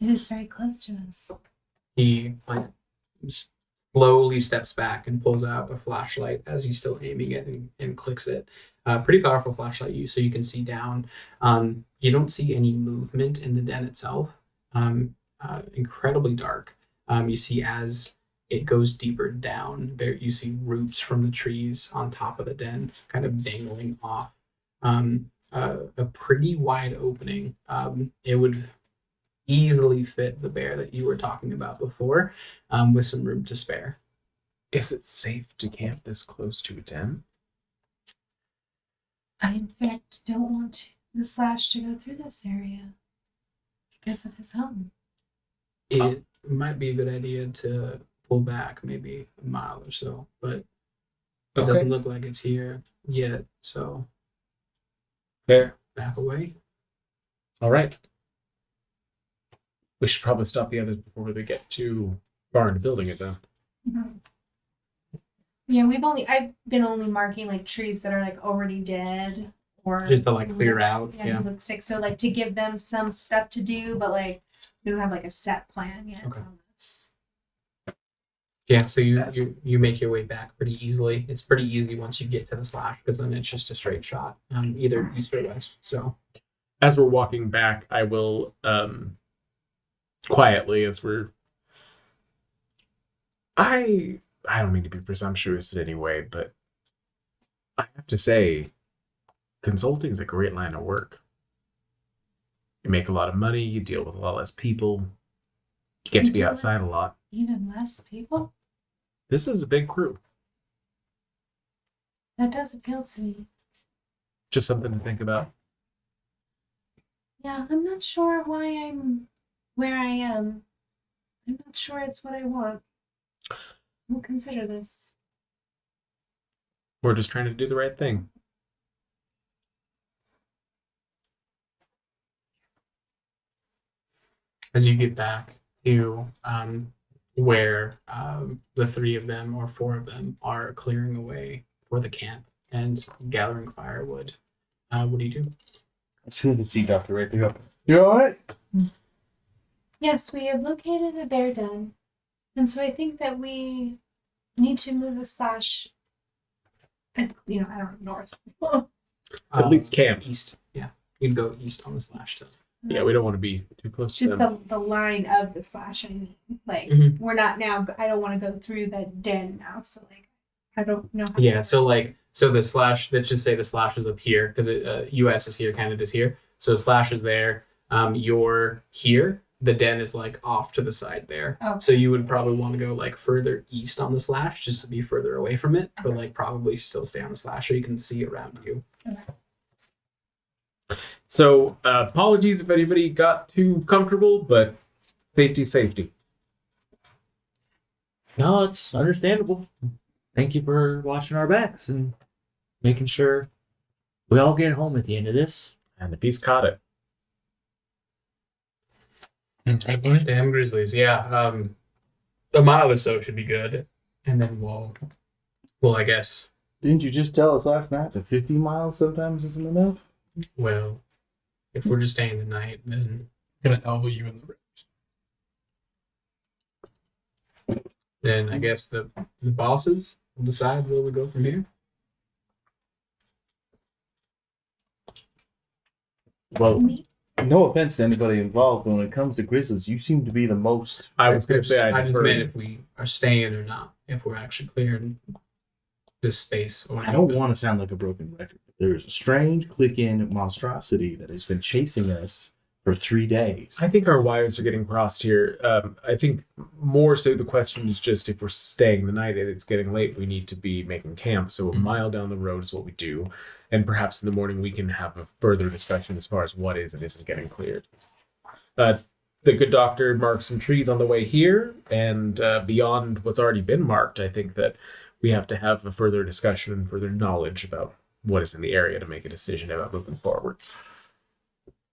It is very close to us. He like slowly steps back and pulls out a flashlight as he's still aiming it and clicks it. Pretty powerful flashlight use, so you can see down. You don't see any movement in the den itself. Incredibly dark. You see as it goes deeper down, there you see roots from the trees on top of the den kind of dangling off a pretty wide opening. It would easily fit the bear that you were talking about before, with some room to spare. Is it safe to camp this close to a den? I, in fact, don't want the Slash to go through this area because of his home. It might be a good idea to pull back maybe a mile or so, but it doesn't look like it's here yet, so Fair. back away. All right. We should probably stop the others before they get too far into building it then. Yeah, I've been only marking like trees that are like already dead or Just to like clear out. Yeah. look sick. So like to give them some stuff to do, but like we don't have like a set plan yet Okay. on this. Yeah, so you make your way back pretty easily. It's pretty easy once you get to the Slash because then it's just a straight shot, either east or west. So As we're walking back, I will quietly, as we're I don't mean to be presumptuous in any way, but I have to say consulting is a great line of work. You make a lot of money, you deal with a lot less people, you get to be outside a lot. Even less people? This is a big crew. That does appeal to me. Just something to think about. Yeah, I'm not sure why I'm where I am. I'm not sure it's what I want. We'll consider this. We're just trying to do the right thing. as you get back to where the three of them or four of them are clearing away for the camp and gathering firewood, what do you do? As soon as I see Doctor right there, go, "You all right?" Yes, we have located a bear den. And so I think that we need to move the slash, I don't know, north. At least camp. East. Yeah. You'd go east on the slash stuff. Yeah, we don't want to be too close to Just them. the line of the slash, I mean. Like, Mhm. we're not now, I don't want to go through the den now. So, like, I don't know. How Yeah, so the slash, let's just say the slash is up here because US is here, Canada's here. So slash is there. You're here. The den is like off to the side there. Oh. So you would probably want to go like further east on the slash just to be further away from it, but like probably still stay on the slash so you can see around you. So, apologies if anybody got too comfortable, but safety. No, it's understandable. Thank you for watching our backs and making sure we all get home at the end of this. And the beast caught it. Okay, buddy. Damn grizzlies, yeah. A mile or so should be good, and then well, I guess. Didn't you just tell us last night that 50 miles sometimes isn't enough? Well, if we're just staying the night, then I'm gonna elbow you in the ribs. I guess the bosses will decide where we go from here. Well, Me? no offense to anybody involved, but when it comes to grizzlies, you seem to be the most. I was going to say I I just defer. meant if we are staying or not, if we're actually clearing this space or I don't want to sound like a broken record, but there is a strange clicking monstrosity that has been chasing us for 3 days. I think our wires are getting crossed here. I think more so the question is just if we're staying the night and it's getting late, we need to be making camp. So a mile down the road is what we do. And perhaps in the morning we can have a further discussion as far as what is and isn't getting cleared. The good doctor marked some trees on the way here. And beyond what's already been marked, I think that we have to have a further discussion and further knowledge about what is in the area to make a decision about moving forward.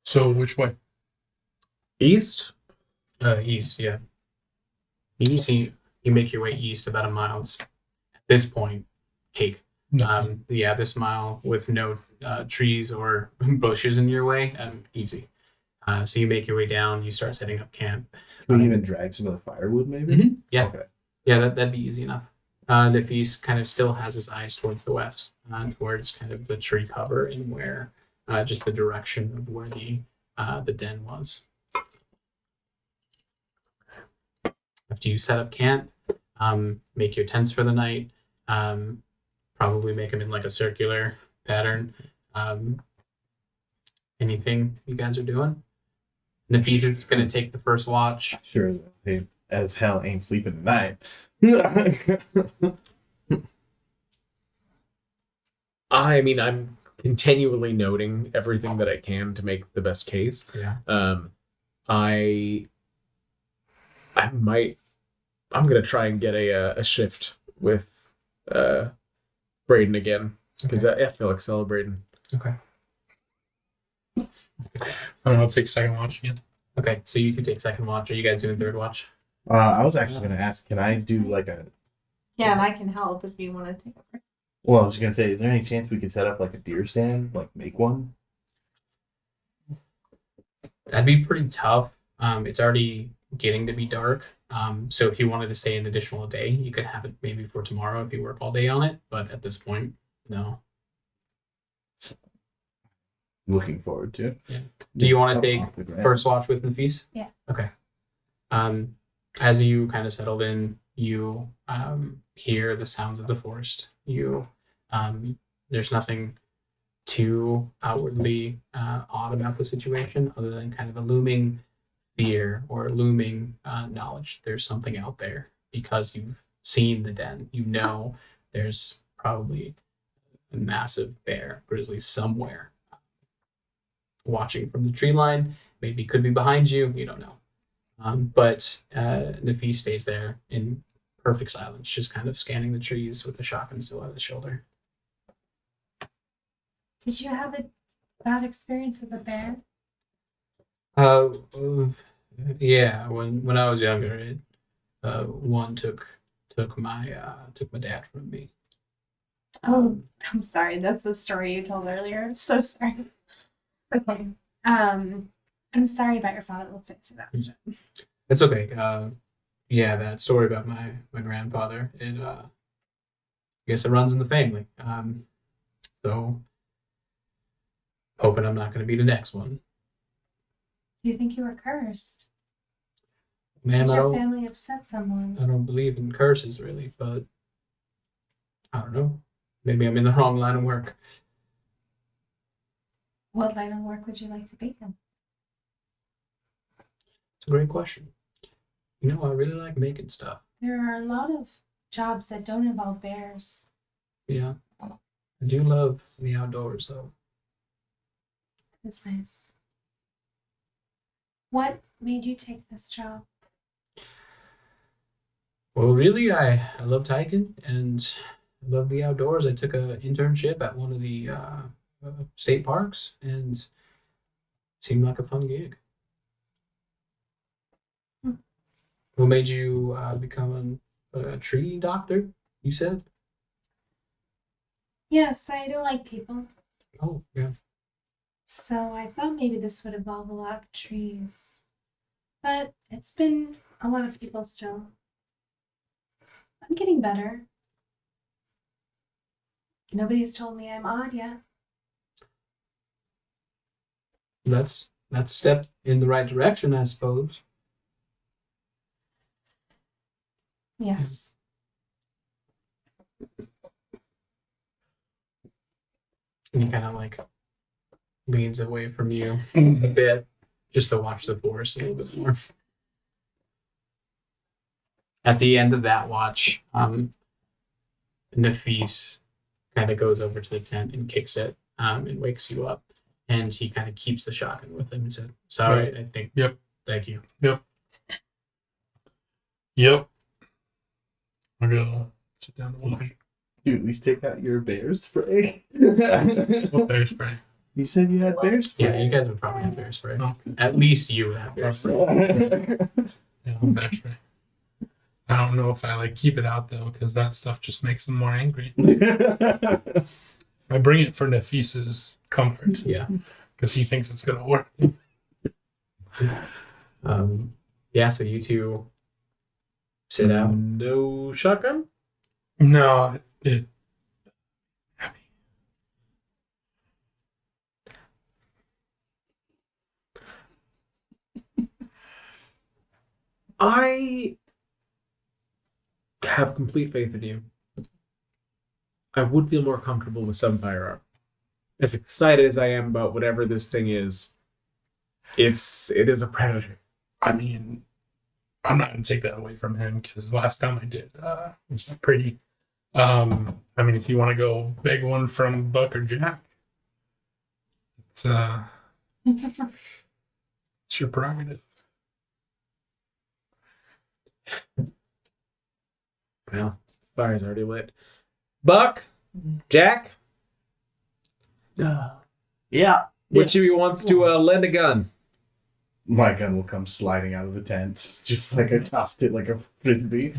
So which way? East? east, yeah. So you make your way east about a mile. It's, at this point, cake. No. This mile with no trees or bushes in your way, easy. So you make your way down. You start setting up camp. Can we even drag some of the firewood, maybe? Mhm. Yeah. Okay. Yeah, that'd be easy enough. The beast kind of still has his eyes towards the west, towards kind of the tree cover and where, just the direction of where the den was. After you set up camp, make your tents for the night. Probably make them in like a circular pattern. Anything you guys are doing? Nafis is going to take the first watch. Sure as hell ain't sleeping at night. I mean, I'm continually noting everything that I can to make the best case. Yeah. I'm gonna try and get a shift with Braden again because I feel like celebrating. Okay. I don't know. I'll take second watch again. Okay, so you can take second watch. Are you guys doing third watch? I was actually going to ask, can I do like a... Yeah, and I can help if you want to take over. Well, I was going to say, is there any chance we could set up like a deer stand? Like make one? That'd be pretty tough. It's already getting to be dark. So if you wanted to stay an additional day, you could have it maybe for tomorrow if you work all day on it. But at this point, no. Looking forward to. Yeah. Do you want to take Right. first watch with Nafis? Yeah. Okay. As you kind of settled in, you hear the sounds of the forest. You there's nothing too outwardly odd about the situation, other than kind of a looming fear or looming knowledge there's something out there because you've seen the den. You know there's probably a massive bear, grizzly somewhere watching from the tree line. Maybe could be behind you. You don't know. But Nafis stays there in perfect silence, just kind of scanning the trees with the shotgun still at his shoulder. Did you have a bad experience with a bear? Yeah. When I was younger, it one took my dad from me. Oh, I'm sorry. That's the story you told earlier. I'm so sorry. Okay. I'm sorry about your father. Let's say that. It's okay. Yeah, that story about my grandfather. It I guess it runs in the family. So hoping I'm not going to be the next one. Do you think you were cursed? Man, Did I your don't. family upset someone? I don't believe in curses really, but I don't know. Maybe I'm in the wrong line of work. What line of work would you like to be in? It's a great question. You know, I really like making stuff. There are a lot of jobs that don't involve bears. Yeah. I do love the outdoors though. That's nice. What made you take this job? Well, really, I loved hiking and I love the outdoors. I took an internship at one of the state parks and it seemed like a fun gig. Hmm. What made you become a tree doctor, you said? Yes, I do like people. Oh, yeah. So I thought maybe this would involve a lot of trees. But it's been a lot of people still. I'm getting better. Nobody's told me I'm odd yet. That's a step in the right direction, I suppose. Yes. And he kind of like leans away from you a bit just to watch the forest a little bit more. At the end of that watch, Nafis kind of goes over to the tent and kicks it and wakes you up. And he kind of keeps the shotgun with him and said, "Sorry, Right. I think. Yep. Thank you." Yep. I'll go sit down and watch. You at least take out your bear spray. What bear spray? You said you had bear spray. Yeah, you guys would probably have bear spray. Okay. At least you would have bear spray. Yeah, bear spray. I don't know if I like keep it out though, because that stuff just makes them more angry. I bring it for Nafis's comfort Yeah. because he thinks it's gonna work. Yeah, so you two sit out. No shotgun? No, it. I have complete faith in you. I would feel more comfortable with some firearm. as excited as I am about whatever this thing is, it is a predator. I mean, I'm not gonna take that away from him because last time I did, it was not pretty. I mean, if you want to go beg one from Buck or Jack, it's it's your prerogative. Well, fire's already lit. Buck, Jack, Yeah. which of you wants to lend a gun? My gun will come sliding out of the tent, just like I tossed it like a frisbee.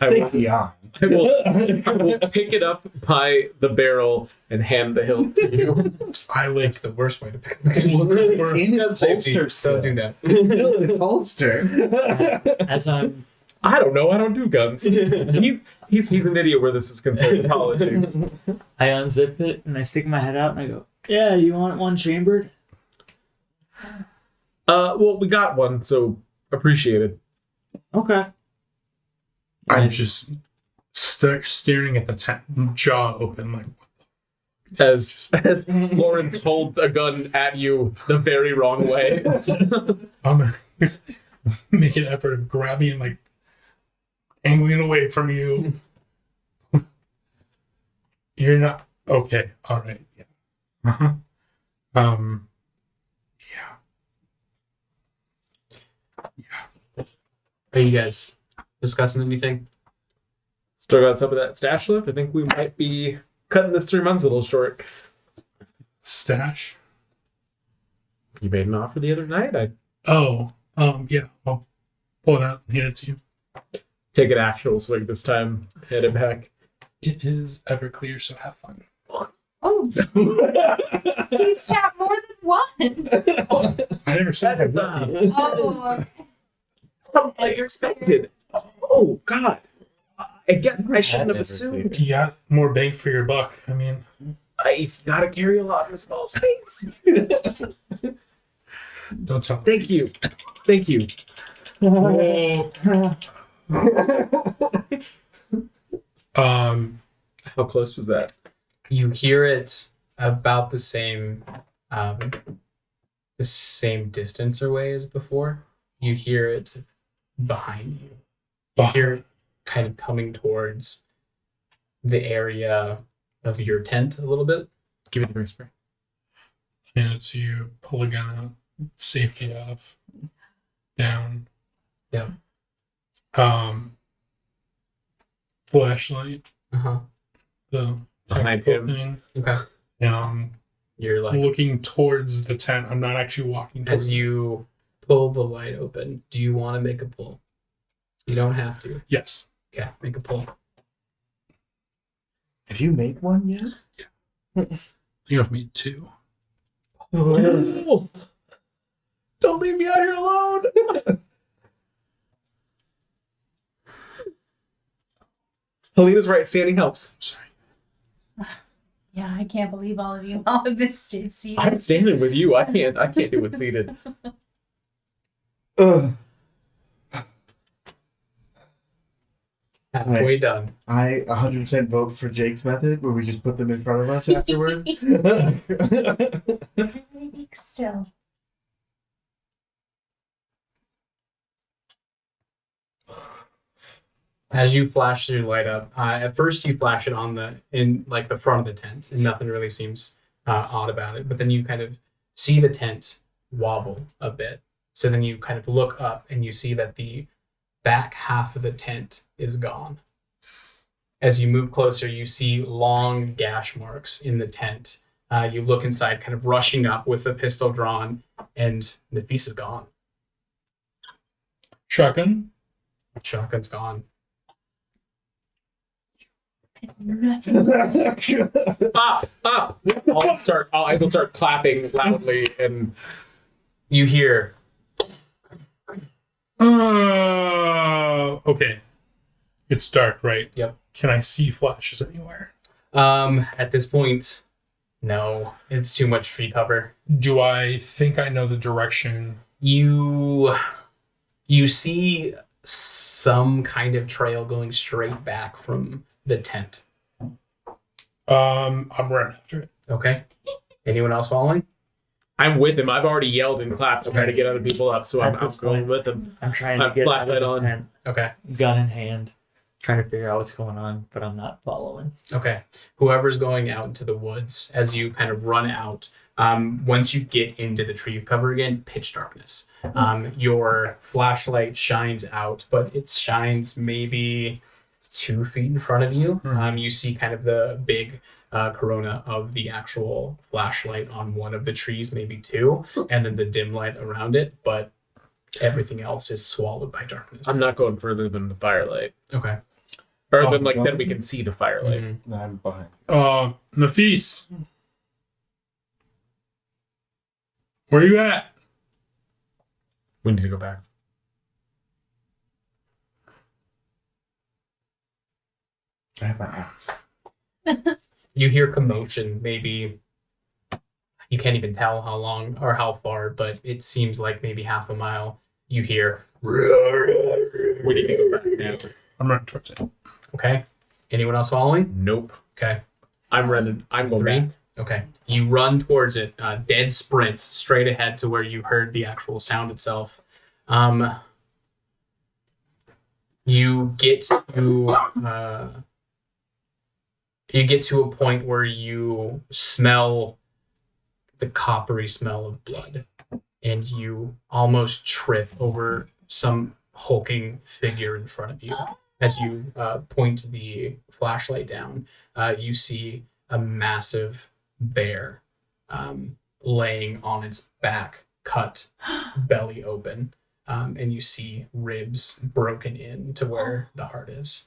I Take will, me on. I will pick it up by the barrel and hand the hilt to you. I like That's the worst way to pick In its Safety. holster still. Don't do that. It's still in its holster. As I'm I don't know. I don't do guns. He's an idiot where this is concerned. Apologies. I unzip it and I stick my head out and I go, yeah, you want one chambered? Well, we got one, so appreciate it. Okay. I'm just staring at the tent, jaw open, like, As Lawrence holds a gun at you the very wrong way. I'm gonna make an effort of grabbing and like angling it away from you. You're not okay. All right. Yeah. Uh-huh. Yeah. Are you guys discussing anything? Still got some of that stash left. I think we might be cutting this 3 months a little short. Stash. You made an offer the other night. I Oh. Yeah. I'll pull it out and hand it to you. take an actual swing this time. Head it back. It is Everclear, so have fun. Oh, he's shot more than one. I never said That is that. Oh, I expected. Oh God! I guess I shouldn't have assumed. You got more bang for your buck. I mean, I gotta carry a lot in a small space. don't tell me. Thank you. Thank you. Whoa. How close was that? You hear it about the same distance away as before. You hear it behind you. You hear it kind of coming towards the area of your tent a little bit. Give it to Whisper. Hand it to you. Pull a gun out. Safety off. Down. Yeah. Flashlight. Uh-huh. The Behind tactical him. thing. Okay. And I'm You're like, looking towards the tent. I'm not actually walking towards as you pull the light open, do you want to make a pull? You don't have to. Yes. Okay, make a pull. Have you made one yet? You have made two. Oh, don't leave me out here alone. Helena's right. Standing helps. Sorry. yeah, I can't believe all of you all have been seated. I'm standing with you. I can't do it seated. Halfway done. I 100% vote for Jake's method, where we just put them in front of us afterwards. Still. As you flash your light up, at first you flash it in the front of the tent, and nothing really seems odd about it. But then you kind of see the tent wobble a bit. So then you kind of look up and you see that the back half of the tent is gone. As you move closer, you see long gash marks in the tent. You look inside, kind of rushing up with the pistol drawn, and the piece is gone. Shotgun. Shotgun's gone. Up! I will start clapping loudly, and You hear, Okay. It's dark, right? Yep. Can I see flashes anywhere? at this point, no, it's too much tree cover. Do I think I know the direction? You see some kind of trail going straight back from the tent. I'm running after it. Okay. Anyone else following? I'm with him. I've already yelled and clapped to try to get other people up, so I'm At this going point, with him. I'm trying to get out Flashlight of the on. tent, Okay. gun in hand, trying to figure out what's going on, but I'm not following. Okay. Whoever's going out into the woods, as you kind of run out, once you get into the tree cover again, pitch darkness. Your flashlight shines out, but it shines maybe 2 feet in front of you. You see kind of the big corona of the actual flashlight on one of the trees, maybe 2, and then the dim light around it, but everything else is swallowed by darkness. I'm not going further than the firelight. Okay. Or than like then we can see the firelight. Mhm. I'm behind. Nafis. Where you at? We need to go back. I have my axe. You hear commotion, maybe you can't even tell how long or how far, but it seems like maybe half a mile. You hear. We need to go back now. I'm running towards it. Okay. Anyone else following? Nope. Okay. I'm running. I'm going 3. back. Okay. You run towards it, dead sprints straight ahead to where you heard the actual sound itself. You get to a point where you smell the coppery smell of blood, and you almost trip over some hulking figure in front of you. As you point the flashlight down, you see a massive bear laying on its back, cut, belly open, and you see ribs broken in to where the heart is.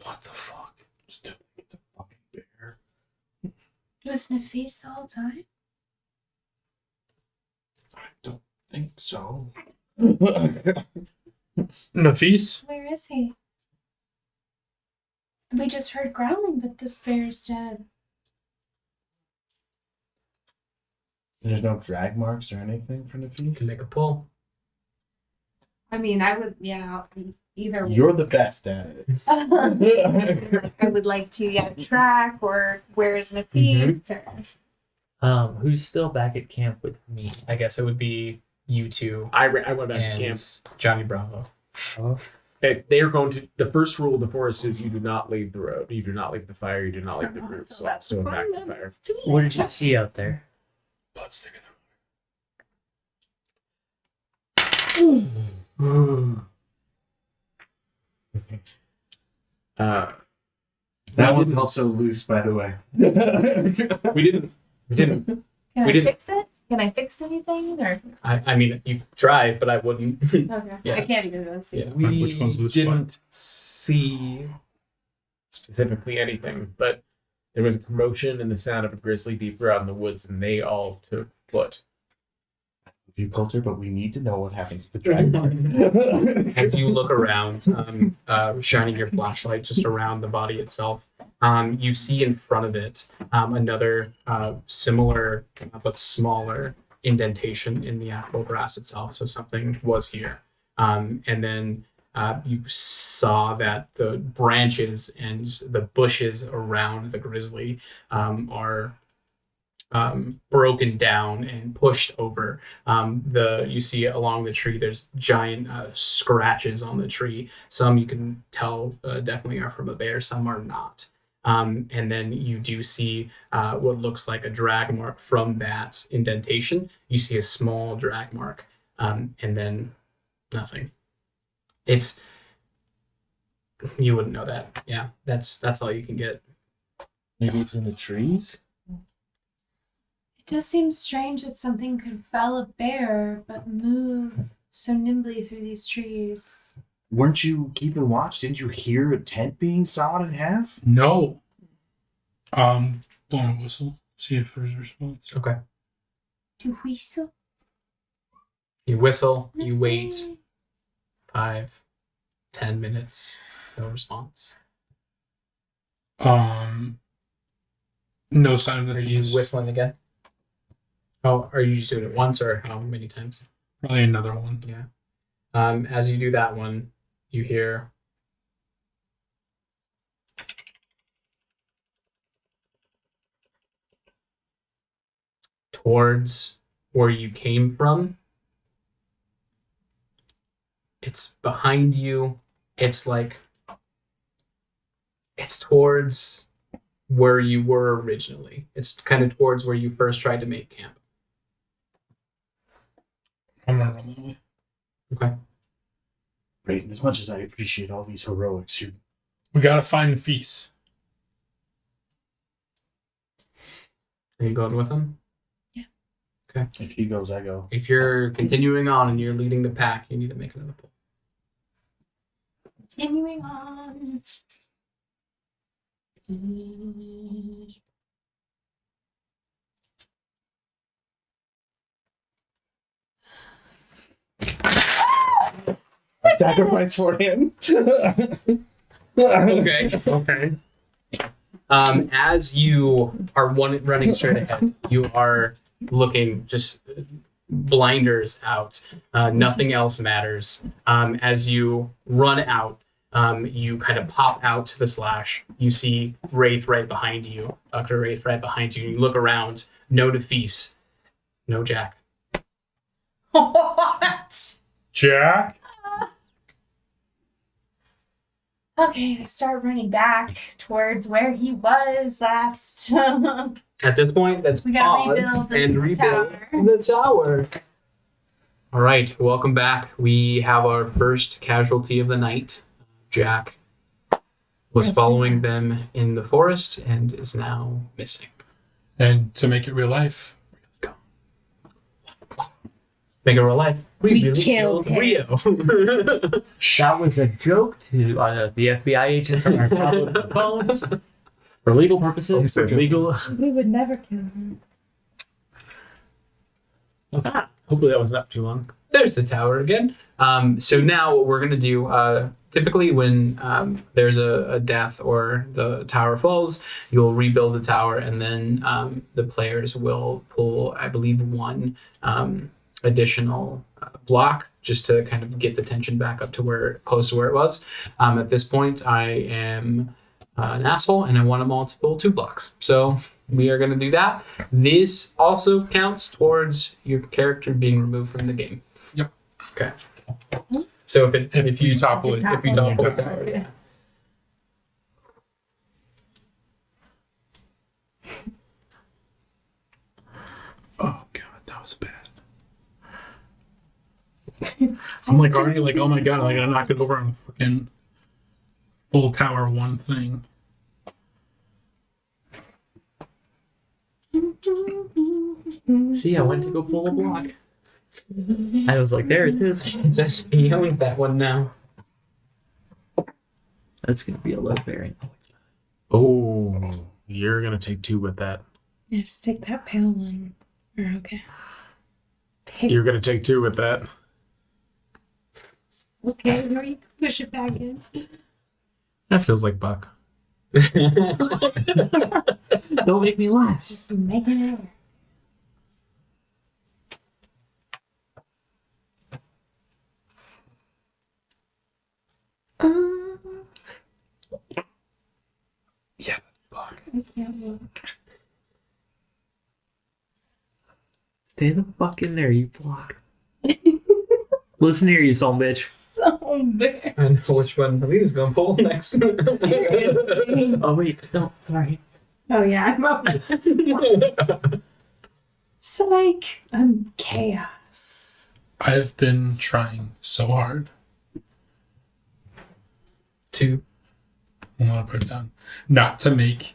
What the fuck? Still think it's a fucking bear. Was Nafis the whole time? I don't think so. Nafis? Where is he? We just heard growling, but this bear is dead. There's no drag marks or anything for You Nafis? can make a pull. I mean, I would, either You're the best at it. I would like to, track or where is Nafis or Who's still back at camp with me? I guess it would be you two I went back to and camp. Johnny Bravo. They are going to. The first rule of the forest is you do not leave the road. You do not leave the fire. You do not leave the group. So I'm still back to the fire. What did you see out there? Blood's thicker Uh, That We one's didn't- also loose, by the way. we didn't. Can We I didn't- fix it? Can I fix anything or I mean, you drive, but I wouldn't. okay? Yeah. I can't even really see. Yeah. We Which one's loose didn't see specifically anything, but there was a commotion and the sound of a grizzly deeper out in the woods, and they all took foot. You culture, but we need to know what happens to the drag marks. As you look around, shining your flashlight just around the body itself, you see in front of it another similar but smaller indentation in the actual grass itself. So something was here. And then you saw that the branches and the bushes around the grizzly are broken down and pushed over. You see along the tree, there's giant scratches on the tree. Some you can tell definitely are from a bear, some are not. And then you do see what looks like a drag mark from that indentation. You see a small drag mark, and then nothing. You wouldn't know that. Yeah, that's all you can get. Maybe it's in the trees? It does seem strange that something could fell a bear but move so nimbly through these trees. Weren't you keeping watch? Didn't you hear a tent being sawed in half? No. Blowing a whistle. See if there's a response. Okay. You whistle? You whistle. You wait 5, 10 minutes. No response. No sign of the Are you thieves. whistling again? Oh, are you just doing it once or how many times? Probably another one. Yeah. As you do that one, you hear towards where you came from. It's behind you. It's towards where you were originally. It's kind of towards where you first tried to make camp. I'm gonna run that way. Okay. Brayden, as much as I appreciate all these heroics, We gotta find the feast. Are you going with them? if she goes, I go. If you're continuing on and you're leading the pack, you need to make another pull. Continuing on. Sacrifice for him. Okay. As you are running straight ahead, you are looking just blinders out. Nothing else matters. As you run out, you kind of pop out to the slash. You see Wraith right behind you, Dr. Wraith right behind you. You look around, no Defease, no Jack. What? Jack? Okay, I start running back towards where he was last. At this point, let's We gotta pause rebuild this and rebuild tower. the tower. All right, welcome back. We have our first casualty of the night. Jack was That's following enough. them in the forest and is now missing. And to make it real life, Make it real life. We We really killed killed Rio. That was a joke to the FBI agents on our tablets and phones. For legal purposes. He said legal. We would never kill him. Hopefully that wasn't up too long. There's the tower again. So now what we're going to do, typically when there's a death or the tower falls, you'll rebuild the tower and then the players will pull, I believe, one additional block just to kind of get the tension back up to where close to where it was. At this point, I am an asshole and I want them all to pull 2 blocks. So we are going to do that. This also counts towards your character being removed from the game. Yep. Okay. So if you topple it, if you topple it, yeah. oh god, that was bad. I'm like already like, oh my god, I gotta knock it over on a freaking full tower one thing. See, I went to go pull a block. I was like, there it is. It says he owns that one now. That's going to be a low variant. Oh, you're gonna take 2 with that. Yeah, just take that pale one. Or okay. You're gonna take 2 with that. Okay, or you can push it back in. That feels like Buck. Don't make me laugh. Just make it air. Yeah, fuck. I can't look. Stay the fuck in there, you block. Listen here, you son of a bitch. So bad. I know which one Alina's gonna pull next. Oh, wait. No, sorry. Oh yeah, I'm up. Psych. I'm chaos. I've been trying so hard. 2. I want to put it down. Not to make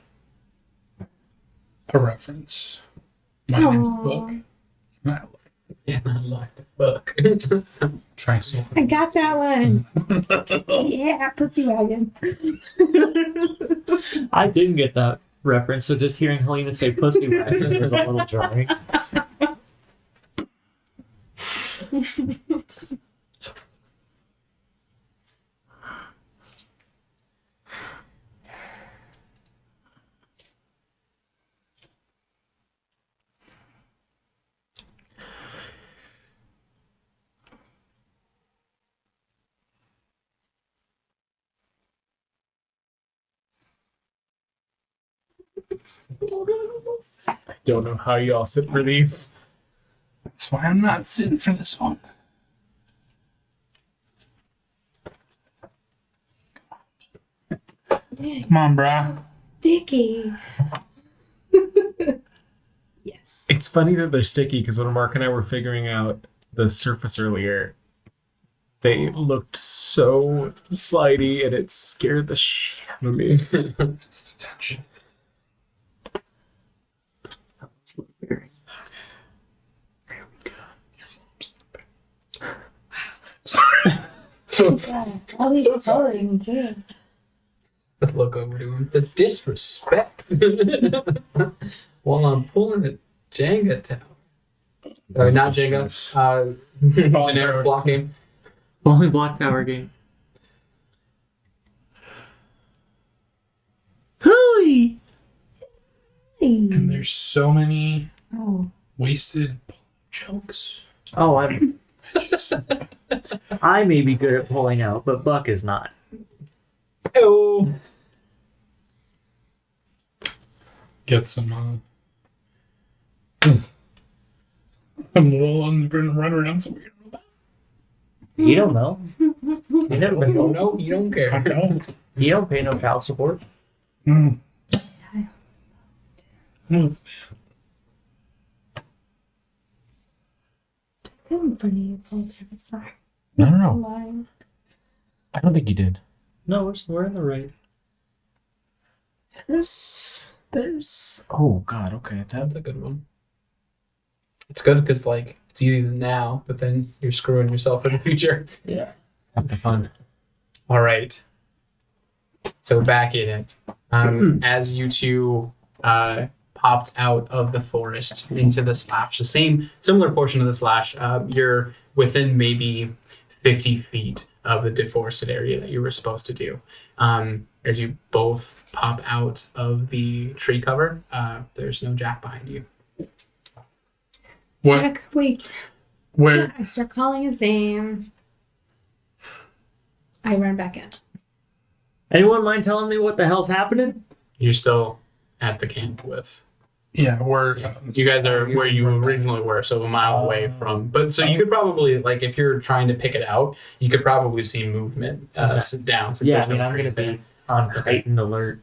a reference. My name's Aw. Book. Not Yeah, I like the book. trying so hard. I got that one. Yeah, pussy wagon. I didn't get that reference, so just hearing Helena say pussy wagon was a little jarring. don't know how y'all sit for these. That's why I'm not sitting for this one. Come on, brah. Sticky. Yes. It's funny that they're sticky because when Mark and I were figuring out the surface earlier, they looked so slidey and it scared the shit out of me. It's the tension. Sorry. So All these coloring too. Look over to him. The disrespect. While I'm pulling a Jenga tower. Or not Jenga. Generic block game. Only block tower game. Hooey! and there's so many Oh. wasted jokes. Oh, I just I may be good at pulling out, but Buck is not. Oh. get some little run around some weird robot. You don't know. You never been You don't told. know. You don't care. I know. You don't pay no child support. Mm. Mm. I'm funny. I'm sorry. I don't I'm know. lying. I don't think you did. No, we're in the right. There's. Oh God. Okay. That's a good one. It's good because like it's easy now, but then you're screwing yourself in the future. Yeah. Have the fun. All right. So back in it. As you two popped out of the forest into the slash, the similar portion of the slash, you're within maybe 50 feet of the deforested area that you were supposed to do. As you both pop out of the tree cover, there's no Jack behind you. What? Jack, wait. Where? I start calling his name. I run back in. Anyone mind telling me what the hell's happening? You're still at the camp with. Yeah, we're. You guys are where you originally were, so a mile away from. But so you could probably, like, if you're trying to pick it out, you could probably see movement sit down. since Yeah, there's I mean, no I'm going trees to there. be on heightened alert.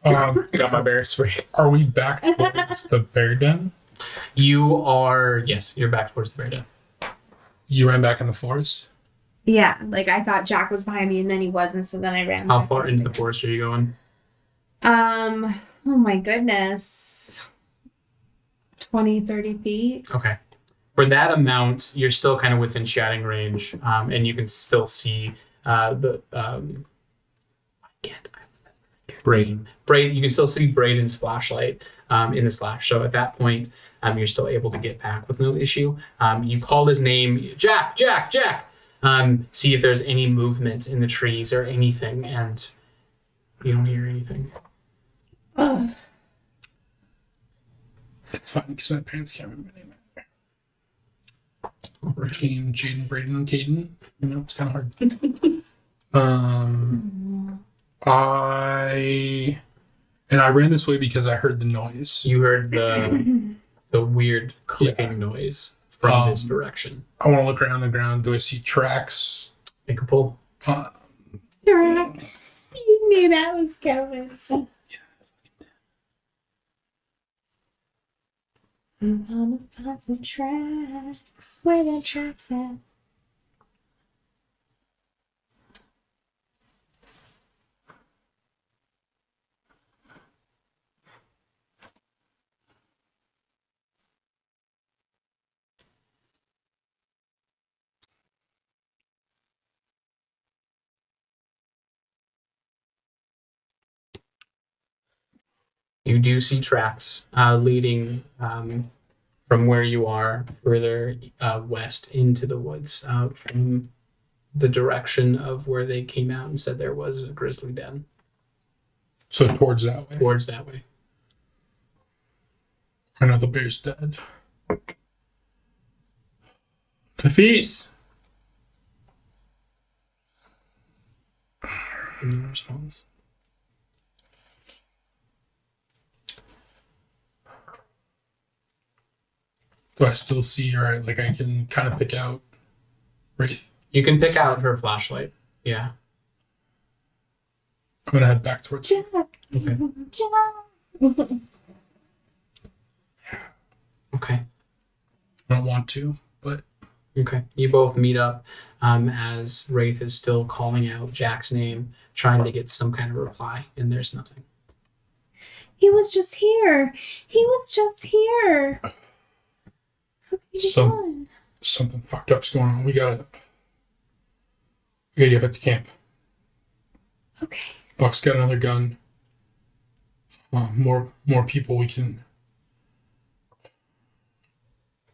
Got my bear spray. Are we back towards the bear den? You are, yes, you're back towards the bear den. You ran back in the forest? Yeah, like I thought Jack was behind me and then he wasn't, so then I ran. How back far in. into the forest are you going? Oh my goodness. 20, 30 feet. Okay. For that amount, you're still kind of within shouting range, and you can still see the. I can't. Braden. You can still see Braden's flashlight in the slash. So at that point, you're still able to get back with no issue. You call his name, Jack, Jack, Jack. See if there's any movement in the trees or anything, and you don't hear anything. Ugh. It's fine because my parents can't remember my name. Between Jaden, Braden, and Caden, you know, it's kind of hard. I ran this way because I heard the noise. You heard the weird clicking noise from this direction. I want to look around the ground. Do I see tracks? Make a pull. Drax, you knew that was coming. I'm gonna find some tracks. Where the tracks at? You do see tracks leading from where you are further west into the woods from the direction of where they came out and said there was a grizzly den. So towards that way. Towards that way. I know the bear's dead. Hafiz! Any response? Do I still see? All right, like I can kind of pick out. Right. You can pick out her flashlight. Yeah. I'm gonna head back towards. Jack. Okay. Jack. Okay. I don't want to, but Okay. You both meet up as Wraith is still calling out Jack's name, trying to get some kind of reply, and there's nothing. He was just here. He was just here. How could he be gone? something fucked up's going on. We gotta get back to camp. Okay. Buck's got another gun. More people we can.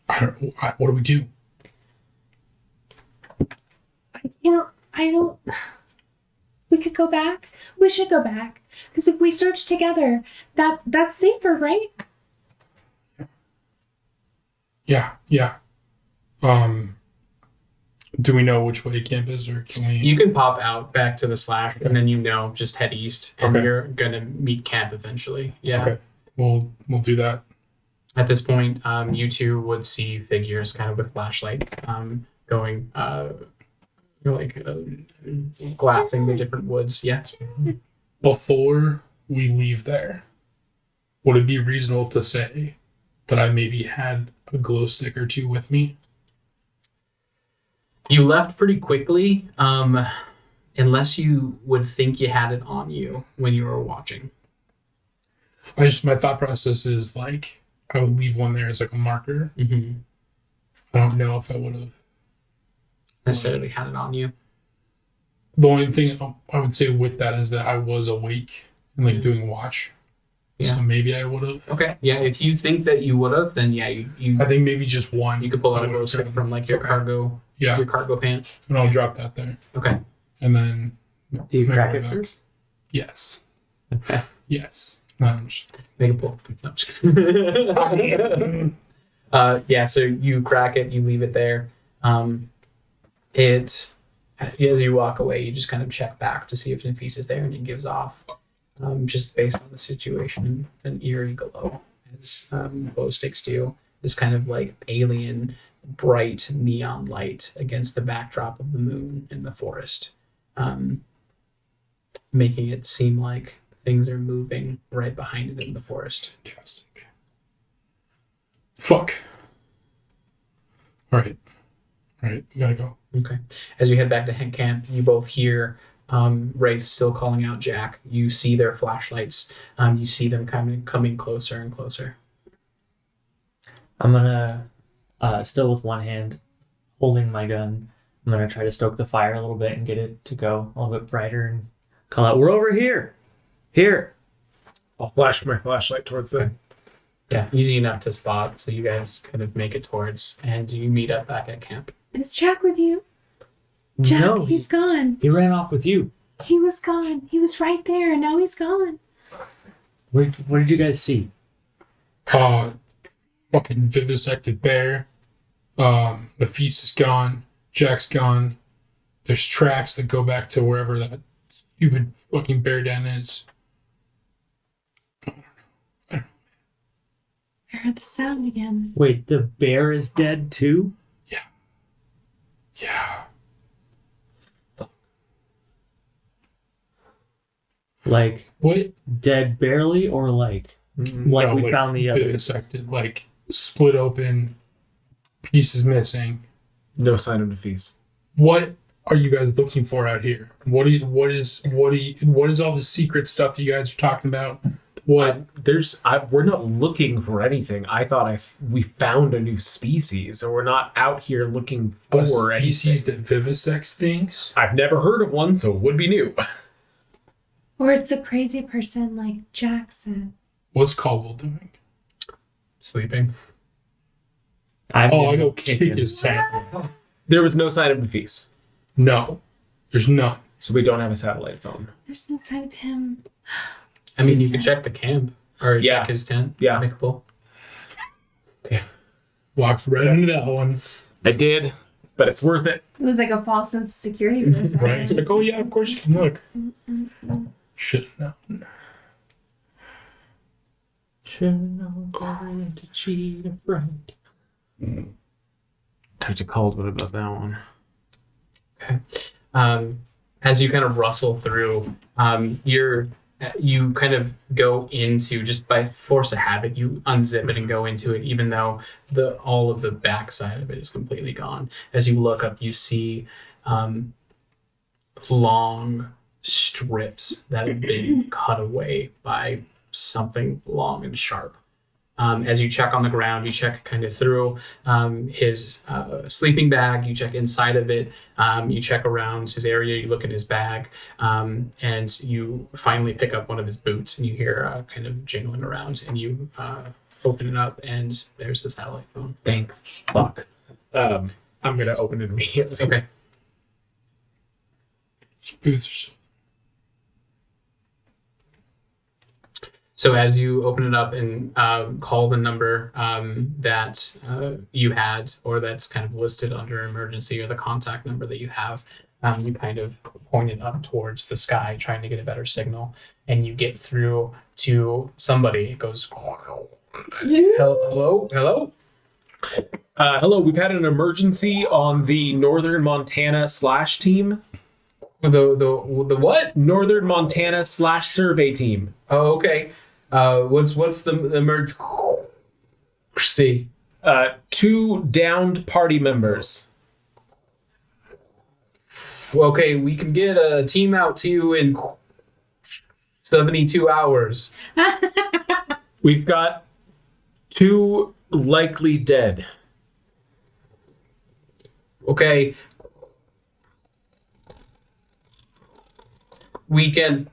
I don't know. What do we do? I don't. We could go back. We should go back. Because if we search together, that's safer, right? Yeah. Do we know which way camp is, or can we? You can pop out back to the slash, and then just head east, and Okay. you're gonna meet camp eventually. Yeah. Okay. We'll do that. At this point, you two would see figures kind of with flashlights, going, glassing the different woods. Yeah. Before we leave there, would it be reasonable to say that I maybe had a glow stick or two with me? You left pretty quickly, unless you would think you had it on you when you were watching. My thought process is like I would leave one there as like a marker. Mm-hmm. I don't know if I would have Necessarily had it on you. The only thing I would say with that is that I was awake and like doing watch. Yeah. So maybe I would have. Okay. Yeah. If you think that you would have, then yeah, you I think maybe just one. you could pull out I a glow would've stick done. from like your Okay. cargo, Yeah, your cargo pants. and I'll drop that there, Okay. and then. Do you make crack my it way back. first? Yes. Okay. Yes. No, I'm just. Make a pull. No, I'm just kidding. Yeah. So you crack it. You leave it there. It as you walk away, you just kind of check back to see if Nafis is there, and it gives off, just based on the situation, an eerie glow as glow sticks do. This kind of like alien, bright neon light against the backdrop of the moon in the forest, making it seem like things are moving right behind it in the forest. Fantastic. Fuck. All right. We gotta go. Okay. As you head back to Hank Camp, you both hear Wraith still calling out Jack. You see their flashlights. You see them coming closer and closer. I'm gonna, still with one hand, holding my gun. I'm gonna try to stoke the fire a little bit and get it to go a little bit brighter and call out, "We're over here! Here!" I'll flash my flashlight towards them. Yeah, easy enough to spot, so you guys kind of make it towards, and you meet up back at camp. Is Jack with you? Jack, No, he's gone. he ran off with you. He was gone. He was right there, and now he's gone. What did you guys see? Fucking vivisected bear. The feast is gone. Jack's gone. There's tracks that go back to wherever that stupid fucking bear den is. I heard the sound again. Wait, the bear is dead too? Yeah. Like, What? dead barely, or like No, we found the others? vivisected, like split open, pieces missing. No sign of Nafis. What are you guys looking for out here? What is all the secret stuff you guys are talking about? What? We're not looking for anything. I thought we found a new species, so we're not out here looking A for species anything. that vivisects things? I've never heard of one, so it would be new. Or it's a crazy person like Jack said. What's Caldwell doing? Sleeping. I go kick him. his head. There was no sign of Nafis, No, there's none. so we don't have a satellite phone. There's no sign of him. I mean, you could check the camp or Yeah. check his tent. Yeah. Make a pull. Walked right into that one. I did, but it's worth it. It was like a false sense of security for a second. Right? It's like, oh yeah, of course you can look. Should have known. Should've known better to cheat a friend. Talk to Caldwell about that one. Okay. As you kind of rustle through, you kind of go into, just by force of habit, you unzip it and go into it, even though all of the backside of it is completely gone. As you look up, you see long strips that have been cut away by something long and sharp. As you check on the ground, you check kind of through his sleeping bag, you check inside of it, you check around his area, you look in his bag, and you finally pick up one of his boots, and you hear kind of jingling around, and you open it up, and there's the satellite phone. Thank fuck. I'm going to open it immediately. Okay. Boots or so. So as you open it up and call the number that you had, or that's kind of listed under emergency, or the contact number that you have, you kind of point it up towards the sky, trying to get a better signal, and you get through to somebody. It goes, hello, hello. Hello, we've had an emergency on the Northern Montana / team. The what? Northern Montana / survey team. Oh, okay. What's the emergency? 2 downed party members. Okay, we can get a team out to you in 72 hours. We've got 2 likely dead. Okay. We can.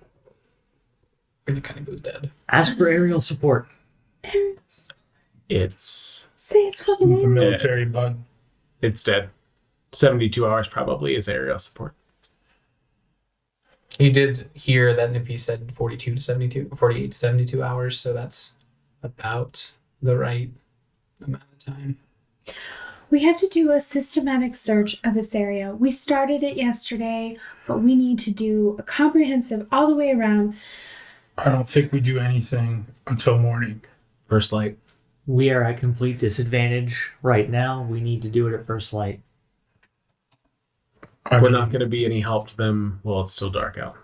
And it kind of goes dead. Ask for aerial support. Aries, It's say it's fucking The Aries. military bud. dead. 72 hours probably is aerial support. You did hear that if he said 48 to 72 hours, so that's about the right amount of time. We have to do a systematic search of this area. We started it yesterday, but we need to do a comprehensive all the way around. I don't think we do anything until morning. First light. We are at complete disadvantage right now. We need to do it at first light. We're not going to be any help to them while it's still dark out.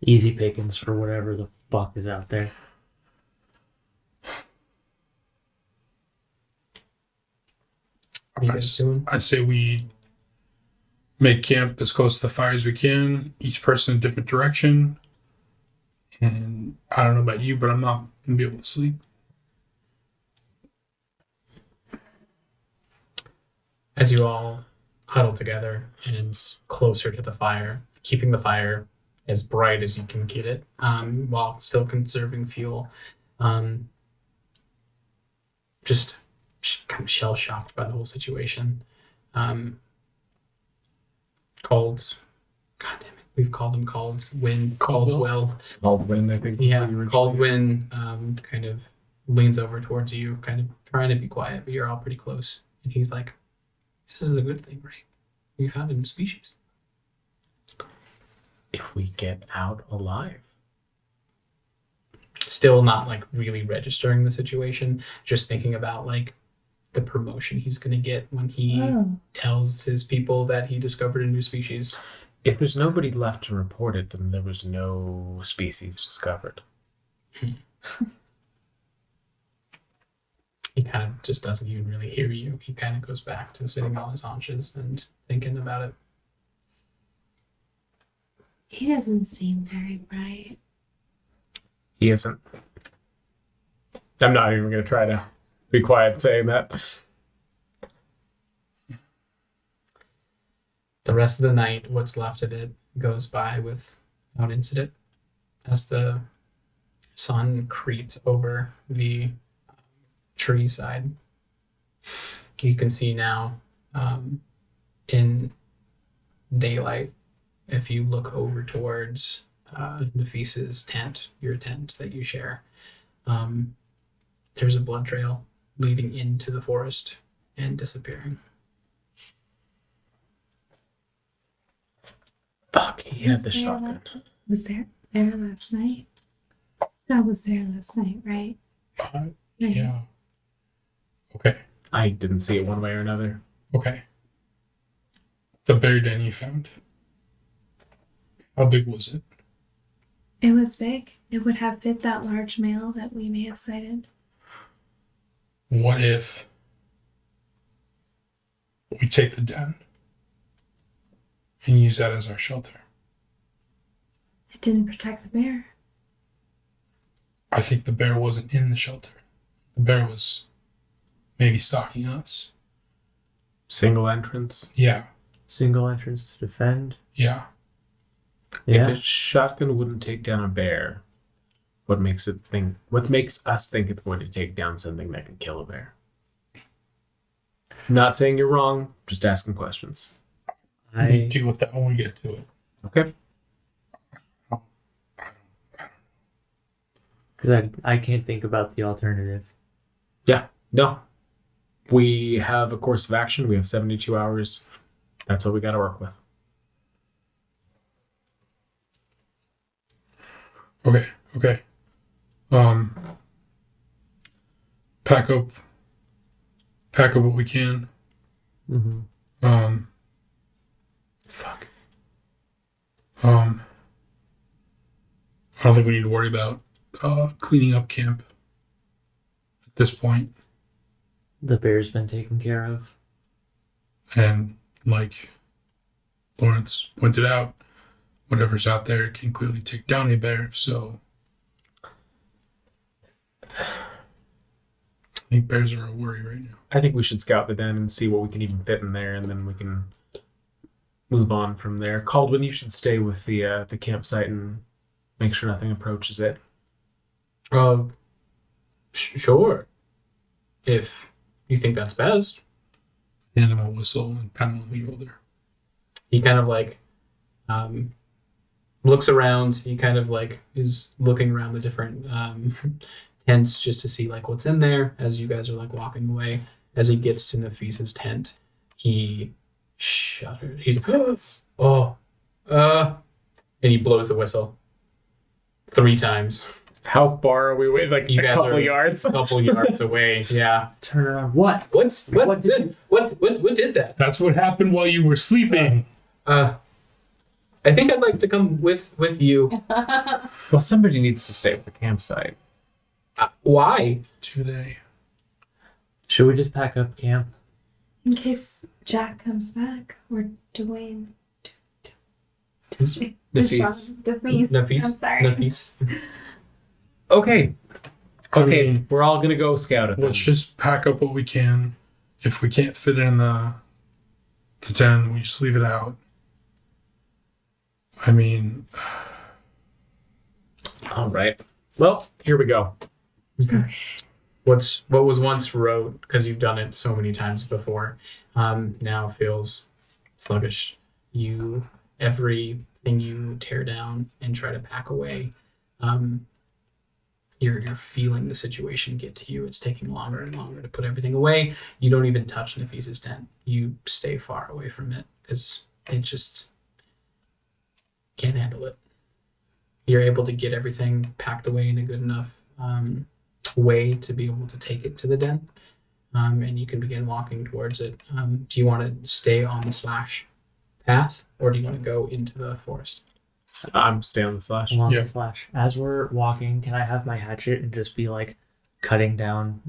Easy pickings for whatever the fuck is out there. What are you guys doing? I say we make camp as close to the fire as we can, each person in a different direction. And I don't know about you, but I'm not going to be able to sleep. As you all huddle together and closer to the fire, keeping the fire as bright as you can get it, while still conserving fuel. Just kind of shell shocked by the whole situation. Called, God damn it, we've called him Caldwell. Baldwin, I think. Yeah, Caldwell kind of leans over towards you, kind of trying to be quiet, but you're all pretty close. And he's like, "This is a good thing, right? We found a new species." If we get out alive. Still not like really registering the situation, just thinking about like the promotion he's going to get when he tells his people that he discovered a new species. If there's nobody left to report it, then there was no species discovered. He kind of just doesn't even really hear you. He kind of goes back to sitting on his haunches and thinking about it. He doesn't seem very bright. He isn't. I'm not even going to try to be quiet saying that. The rest of the night, what's left of it, goes by without incident as the sun creeps over the tree side. You can see now in daylight, if you look over towards Nefisa's tent, your tent that you share, there's a blood trail leading into the forest and disappearing. Fuck, he had the shotgun. Was there last night? That was there last night, right? Yeah. Okay. I didn't see it one way or another. Okay. The bear den you found. How big was it? It was big. It would have fit that large male that we may have sighted. What if we take the den and use that as our shelter? It didn't protect the bear. I think the bear wasn't in the shelter. The bear was maybe stalking us. Single entrance. Yeah, Single entrance to defend. yeah. If a shotgun wouldn't take down a bear, what makes us think it's going to take down something that could kill a bear? I'm not saying you're wrong, just asking questions. We I deal with that when we get to it. Okay. because I can't think about the alternative. Yeah. No. We have a course of action. We have 72 hours. That's what we got to work with. Okay. Pack up what we can. Mm-hmm. Fuck. I don't think we need to worry about cleaning up camp at this point. The bear's been taken care of. And like Lawrence pointed out, whatever's out there can clearly take down a bear, so I think bears are a worry right now. I think we should scout the den and see what we can even fit in there, and then we can move on from there. Caldwin, you should stay with the campsite and make sure nothing approaches it. Sure. If you think that's best. Hand him a whistle and pat him on the shoulder. He kind of like looks around. He kind of like is looking around the different tents just to see like what's in there as you guys are like walking away. As he gets to Nafis's tent, he shudders. He's and he blows the whistle 3 times. How far are we away? Like You a guys couple are yards? A couple yards away. Yeah. Turn around. What? What did that? That's what happened while you were sleeping. I think I'd like to come with you. Well, somebody needs to stay at the campsite. Why? Do they? Should we just pack up camp? In case Jack comes back or Dwayne. Nafis. Defease. Nafis? I'm sorry. Nafis. Okay. I Okay, mean, we're all gonna go scout it. let's just pack up what we can. If we can't fit it in the den, we just leave it out. I mean, All right. Well, here we go. What was once rote, because you've done it so many times before, now feels sluggish. Everything you tear down and try to pack away, you're feeling the situation get to you. It's taking longer and longer to put everything away. You don't even touch Nafis's tent. You stay far away from it because it just can't handle it. You're able to get everything packed away in a good enough way to be able to take it to the den, and you can begin walking towards it. Do you want to stay on the slash path, or do you want to go into the forest? I'm staying on the slash. Along Yeah. the slash. As we're walking, can I have my hatchet and just be like cutting down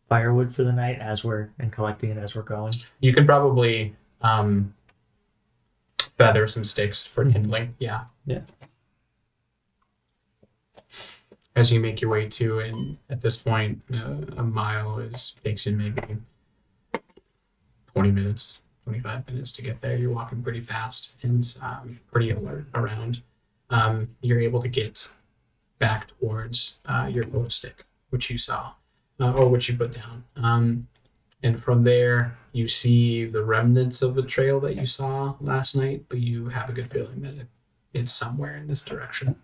firewood for the night and collecting it as we're going? You can probably feather some sticks for kindling. Yeah. Yeah. As you make your way to, and at this point, a mile takes you maybe 20 minutes, 25 minutes to get there. You're walking pretty fast and pretty alert around. You're able to get back towards your glow stick, which you saw, or which you put down. And from there, you see the remnants of a trail that you saw last night, but you have a good feeling that it's somewhere in this direction.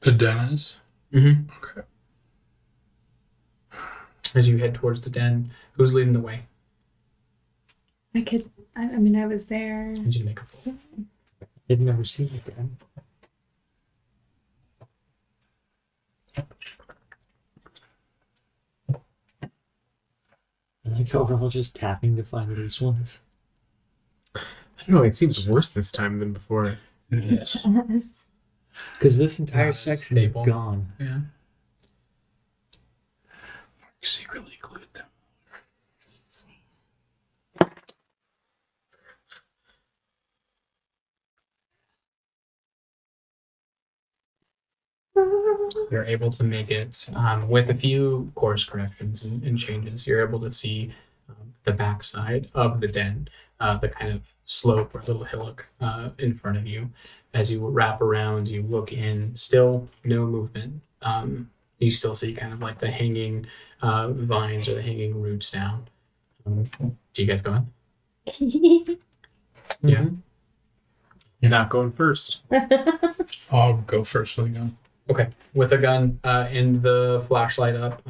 the den is? Mm-hmm. Okay. As you head towards the den, who's leading the way? I was there. I need you to make a roll. They've never seen it again. like how we're all just tapping to find loose ones. I don't know. It seems worse this time than before. Yes. Because this entire Not section is stable. gone. Yeah. Secretly glued them. You're able to make it with a few course corrections and changes. You're able to see the backside of the den, the kind of slope or little hillock in front of you. As you wrap around, you look in, still no movement. You still see kind of like the hanging vines or the hanging roots down. Do you guys go in? Yeah. You're not going first. I'll go first with a gun. Okay, with a gun and the flashlight up,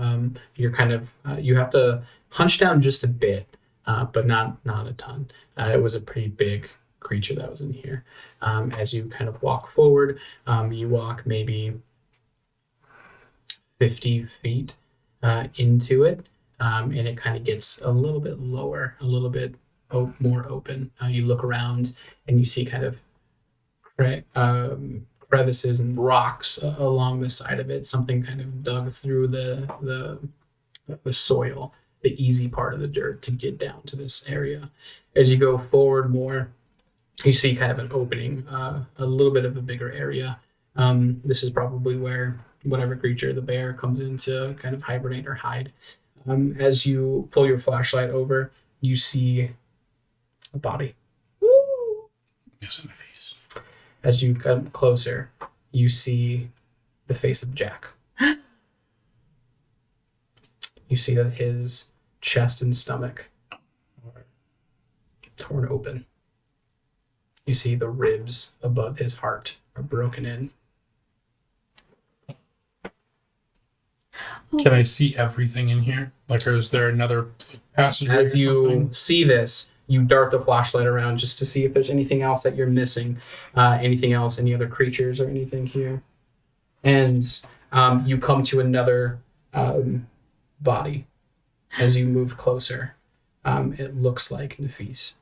you're kind of you have to hunch down just a bit, but not a ton. It was a pretty big creature that was in here. As you kind of walk forward, you walk maybe 50 feet into it, and it kind of gets a little bit lower, a little bit more open. You look around and you see kind of crevices and rocks along the side of it. Something kind of dug through the soil, the easy part of the dirt to get down to this area. As you go forward more, you see kind of an opening, a little bit of a bigger area. This is probably where whatever creature, the bear, comes in to kind of hibernate or hide. As you pull your flashlight over, you see a body. Yes, in the face. As you come closer, you see the face of Jack. You see that his chest and stomach are torn open. You see the ribs above his heart are broken in. Can I see everything in here? Like, or is there another passageway? As or you something? see this, you dart the flashlight around just to see if there's anything else that you're missing, anything else, any other creatures or anything here. And you come to another body. As you move closer, it looks like Nafis.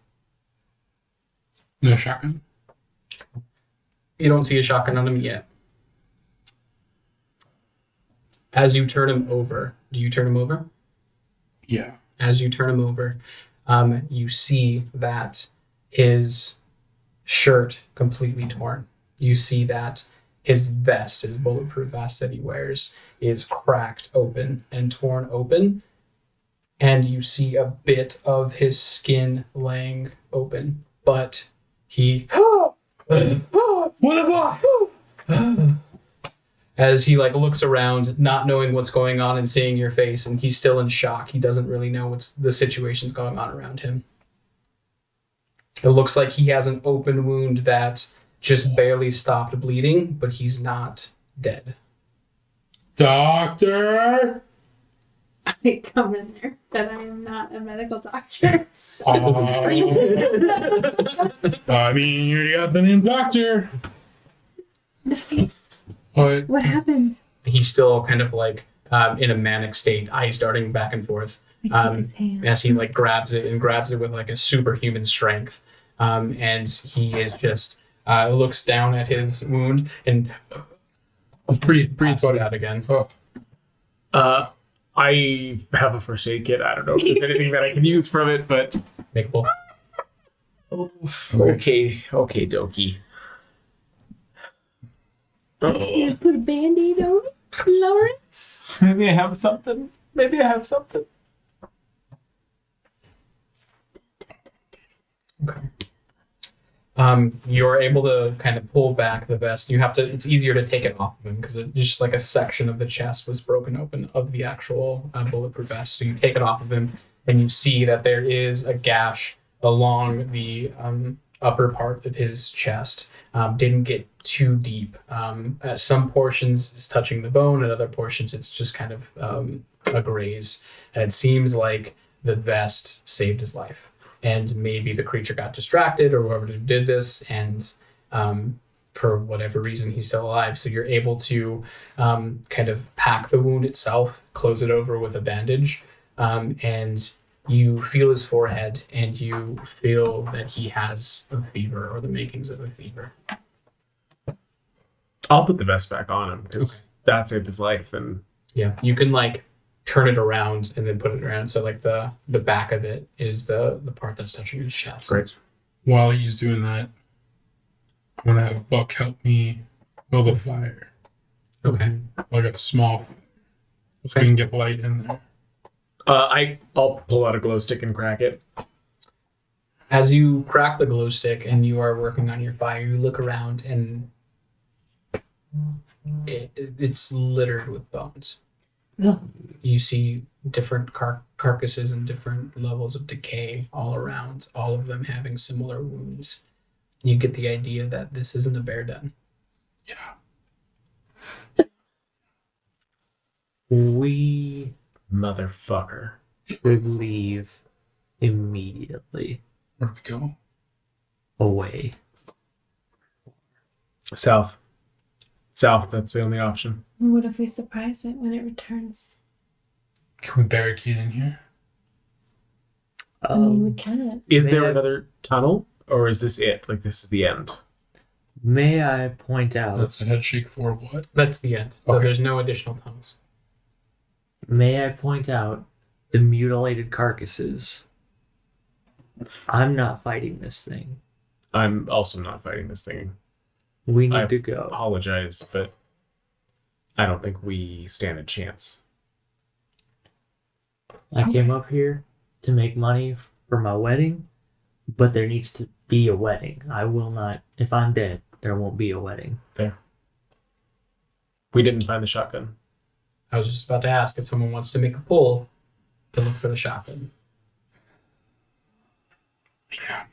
No shotgun. You don't see a shotgun on him yet. As you turn him over, do you turn him over? Yeah. As you turn him over, you see that his shirt completely torn. You see that his vest, his bulletproof vest that he wears, is cracked open and torn open. And you see a bit of his skin laying open. But he... As he looks around, not knowing what's going on and seeing your face, and he's still in shock. He doesn't really know what's the situation's going on around him. It looks like he has an open wound that just barely stopped bleeding, but he's not dead. Doctor! I come in there, but I am not a medical doctor. So. I mean, you already got the name Doctor. The face. What? Happened? He's still kind of in a manic state, eyes darting back and forth. I take his hand. As he grabs it with a superhuman strength. And he is just looks down at his wound and Breathe, passes buddy. out again. Oh. I have a first aid kit. I don't know if there's anything that I can use from it, but Make a pull. okay, dokie. Can I put a band-aid on it, Lawrence? Maybe I have something. Okay. You're able to kind of pull back the vest. It's easier to take it off of him because it's just like a section of the chest was broken open of the actual bulletproof vest. So you take it off of him and you see that there is a gash along the upper part of his chest. Didn't get too deep. At some portions it's touching the bone, at other portions it's just kind of a graze. It seems like the vest saved his life. And maybe the creature got distracted or whoever did this, and for whatever reason he's still alive. So you're able to kind of pack the wound itself, close it over with a bandage, and You feel his forehead, and you feel that he has a fever or the makings of a fever. I'll put the vest back on him because that saved his life. And Yeah, you can like turn it around and then put it around. So like the back of it is the part that's touching his chest. great. While he's doing that, I'm gonna have Buck help me build a fire, Okay. like a small, so we can get light in there. I'll pull out a glow stick and crack it. As you crack the glow stick and you are working on your fire, you look around and it's littered with bones. You see different carcasses and different levels of decay all around, all of them having similar wounds. You get the idea that this isn't a bear den. Yeah. We Motherfucker. should leave immediately Where do we go? away. South. South, that's the only option. What if we surprise it when it returns? Can we barricade in here? I mean, we can. Is May there I- another tunnel, or is this it? Like, this is the end? May I point out? That's a head shake for what? That's the end. So Okay. there's no additional tunnels. May I point out the mutilated carcasses? I'm not fighting this thing. I'm also not fighting this thing. We need I to go. Apologize, but I don't think we stand a chance. I came up here to make money for my wedding, but there needs to be a wedding. I will not, if I'm dead, there won't be a wedding. We didn't find the shotgun. I was just about to ask if someone wants to make a pull to look for the shotgun. Yeah.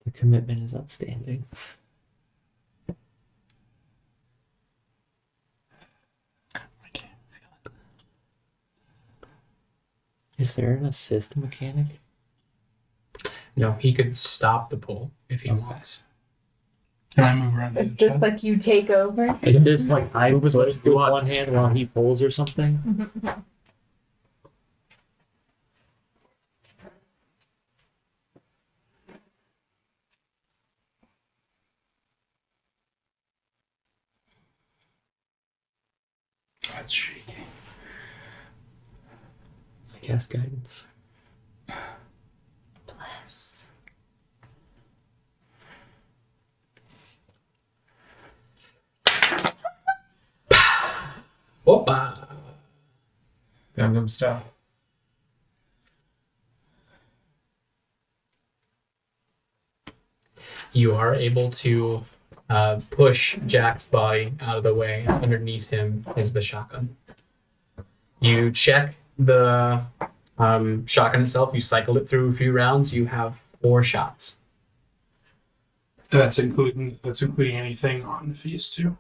The commitment is outstanding. I can't feel it. Is there an assist mechanic? No, he could stop the pull if he wants. Can I move around? It's the just inside? like you take over. It's just like I Move as much push as you with want. one hand while he pulls or something. That's shaking. I cast guidance. Bless. Whoopa! Gangnam Style. You are able to push Jack's body out of the way. Underneath him is the shotgun. You check the shotgun itself. You cycle it through a few rounds. You have 4 shots. That's including anything on the feast too.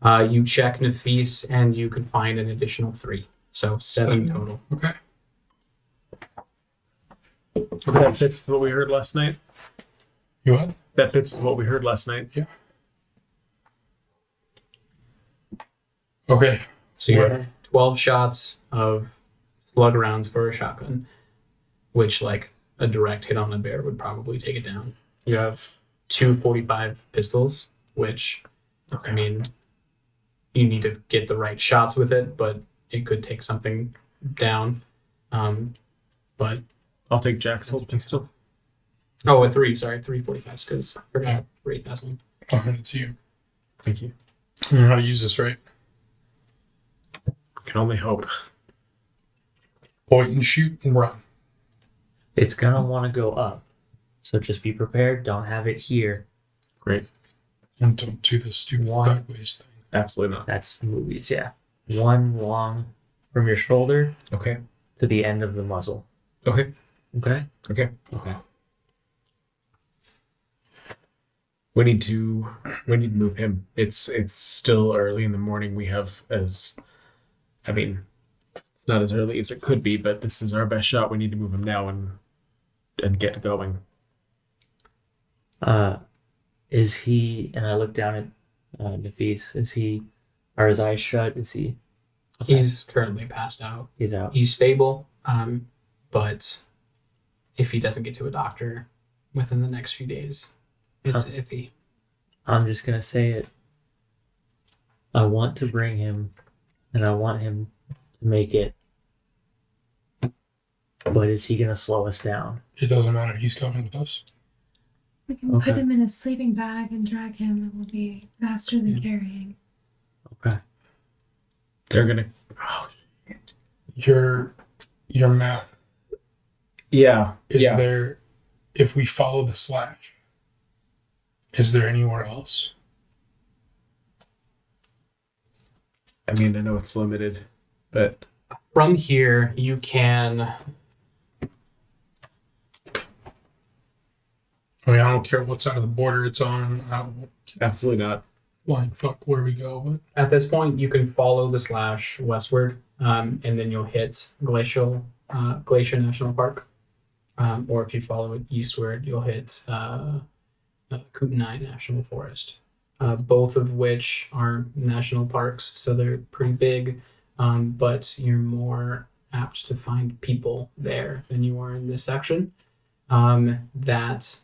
You check Nafis, and you can find an additional 3. So 7 total. Okay. That fits with what we heard last night. You what? That fits with what we heard last night. Okay. So you have 12 shots of slug rounds for a shotgun, which, like, a direct hit on a bear would probably take it down. You have 2 45 pistols, which, I mean, you need to get the right shots with it, but it could take something down. But I'll take Jack's whole pistol. oh, a 3, sorry, 3 45s, because I forgot Wraith has one. I'll hand it to you. Thank you. You know how to use this, right? Can only hope. Point and shoot and run. It's gonna want to go up, so just be prepared. Don't have it here. Great. And don't do the stupid One. sideways thing. Absolutely not. That's movies, yeah. One long from your shoulder Okay. to the end of the muzzle. Okay. Okay. Okay. Okay. We need to move him. It's still early in the morning. We have It's not as early as it could be, but this is our best shot. We need to move him now and get going. Is he? And I look down at Nafis. Is he? Are his eyes shut? Is he? Okay. He's currently passed out. He's out. He's stable, but if he doesn't get to a doctor within the next few days, it's iffy. I'm just gonna say it. I want to bring him, and I want him to make it. But is he gonna slow us down? It doesn't matter. He's coming with us. We can Okay. put him in a sleeping bag and drag him. It will be faster than carrying. Okay. They're gonna. Oh shit. Your map Yeah. is yeah. there. If we follow the slash, is there anywhere else? I mean, I know it's limited, but From here, you can. I mean, I don't care what side of the border it's on. I don't absolutely not. flying fuck where we go, but At this point, you can follow the slash westward, and then you'll hit Glacier National Park. Or if you follow it eastward, you'll hit Kootenai National Forest. Both of which are national parks, so they're pretty big, but you're more apt to find people there than you are in this section. That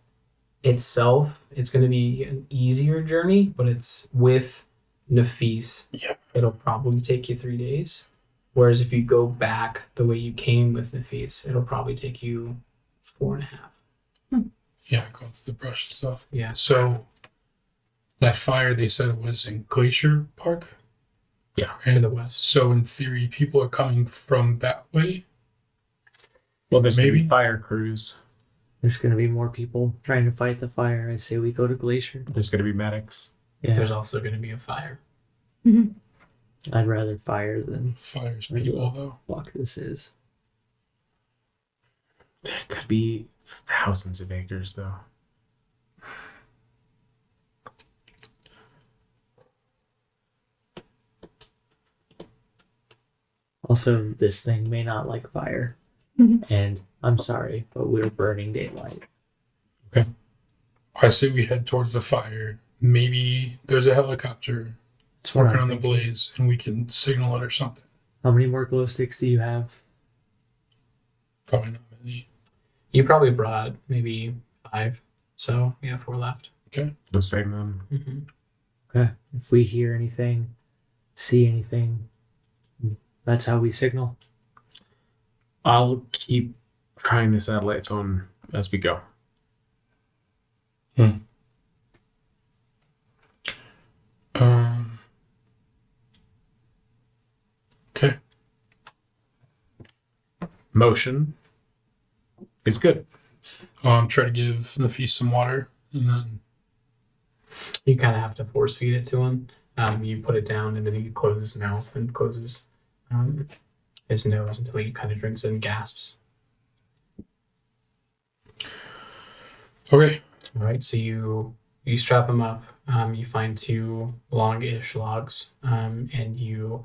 itself, it's going to be an easier journey, but it's with Nafis. Yeah. It'll probably take you 3 days. Whereas if you go back the way you came with Nafis, it'll probably take you 4.5. yeah, go through the brush and stuff. Yeah. So that fire, they said it was in Glacier Park. Yeah, to the west. So in theory, people are coming from that way. Well, there's Maybe. maybe fire crews. There's gonna be more people trying to fight the fire. I say we go to Glacier. There's gonna be medics. Yeah. There's also going to be a fire. I'd rather fire than Fire's Maybe people, we'll- though. fuck this is. There could be thousands of acres, though. Also, this thing may not like fire. And I'm sorry, but we're burning daylight. I say we head towards the fire. Maybe there's a helicopter That's what working I'm on the thinking. blaze, and we can signal it or something. How many more glow sticks do you have? Probably not many. You probably brought maybe 5, so we have 4 left. So save them. Mm-hmm. Okay. If we hear anything, see anything, that's how we signal. I'll keep trying the satellite phone as we go. Okay. Motion is good. Try to give Nafis some water, and then You kind of have to force feed it to him. You put it down, and then he closes his mouth and closes his nose until he kind of drinks and gasps. okay. All right, so you strap him up. You find 2 longish logs, and you,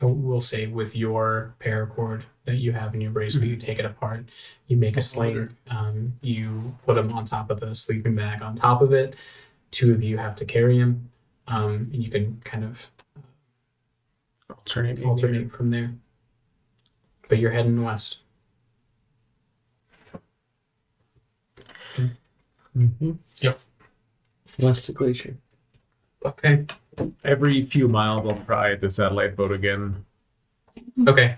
we'll say, with your paracord that you have in your bracelet, you take it apart. You make a sling. You put him on top of the sleeping bag. On top of it, 2 of you have to carry him, and you can kind of alternate from there. But you're heading west. Mm-hmm. Yep. West to Glacier. Okay. Every few miles, I'll try the satellite boat again. Okay.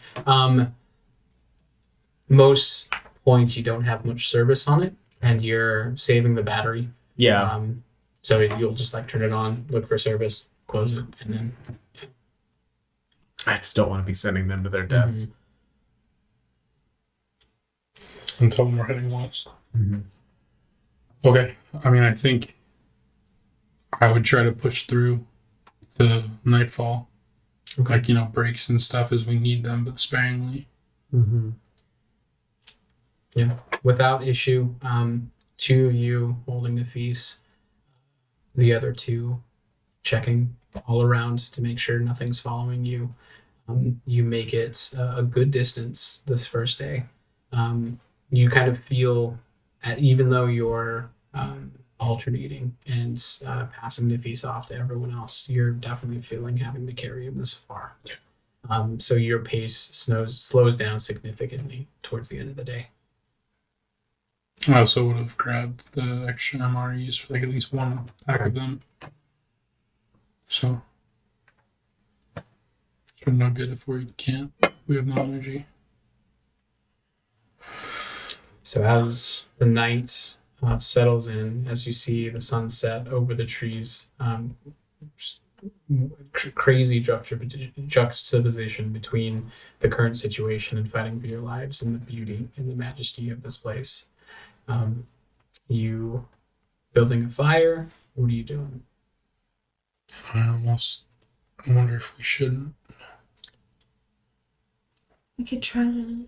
Most points you don't have much service on it, and you're saving the battery. Yeah. So you'll just like turn it on, look for service, close it, and then I just don't want to be sending them to their deaths. And tell them we're heading west. Mm-hmm. Okay. I mean, I think I would try to push through the nightfall. Okay. Like, breaks and stuff as we need them, but sparingly. Mm-hmm. yeah, without issue. 2 of you holding the feast, the other 2 checking all around to make sure nothing's following you. You make it a good distance this first day. You kind of feel, even though you're alternating and passing the piece off to everyone else, you're definitely feeling having to carry him this far. So your pace slows down significantly towards the end of the day. I also would have grabbed the extra MREs, or like at least one pack of them. So it's no good if we can't. We have no energy. So as the night settles in, as you see the sunset over the trees, crazy juxtaposition between the current situation and fighting for your lives and the beauty and the majesty of this place. You building a fire? What are you doing? I almost wonder if we shouldn't. We could try that.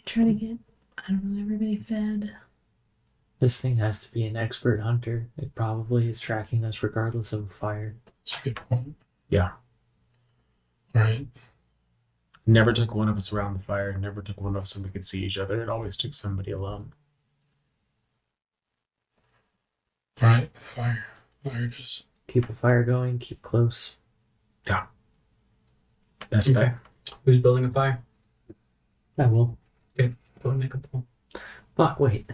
Try to get, I don't know, everybody fed. This thing has to be an expert hunter. It probably is tracking us regardless of fire. That's a good point. Yeah. All right. Never took one of us around the fire. Never took one of us when we could see each other. It always took somebody alone. All right. Fire. Fire it is. Keep a fire going, keep close. Yeah. Best Okay. bet. Who's building a fire? I will. Go and make a pull. Fuck, wait.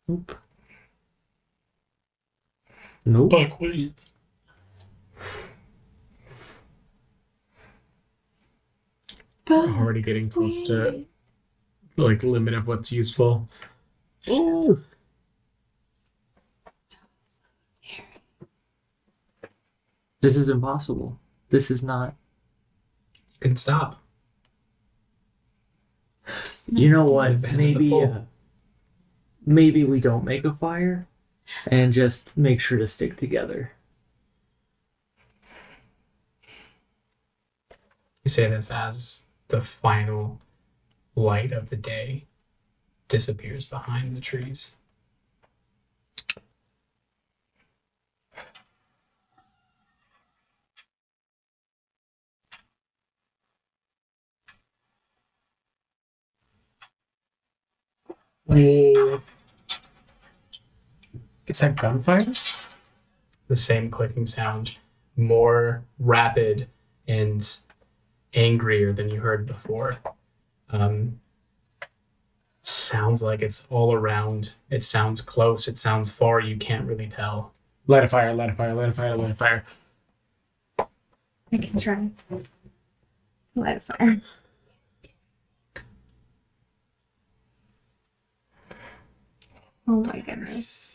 Nope. Nope. Buck, wait. Already getting close to like limit of what's useful. Ooh. This is impossible. This is not. You can stop. You know what? Abandon the Maybe, pole. maybe we don't make a fire, and just make sure to stick together. You say this as the final light of the day disappears behind the trees. Is that gunfire? The same clicking sound, more rapid and angrier than you heard before. Sounds like it's all around. It sounds close. It sounds far. You can't really tell. Light a fire, light a fire, light a fire, light a fire. I can try. Light a fire. Oh my goodness.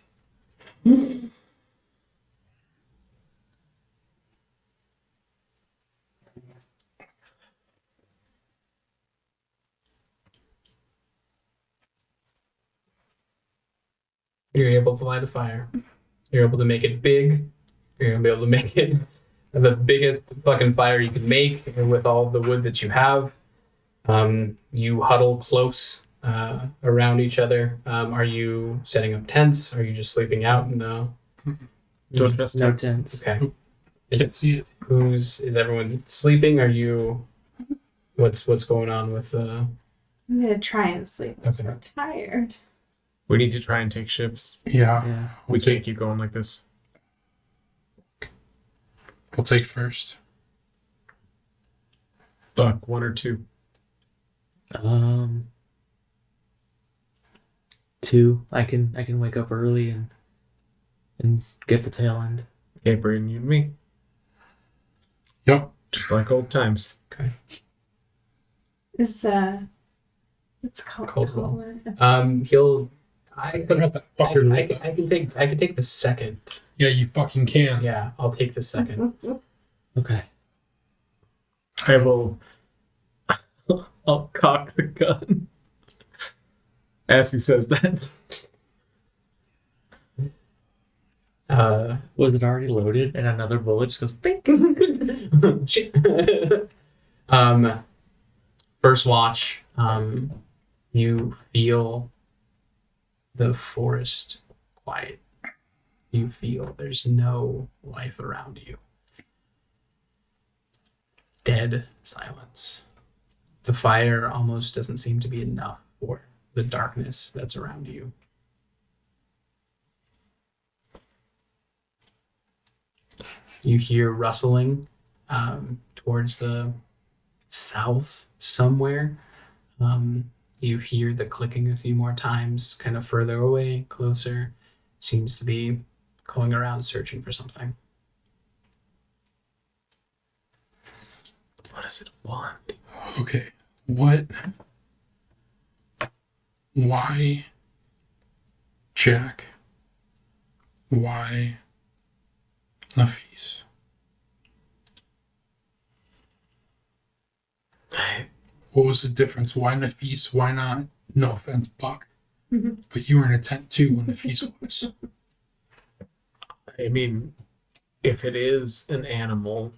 You're able to light a fire. You're able to make it big. You're gonna be able to make it the biggest fucking fire you can make with all the wood that you have. You huddle close around each other. Are you setting up tents? Are you just sleeping out in the? Don't trust No tents. tents. Okay. Can't see it. Is everyone sleeping? Are you? What's going on with? I'm gonna try and sleep. I'm so Okay. tired. We need to try and take shifts. Yeah. Yeah. We can't keep going like this. I'll take first. Buck, one or two. Two. I can wake up early and get the tail end. Okay, Brayden, you and me. Yep. Just like old times. Okay. It's called Caldwell. Caldwell. He'll. I Forgot that fucker. I can take the second. Yeah, you fucking can. Yeah, I'll take the second. Okay. I will. I'll cock the gun. As he says that. Was it already loaded and another bullet just goes bing? Shit. First watch, you feel the forest quiet. You feel there's no life around you. Dead silence. The fire almost doesn't seem to be enough for the darkness that's around you. You hear rustling towards the south somewhere. You hear the clicking a few more times, kind of further away, closer. Seems to be going around searching for something. What does it want? Okay. What? Why? Jack? Why? Nafis? What was the difference? Why Nafis? Why not? No offense, Buck. Mhm. But you were in a tent too when Nafis was. I mean, if it is an animal,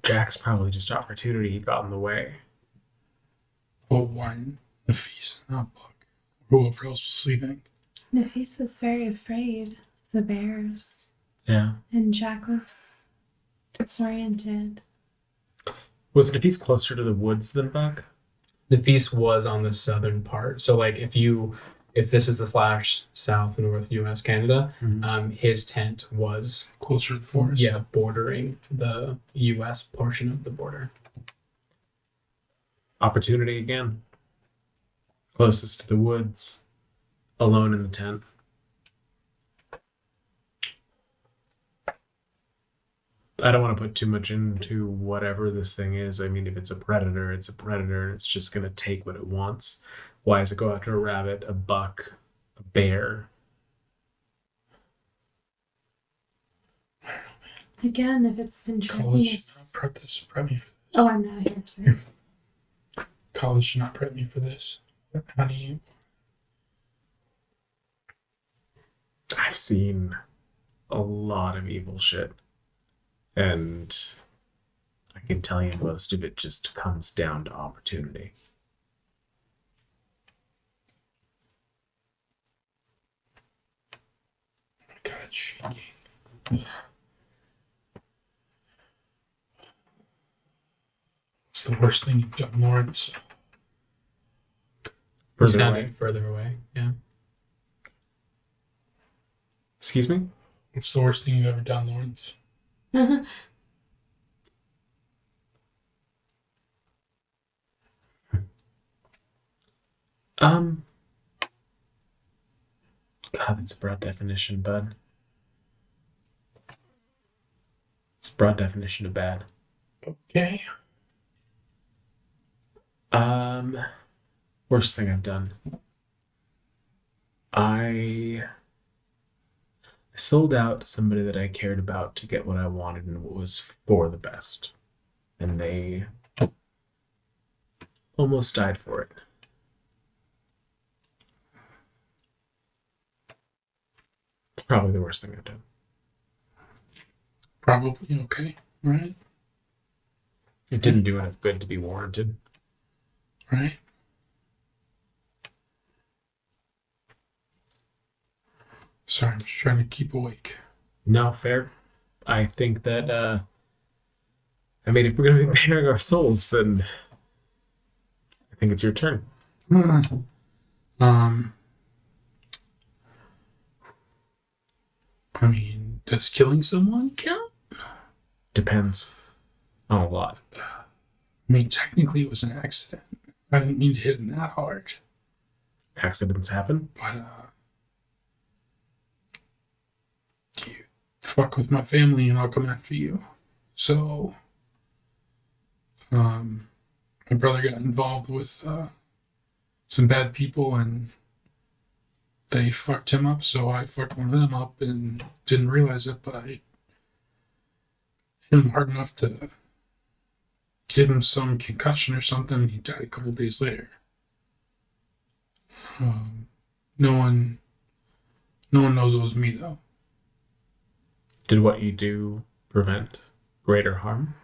Jack's probably just opportunity got in the way. But why Nafis, not Buck? Whoever else was sleeping. Nafis was very afraid of the bears, Yeah. and Jack was disoriented. Was Nafis closer to the woods than Buck? The piece was on the southern part. So like if this is the slash south north US Canada, his tent was Closer to the forest. yeah, bordering the US portion of the border. Opportunity again. Closest to the woods. Alone in the tent. I don't want to put too much into whatever this thing is. I mean, if it's a predator, it's a predator, and it's just going to take what it wants. Why does it go after a rabbit, a buck, a bear? Again, if it's been tracking College us. should not prep me for this. Oh, I'm not here. Sorry. College should not prep me for this. How do you? I've seen a lot of evil shit. And I can tell you most of it just comes down to opportunity. Oh my God, it's shaking. It's the worst thing you've done, Lawrence. Further away. Further away. Yeah. Excuse me? It's the worst thing you've ever done, Lawrence. God, that's a broad definition, bud. It's a broad definition of bad. Okay. Worst thing I've done. I sold out somebody that I cared about to get what I wanted and what was for the best. And they almost died for it. It's probably the worst thing I've done. Probably okay. Right? It didn't do enough good to be warranted. Right? Sorry, I'm just trying to keep awake. No, fair. I think that, I mean, if we're going to be bearing our souls, then I think it's your turn. I mean, does killing someone count? Depends on a lot. I mean, technically it was an accident. I didn't mean to hit him that hard. Accidents happen. But, you fuck with my family and I'll come after you. So, my brother got involved with, some bad people and they fucked him up, so I fucked one of them up and didn't realize it, but I hit him hard enough to give him some concussion or something, and he died a couple days later. No one knows it was me, though. Did what you do prevent greater harm?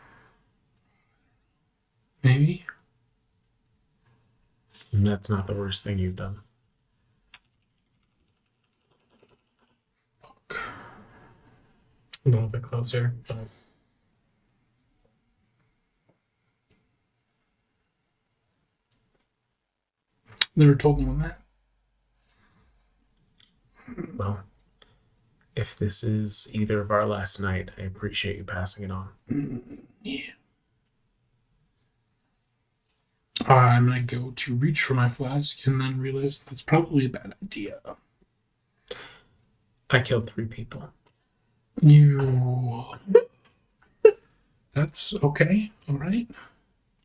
Maybe? And that's not the worst thing you've done. a little bit closer. But Never told anyone that. Well, if this is either of our last night, I appreciate you passing it on. Yeah. I'm gonna go to reach for my flask and then realize that's probably a bad idea. I killed 3 people. You. That's okay. All right.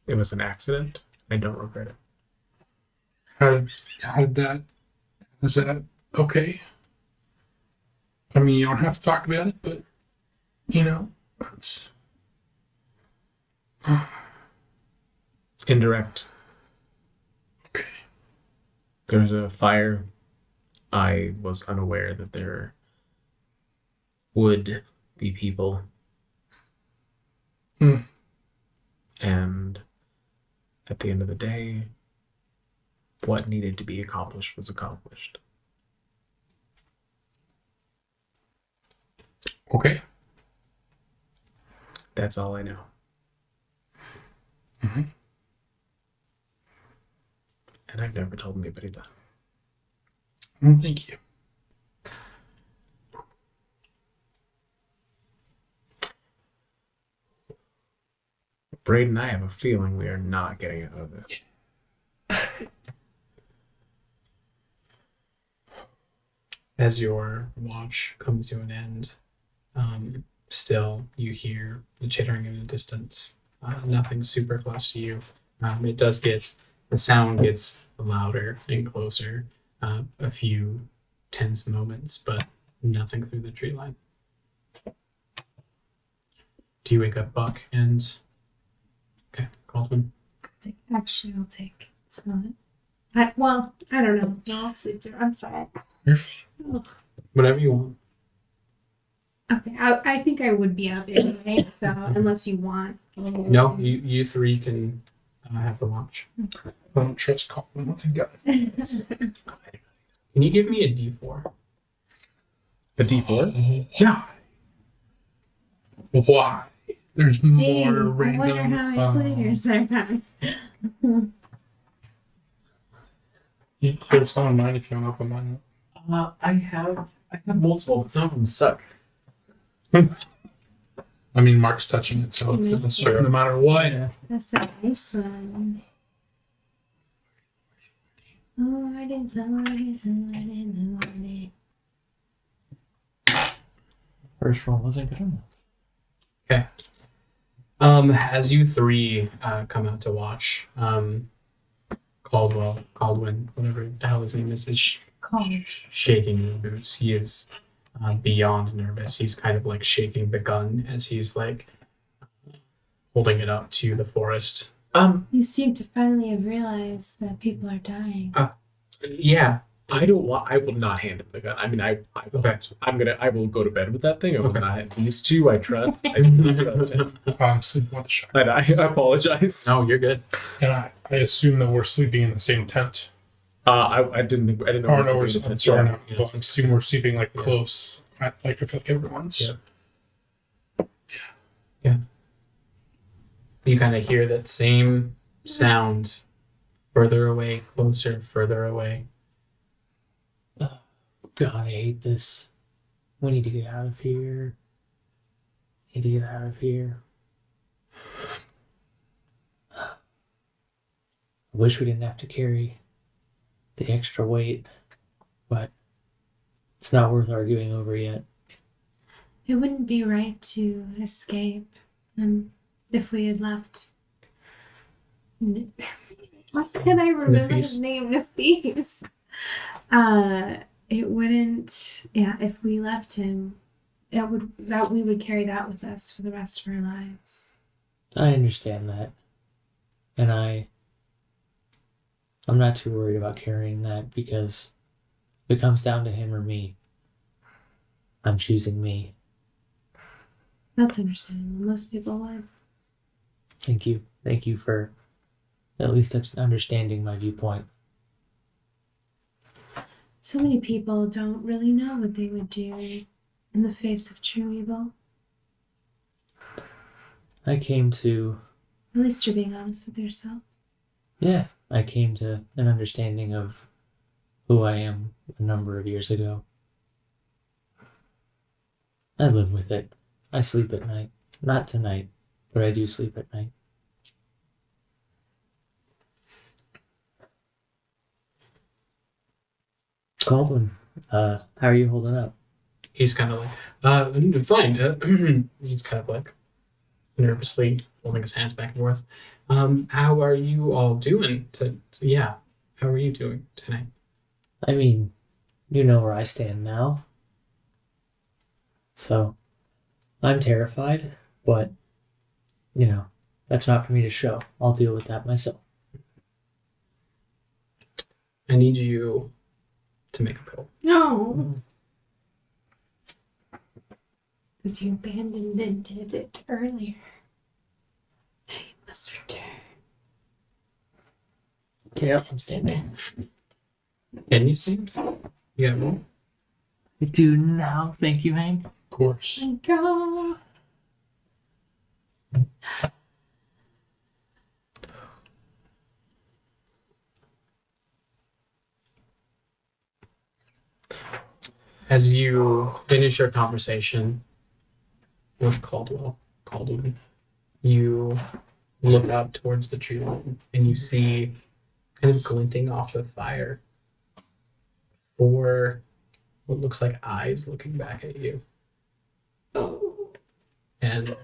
It was an accident. I don't regret it. How did that? Is that okay? I mean, you don't have to talk about it, but you know, it's Indirect. okay. There's a fire. I was unaware that there would be people. Hmm. And at the end of the day, what needed to be accomplished was accomplished. Okay. That's all I know. Mm-hmm. And I've never told anybody that. Well, thank you. Braden, I have a feeling we are not getting out of this. as your watch comes to an end, still you hear the chittering in the distance. Nothing super close to you. The sound gets louder and closer. A few tense moments, but nothing through the tree line. Do you wake up, Buck? And okay, Caldwin. Actually, I'll take. It's not. I don't know. No, I'll sleep through. I'm sorry. You're fine. Ugh. Whatever you want. Okay, I think I would be up anyway. So unless you want. No, you 3 can have the watch. I don't trust Colin once you got it. Can you give me a D4? A D4? Yeah. Why? There's more I random. wonder how many players I have. There's some of mine if you want to open mine. I have multiple, but some of them suck. I mean, Mark's touching it, so it's no matter what. That's a nice one. Lordy. First roll wasn't good enough. Okay. As you 3 come out to watch, Caldwin, whatever the hell his name is shaking in the boots. He is beyond nervous. He's kind of like shaking the gun as he's like holding it up to the forest. You seem to finally have realized that people are dying. Yeah. I will not hand him the gun. I mean, I will go to bed with that thing. I will not. These 2, I trust. I trust him. I'm sleeping with the shot. And I apologize. No, you're good. And I assume that we're sleeping in the same tent. I didn't know. Or no, we I'm sorry. No. Yeah, Well, I assume we're sleeping like close. I feel like everyone's. Yeah. You kind of hear that same sound further away, closer, further away. God, I hate this. We need to get out of here. I wish we didn't have to carry the extra weight, but it's not worth arguing over yet. It wouldn't be right to escape, and if we had left. Why can't I remember his name? Nafis. It wouldn't. Yeah, if we left him, we would carry that with us for the rest of our lives. I understand that, and I'm not too worried about carrying that because if it comes down to him or me, I'm choosing me. That's understandable. Most people would. Thank you for at least understanding my viewpoint. So many people don't really know what they would do in the face of true evil. I came to, At least you're being honest with yourself. yeah, I came to an understanding of who I am a number of years ago. I live with it. I sleep at night. Not tonight, but I do sleep at night. Baldwin, how are you holding up? He's kind of like, fine. He's kind of like nervously holding his hands back and forth. How are you all doing? Yeah, how are you doing tonight? I mean, you know where I stand now. So, I'm terrified, but, you know, that's not for me to show. I'll deal with that myself. I need you to make a pill. No. Because you abandoned it earlier. Now you must return. Yep, I'm standing. Can you stand? Yeah, well, I do now. Thank you, Hank. Of course. Thank God. as you finish your conversation with Caldwell, you look up towards the tree line and you see kind of glinting off the fire 4 what looks like eyes looking back at you. And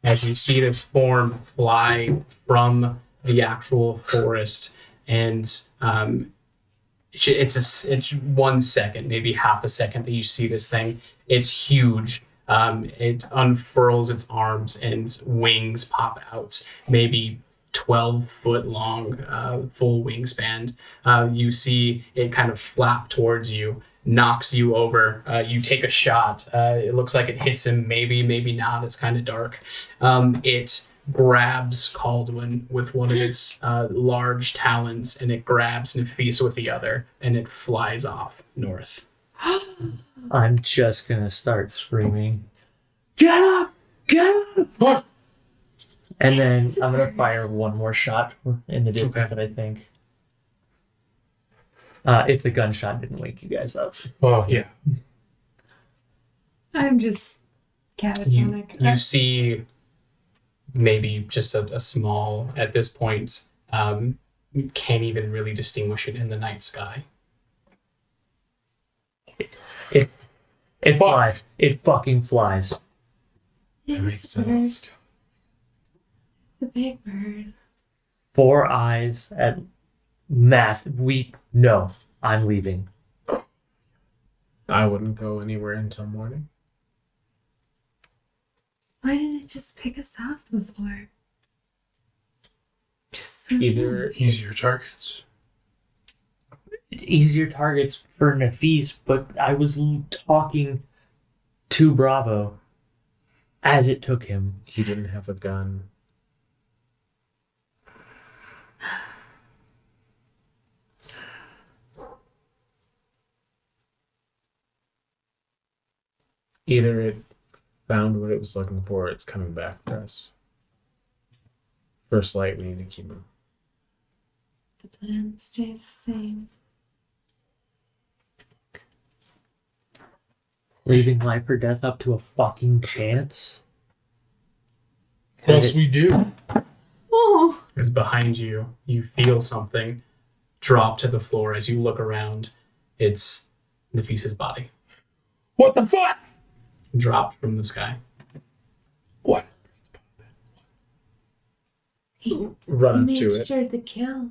as you see this form fly from the actual forest, and it's 1 second, maybe half a second that you see this thing. It's huge. It unfurls its arms and wings pop out, maybe 12-foot long, full wingspan. You see it kind of flap towards you, knocks you over. You take a shot. It looks like it hits him, maybe not. It's kind of dark. It grabs Caldwin with one of its large talons, and it grabs Nafisa with the other, and it flies off north. I'm just gonna start screaming, "Get up! Get up!" And then I'm gonna fire one more shot in the distance that I think. If the gunshot didn't wake you guys up. Oh, yeah. I'm just catatonic. You see maybe just a small, at this point, you can't even really distinguish it in the night sky. It flies. It fucking flies. That makes Yes, sense. It's the big bird. 4 eyes at mass. No, I'm leaving. I wouldn't go anywhere until morning. Why didn't it just pick us off before? Just swim in. Either Easier targets. Easier targets for Nafis, but I was talking to Bravo as it took him. he didn't have a gun. Either it found what it was looking for, or it's coming back for us. First light, we need to keep him. The plan stays the same. Leaving life or death up to a fucking chance. What else we do? Oh, As behind you, you feel something drop to the floor. As you look around, it's Nafisa's body What the fuck? dropped from the sky. What? he Run up made to it. sure the kill.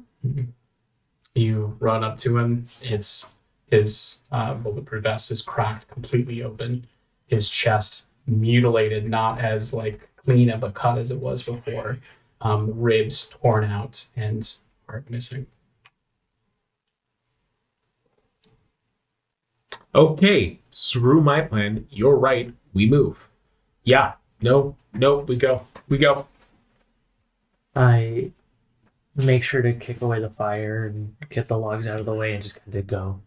You run up to him. It's his bulletproof vest is cracked completely open. His chest mutilated, not as like clean of a cut as it was before. Ribs torn out and heart missing. Okay, screw my plan. You're right. We move. Yeah. No. We go. I make sure to kick away the fire and get the logs out of the way and just kind of go.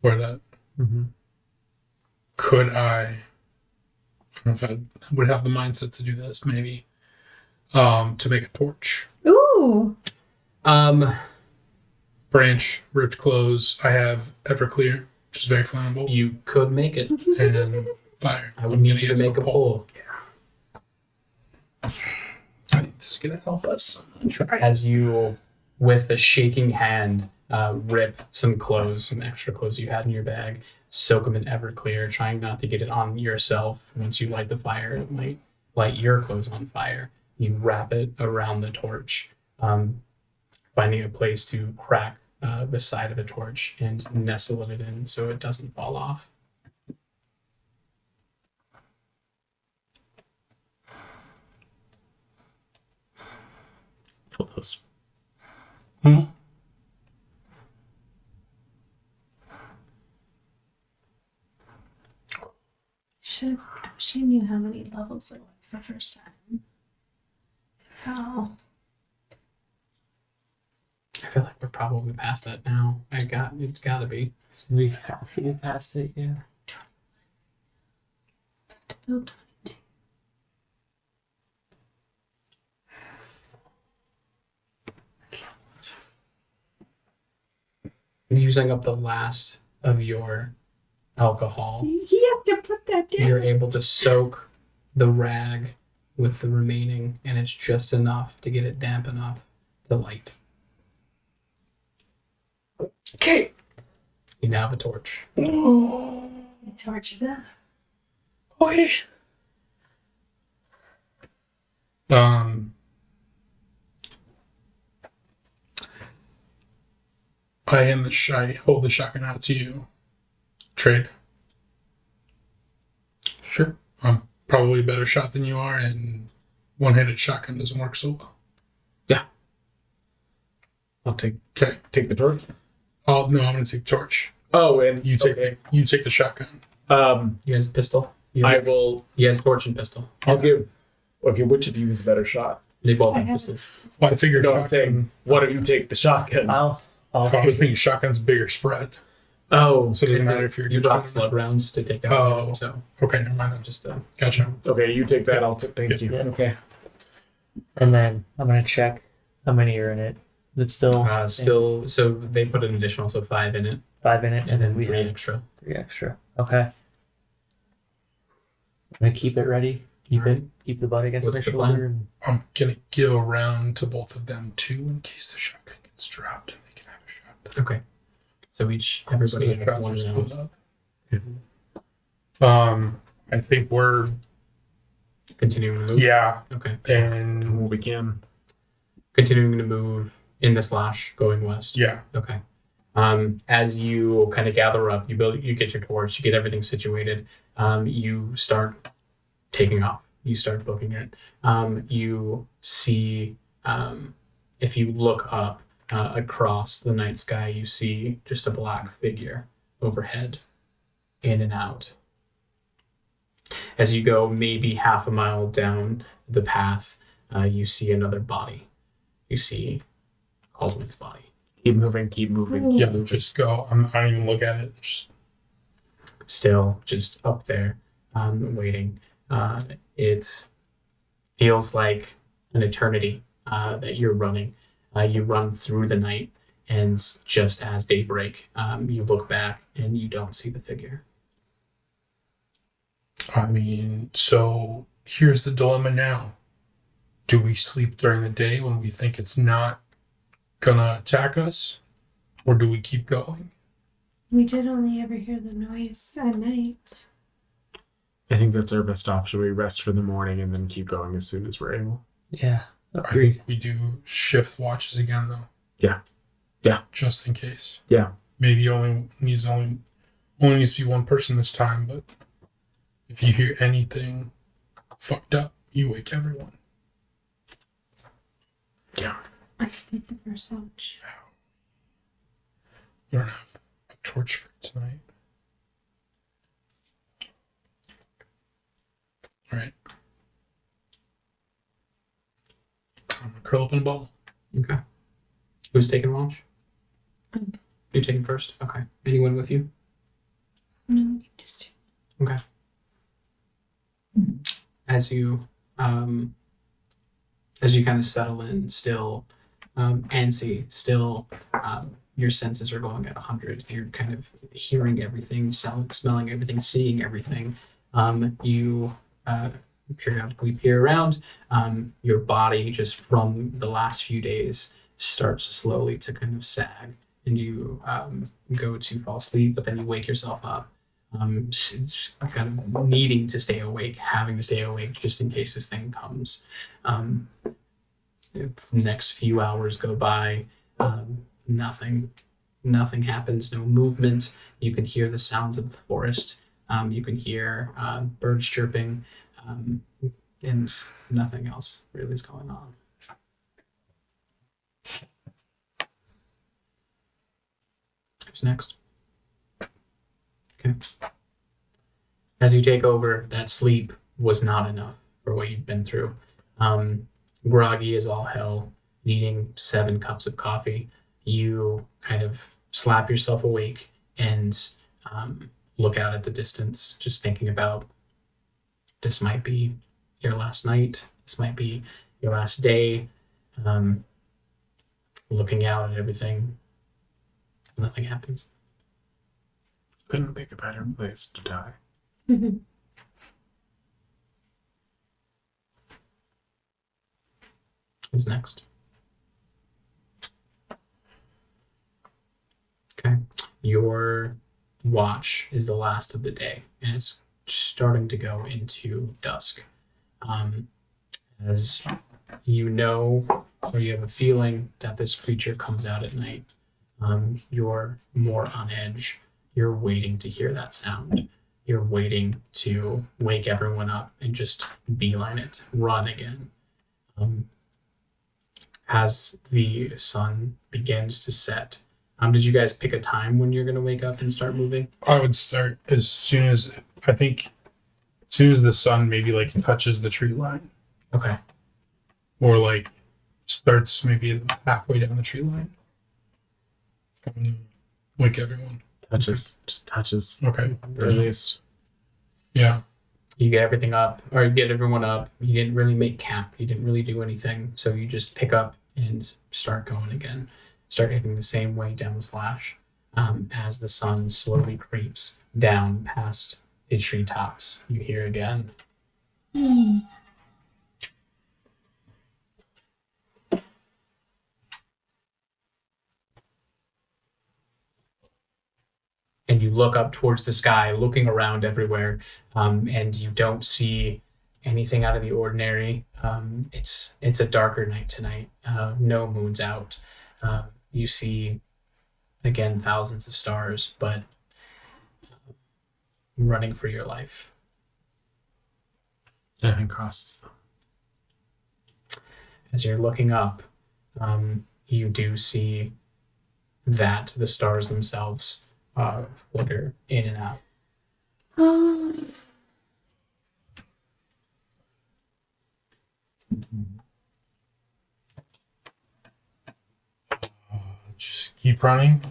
Where that? Mm-hmm. Could I don't know if I would have the mindset to do this, maybe. To make a torch. Ooh. Branch, ripped clothes. I have Everclear, which is very flammable. You could make it. And fire. I would need you to make a pole. I think this is gonna help us. Try. As you, with a shaking hand, rip some clothes, some extra clothes you had in your bag, soak them in Everclear, trying not to get it on yourself. Once you light the fire, it might light your clothes on fire. You wrap it around the torch, finding a place to crack the side of the torch and nestle it in so it doesn't fall off. Close. She knew how many levels it was the first time. How? I feel like we're probably past that now. It's gotta be. We have to get past it, yeah. To build 22. Using up the last of your alcohol, You have to put that down. you're able to soak the rag with the remaining, and it's just enough to get it damp enough to light. Okay. You now have a torch. Torch it up. Okay. I hold the shotgun out to you. Trade. Sure. I'm probably a better shot than you are, and one-handed shotgun doesn't work so well. I'll take Okay. the torch. Oh no, I'm gonna take the torch. Oh, and You take okay. you take the shotgun. You guys a pistol? I will. You guys torch and pistol. I'll give. Okay, which of you is a better shot? They both I have have- pistols. Well, I figured No, shotgun. I'm saying, what if you take the shotgun? I'll I was thinking shotgun's bigger spread, Oh, so it doesn't matter if you're You brought slug rounds to take out. Oh. So Okay, never mind. just Gotcha. okay. You take that. I'll take. Thank you. Yeah. Okay. and then I'm gonna check how many are in it. That's still still. So they put an additional, so 5 in it, 5 in it, and then we 3 have extra. 3 extra. Okay. I'm gonna keep it ready. Keep the butt against What's my the shoulder. And I'm gonna give a round to both of them too, in case the shotgun gets dropped and they can have a shot. Okay. So everybody So the has shots one are round. split up. I think we're Continuing to move. yeah, Okay. and Well, we can. Continuing to move in the slash, going west. yeah, Okay. As you kind of gather up, you get your torch, you get everything situated. You start taking off. You start booking it. You see, if you look up across the night sky, you see just a black figure overhead, in and out. As you go maybe half a mile down the path, you see another body. You see Aldwin's body. Keep moving. Keep moving. Keep yeah. moving. Just go. I don't even look at it. Just Still just up there, waiting. It feels like an eternity that you're running. You run through the night, and just as daybreak, you look back and you don't see the figure. I mean, so here's the dilemma now. Do we sleep during the day when we think it's not gonna attack us? Or do we keep going? We did only ever hear the noise at night. I think that's our best option. We rest for the morning and then keep going as soon as we're able. yeah, I agreed. think we do shift watches again though. Yeah. Yeah. Just in case. Yeah. Maybe only needs to be one person this time, but if you hear anything fucked up, you wake everyone. Yeah. I think the first watch. We don't have a torch for tonight. Alright. I'm gonna curl up in a ball. Okay. Who's taking watch? You're taking first? Okay. Anyone with you? No, you just Okay. As you kind of settle in, still antsy, still your senses are going at 100. You're kind of hearing everything, smelling everything, seeing everything. You periodically peer around. Your body, just from the last few days, starts slowly to kind of sag, and you go to fall asleep, but then you wake yourself up. Kind of needing to stay awake, having to stay awake just in case this thing comes. If the next few hours go by, nothing happens, no movement. You can hear the sounds of the forest. You can hear birds chirping, and nothing else really is going on. Who's next? Okay. As you take over, that sleep was not enough for what you've been through. Groggy as all hell, needing 7 cups of coffee. You kind of slap yourself awake and look out at the distance, just thinking about this might be your last night. This might be your last day. Looking out at everything, nothing happens. Couldn't pick a better place to die. Who's next? Okay. Your watch is the last of the day, and it's starting to go into dusk. As you know, or you have a feeling that this creature comes out at night, you're more on edge. You're waiting to hear that sound. You're waiting to wake everyone up and just beeline it, run again. As the sun begins to set, did you guys pick a time when you're going to wake up and start moving? I would start as soon as the sun maybe like touches the tree line, Okay. or like starts maybe halfway down the tree line. Wake everyone. Touches. Just touches. Okay. Or at least. Yeah. You get everything up, or you get everyone up. You didn't really make camp. You didn't really do anything. So you just pick up and start going again. Start hitting the same way down the slash as the sun slowly creeps down past the treetops. You hear again. And you look up towards the sky, looking around everywhere, and you don't see anything out of the ordinary. It's a darker night tonight. No moon's out. You see, again, thousands of stars, but running for your life. Nothing crosses them. As you're looking up, you do see that the stars themselves flicker in and out. Just keep running.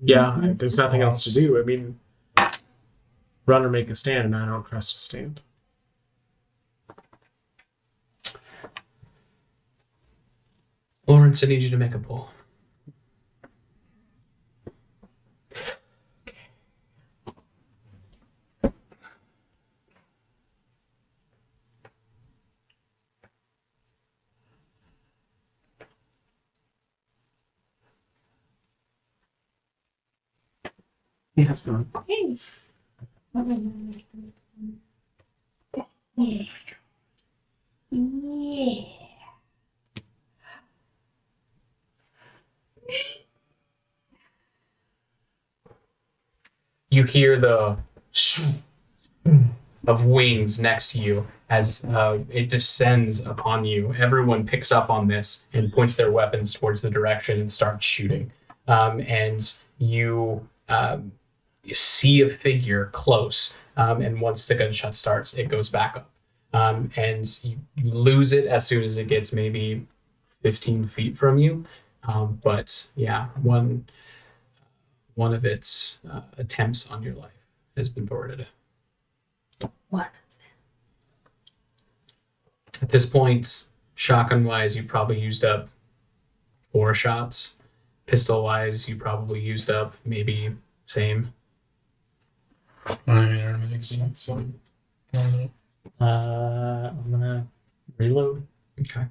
Yeah, there's nothing else to do. I mean, run or make a stand, and I don't trust a stand. Lawrence, I need you to make a pull. He has gone. Hey. Yeah. Yeah. You hear the of wings next to you as it descends upon you. Everyone picks up on this and points their weapons towards the direction and starts shooting. And you see a figure close. And once the gunshot starts, it goes back up. And you lose it as soon as it gets maybe 15 feet from you. But yeah, one of its attempts on your life has been thwarted. What? At this point, shotgun wise, you probably used up 4 shots. Pistol wise, you probably used up maybe same. I mean, our magazine, so I don't know. I'm gonna reload. Okay.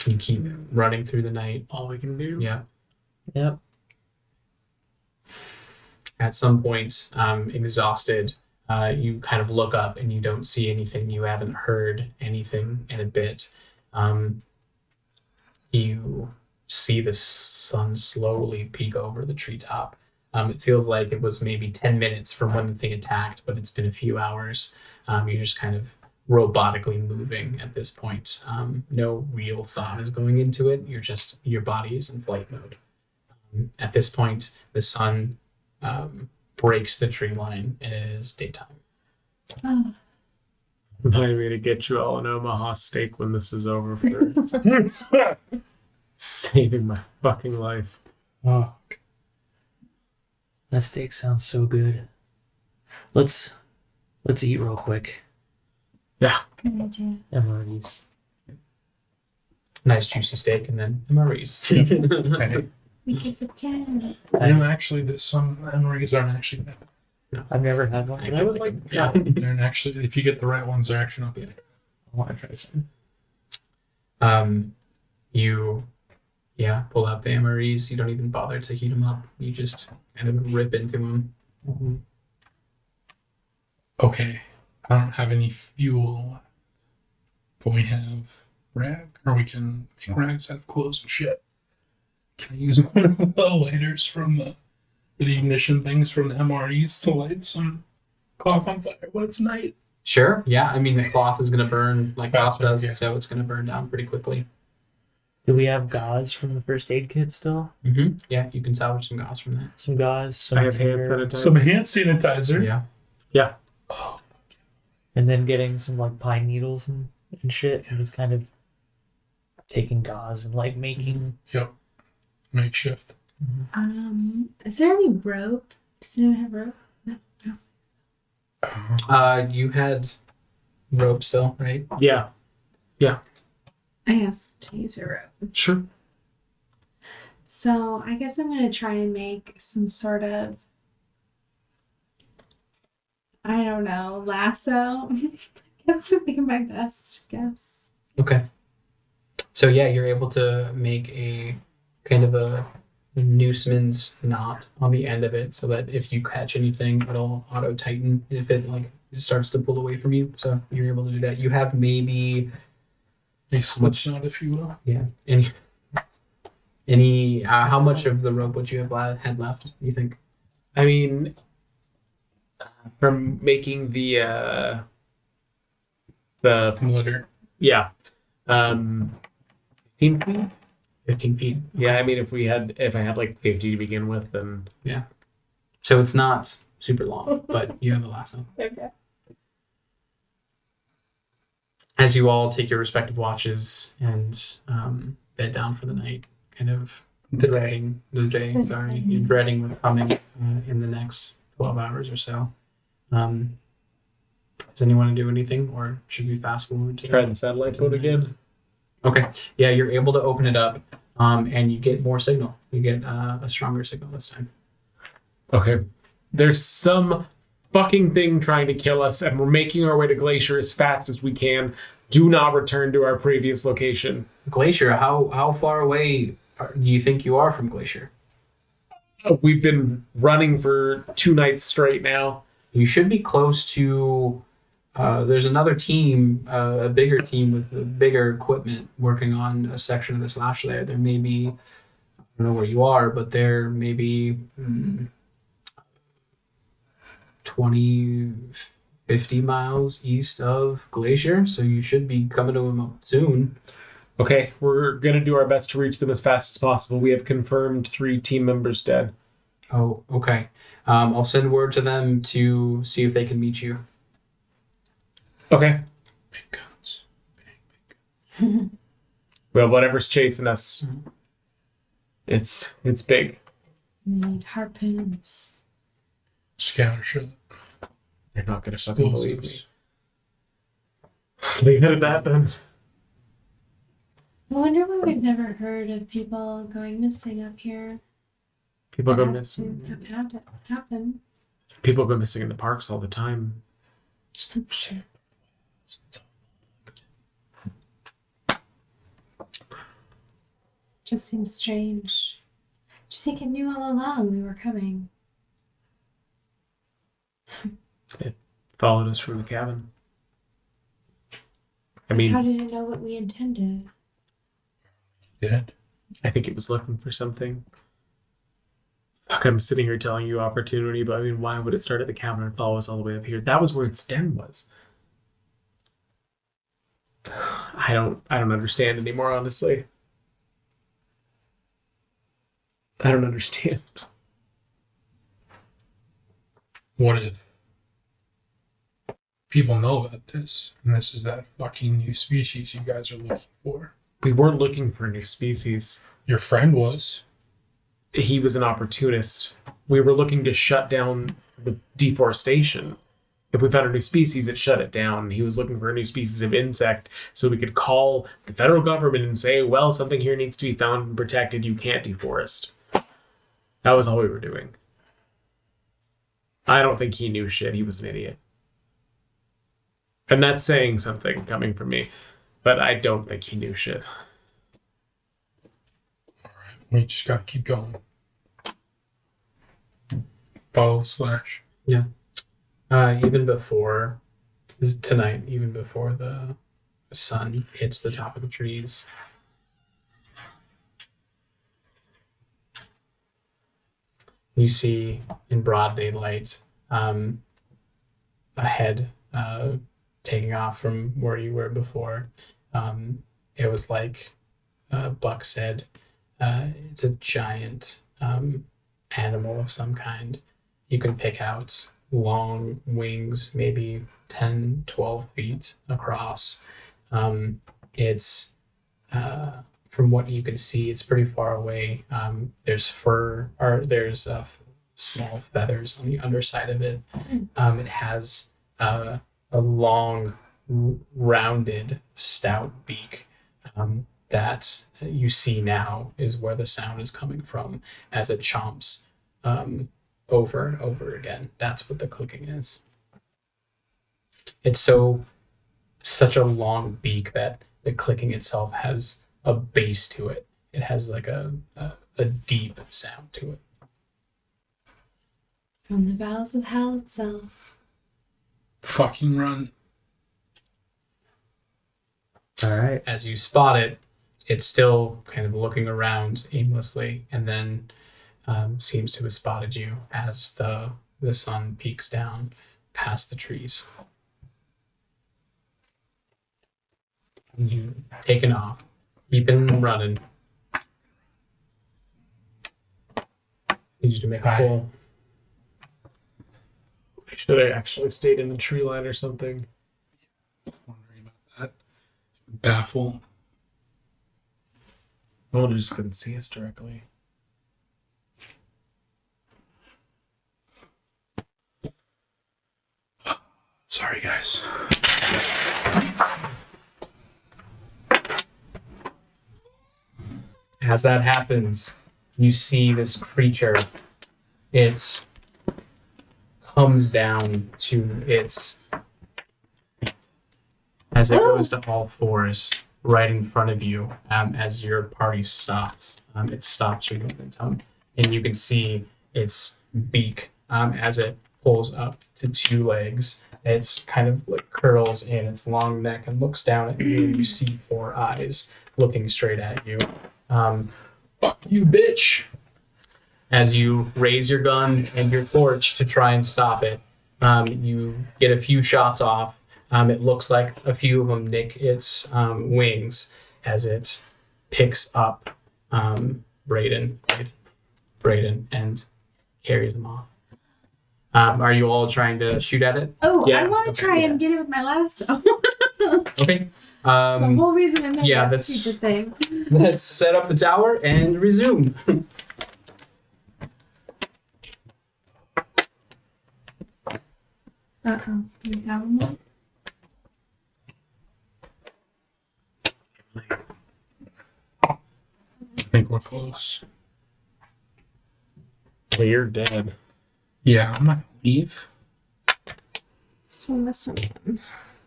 You keep running through the night. All we can do. Yeah. Yep. At some point, exhausted, you kind of look up and you don't see anything. You haven't heard anything in a bit. You see the sun slowly peek over the treetop. It feels like it was maybe 10 minutes from when the thing attacked, but it's been a few hours. You're just kind of robotically moving at this point. No real thought is going into it. Your body is in flight mode. At this point, the sun breaks the tree line. It is daytime. Oh, Remind me to get you all an Omaha steak when this is over for saving my fucking life. Oh, That steak sounds so good. Let's eat real quick. Yeah. good idea. MREs. Nice juicy steak and then MREs. okay. We could pretend. And actually, some MREs aren't actually that bad. I've never had one, but I would like. Yeah. They're actually, if you get the right ones, they're actually not bad. I want to try some. You pull out the MREs. You don't even bother to heat them up. You just kind of rip into them. Mm-hmm. Okay, I don't have any fuel, but we have rag, or we can make rags out of clothes and shit. Can I use one of the lighters from the ignition things from the MREs to light some cloth on fire when it's night? Sure. Yeah. I mean, the cloth is going to burn like cloth Faster, does, yeah. so it's going to burn down pretty quickly. Do we have gauze from the first aid kit still? Mm-hmm. Yeah, you can salvage some gauze from that. Some gauze, some I have hand tinder, sanitizer. Some hand sanitizer. Yeah. Oh, and then getting some like pine needles and shit, and just kind of taking gauze and like making. yep. Makeshift. Is there any rope? Does anyone have rope? No. You had rope still, right? Yeah. I asked to use a rope. Sure. So I guess I'm gonna try and make some sort of, I don't know, lasso. That would be my best guess. Okay. So yeah, you're able to make a kind of a nooseman's knot on the end of it, so that if you catch anything, it'll auto tighten if it starts to pull away from you. So you're able to do that. You have maybe A slip knot, if you will. any how much of the rope would you have had left? You think? I mean, from making the Litter. yeah, 15 feet. 15 feet. Yeah, I mean, if I had like 50 to begin with, then So it's not super long, but you have a lasso. Okay. As you all take your respective watches and bed down for the night, kind of dreading the day. Sorry, you're dreading what's coming in the next 12 hours or so. Does anyone want to do anything, or should we fast forward to try the satellite mode again. Okay. Yeah, you're able to open it up, and you get more signal. You get a stronger signal this time. Okay. There's some fucking thing trying to kill us, and we're making our way to Glacier as fast as we can. Do not return to our previous location. Glacier, how far away do you think you are from Glacier? We've been running for 2 nights straight now. You should be close to. There's another team, a bigger team with bigger equipment, working on a section of the slash there. There may be, I don't know where you are, but there may be 20, 50 miles east of Glacier, so you should be coming to them soon. Okay, we're going to do our best to reach them as fast as possible. We have confirmed 3 team members dead. Oh, okay. I'll send word to them to see if they can meet you. Okay. Big guns. Big. Well, whatever's chasing us, it's big. We need harpoons. Scatter shot. You're not gonna fucking believe me. Explosives. Leave it at that then. I wonder why we've never heard of people going missing up here. People go That has to missing. have had it happen. People go missing in the parks all the time. Just seems strange. Do you think it knew all along we were coming? Followed us from the cabin. I How mean, did it know what we intended? Dead. I think it was looking for something. Fuck, I'm sitting here telling you opportunity, but I mean, why would it start at the cabin and follow us all the way up here? That was where its den was. I don't understand anymore, honestly. I don't understand. What if people know about this and this is that fucking new species you guys are looking for? We weren't looking for a new species. Your friend was. He was an opportunist. We were looking to shut down the deforestation. If we found a new species, it shut it down. He was looking for a new species of insect so we could call the federal government and say, well, something here needs to be found and protected. You can't deforest. That was all we were doing. I don't think he knew shit. He was an idiot. And that's saying something coming from me. But I don't think he knew shit. We just gotta keep going. Follow the slash. Even before tonight, even before the sun hits the top of the trees, you see in broad daylight a head taking off from where you were before. It was like Buck said, it's a giant animal of some kind. You can pick out long wings, maybe 10, 12 feet across. It's from what you can see, it's pretty far away. There's fur, or there's small feathers on the underside of it. It has a long, rounded, stout beak that you see now is where the sound is coming from as it chomps over and over again. That's what the clicking is. It's such a long beak that the clicking itself has a bass to it. It has like a deep sound to it. From the bowels of hell itself. Fucking run. All right. As you spot it, it's still kind of looking around aimlessly, and then seems to have spotted you as the sun peaks down past the trees. You taken off, keeping running. Need you to make a pull. Should I actually stayed in the tree line or something? Wondering about that. Baffle. Well, they just couldn't see us directly. Sorry, guys. As that happens, you see this creature. It comes down to its feet as it goes to all fours right in front of you. As your party stops, it stops your momentum, and you can see its beak as it pulls up to two legs. It's kind of like curls in its long neck and looks down at you, and you see four eyes looking straight at you. Fuck you, bitch. As you raise your gun and your torch to try and stop it, you get a few shots off. It looks like a few of them nick its wings as it picks up Braden, and carries him off. Are you all trying to shoot at it? Oh, Yeah, I want to okay, try yeah. and get it with my lasso. Okay. That's the whole reason I made yeah, that that's- stupid thing. Let's set up the tower and resume. Uh-oh. Do we have one? I think we're close. Well, you're dead. Yeah, I'm not gonna leave. Still missing one.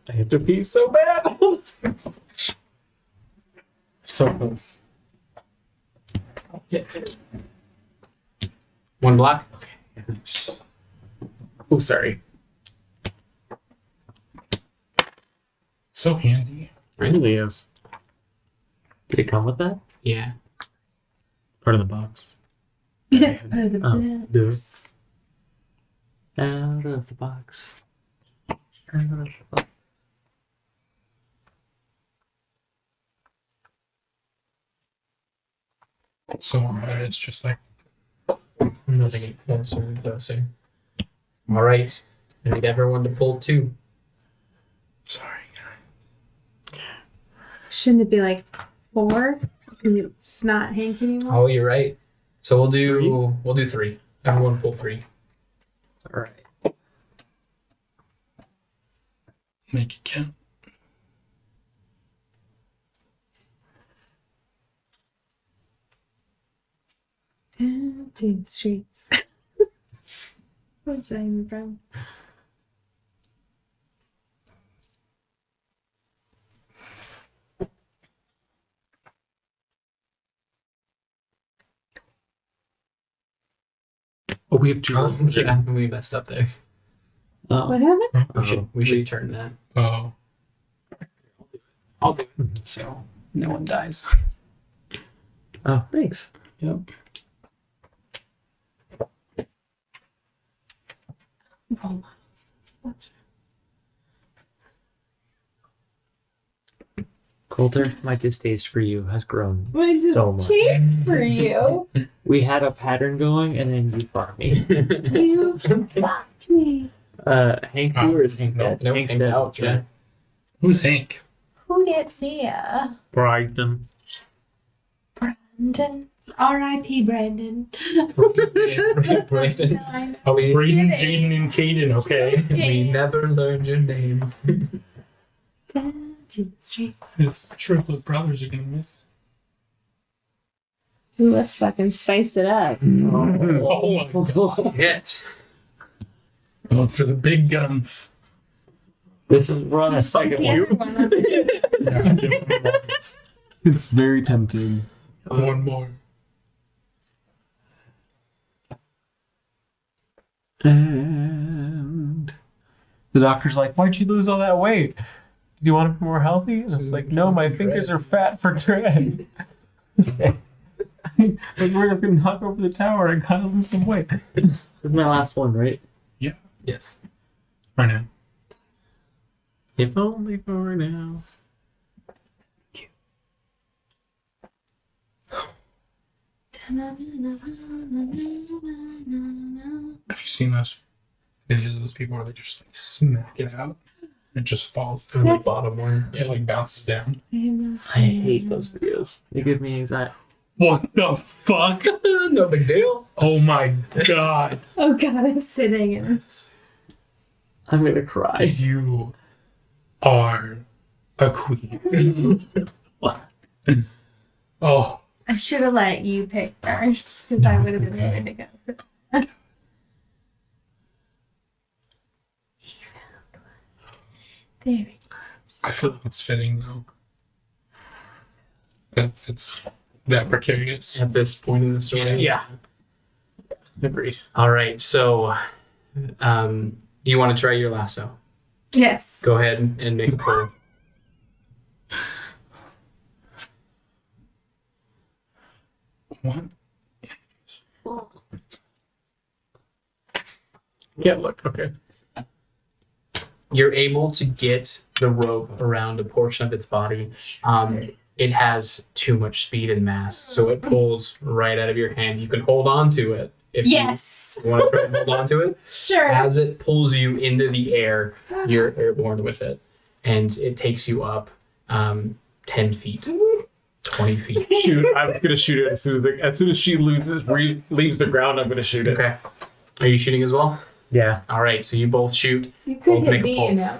I have to pee so bad. So close. One block. Oh, sorry. So handy. It really is. Did it come with that? Yeah. Part of the box. It's part of the Oh, box. Out of the box. Out of the box. So hard. It's just like Nothing closer and closer. All right. I need everyone to pull 2. sorry. Shouldn't it be like 4? Because it's not Hank anymore. Oh, you're right. So we'll do 3. Everyone pull 3. All right. Make it count. Down to the streets. What's that even from? Oh, we have 2. Oh, yeah, we messed up there. Oh. What happened? We should turn that. Oh, I'll do it. So no one dies. Oh, thanks. Yep. Role models. That's Coulter, my distaste for you has grown what is so much. cheap for you? We had a pattern going, and then you fucked me. You fucked me. Hank too, or is Hank No, dead? Nope, Hank's Hank's dead. out. Yeah. who's Hank? Who did me? Brighton. Brandon. R.I.P. Brandon. Brandon. Oh, We- Braden, Jaden, and Caden. Okay. We never learned your name. Down to the streets. His triplet brothers are gonna miss. Ooh, let's fucking spice it up. Oh my god. Hit. Going for the big guns. This is we're on the second one. Yeah, give him It's very tempting. one more. And the doctor's like, "Why'd you lose all that weight? Do you want to be more healthy?" And it's like, "No, my fingers are fat for dread." I was worried I was going to knock over the tower and kind of lose some weight. This is my last one, right? Yes. Right now. If only for now. Have you seen those videos of those people where they just like smack it out? It just falls to the That's- bottom one. It like bounces down. I hate those videos. They give me anxiety. What the fuck? No big deal. Oh my god. Oh god, I'm sitting in it. I'm gonna cry. You are a queen. Oh, I should have let you pick first, because I would have been ready to go. There it goes. I feel like it's fitting though. That it's that precarious. At this point in the story. Yeah. Agreed. All right. So, you want to try your lasso? Yes. Go ahead and make a pull. What? Can't look. Okay. You're able to get the rope around a portion of its body. It has too much speed and mass, so it pulls right out of your hand. You can hold on to it if Yes. you want to try and hold on to it. Sure. As it pulls you into the air, you're airborne with it, and it takes you up 10 feet, 20 feet. Shoot! I was gonna shoot it as soon as she leaves the ground. I'm gonna shoot it. Okay. Are you shooting as well? Yeah. All right, so you both shoot. You could Both make hit a me, pull. you know.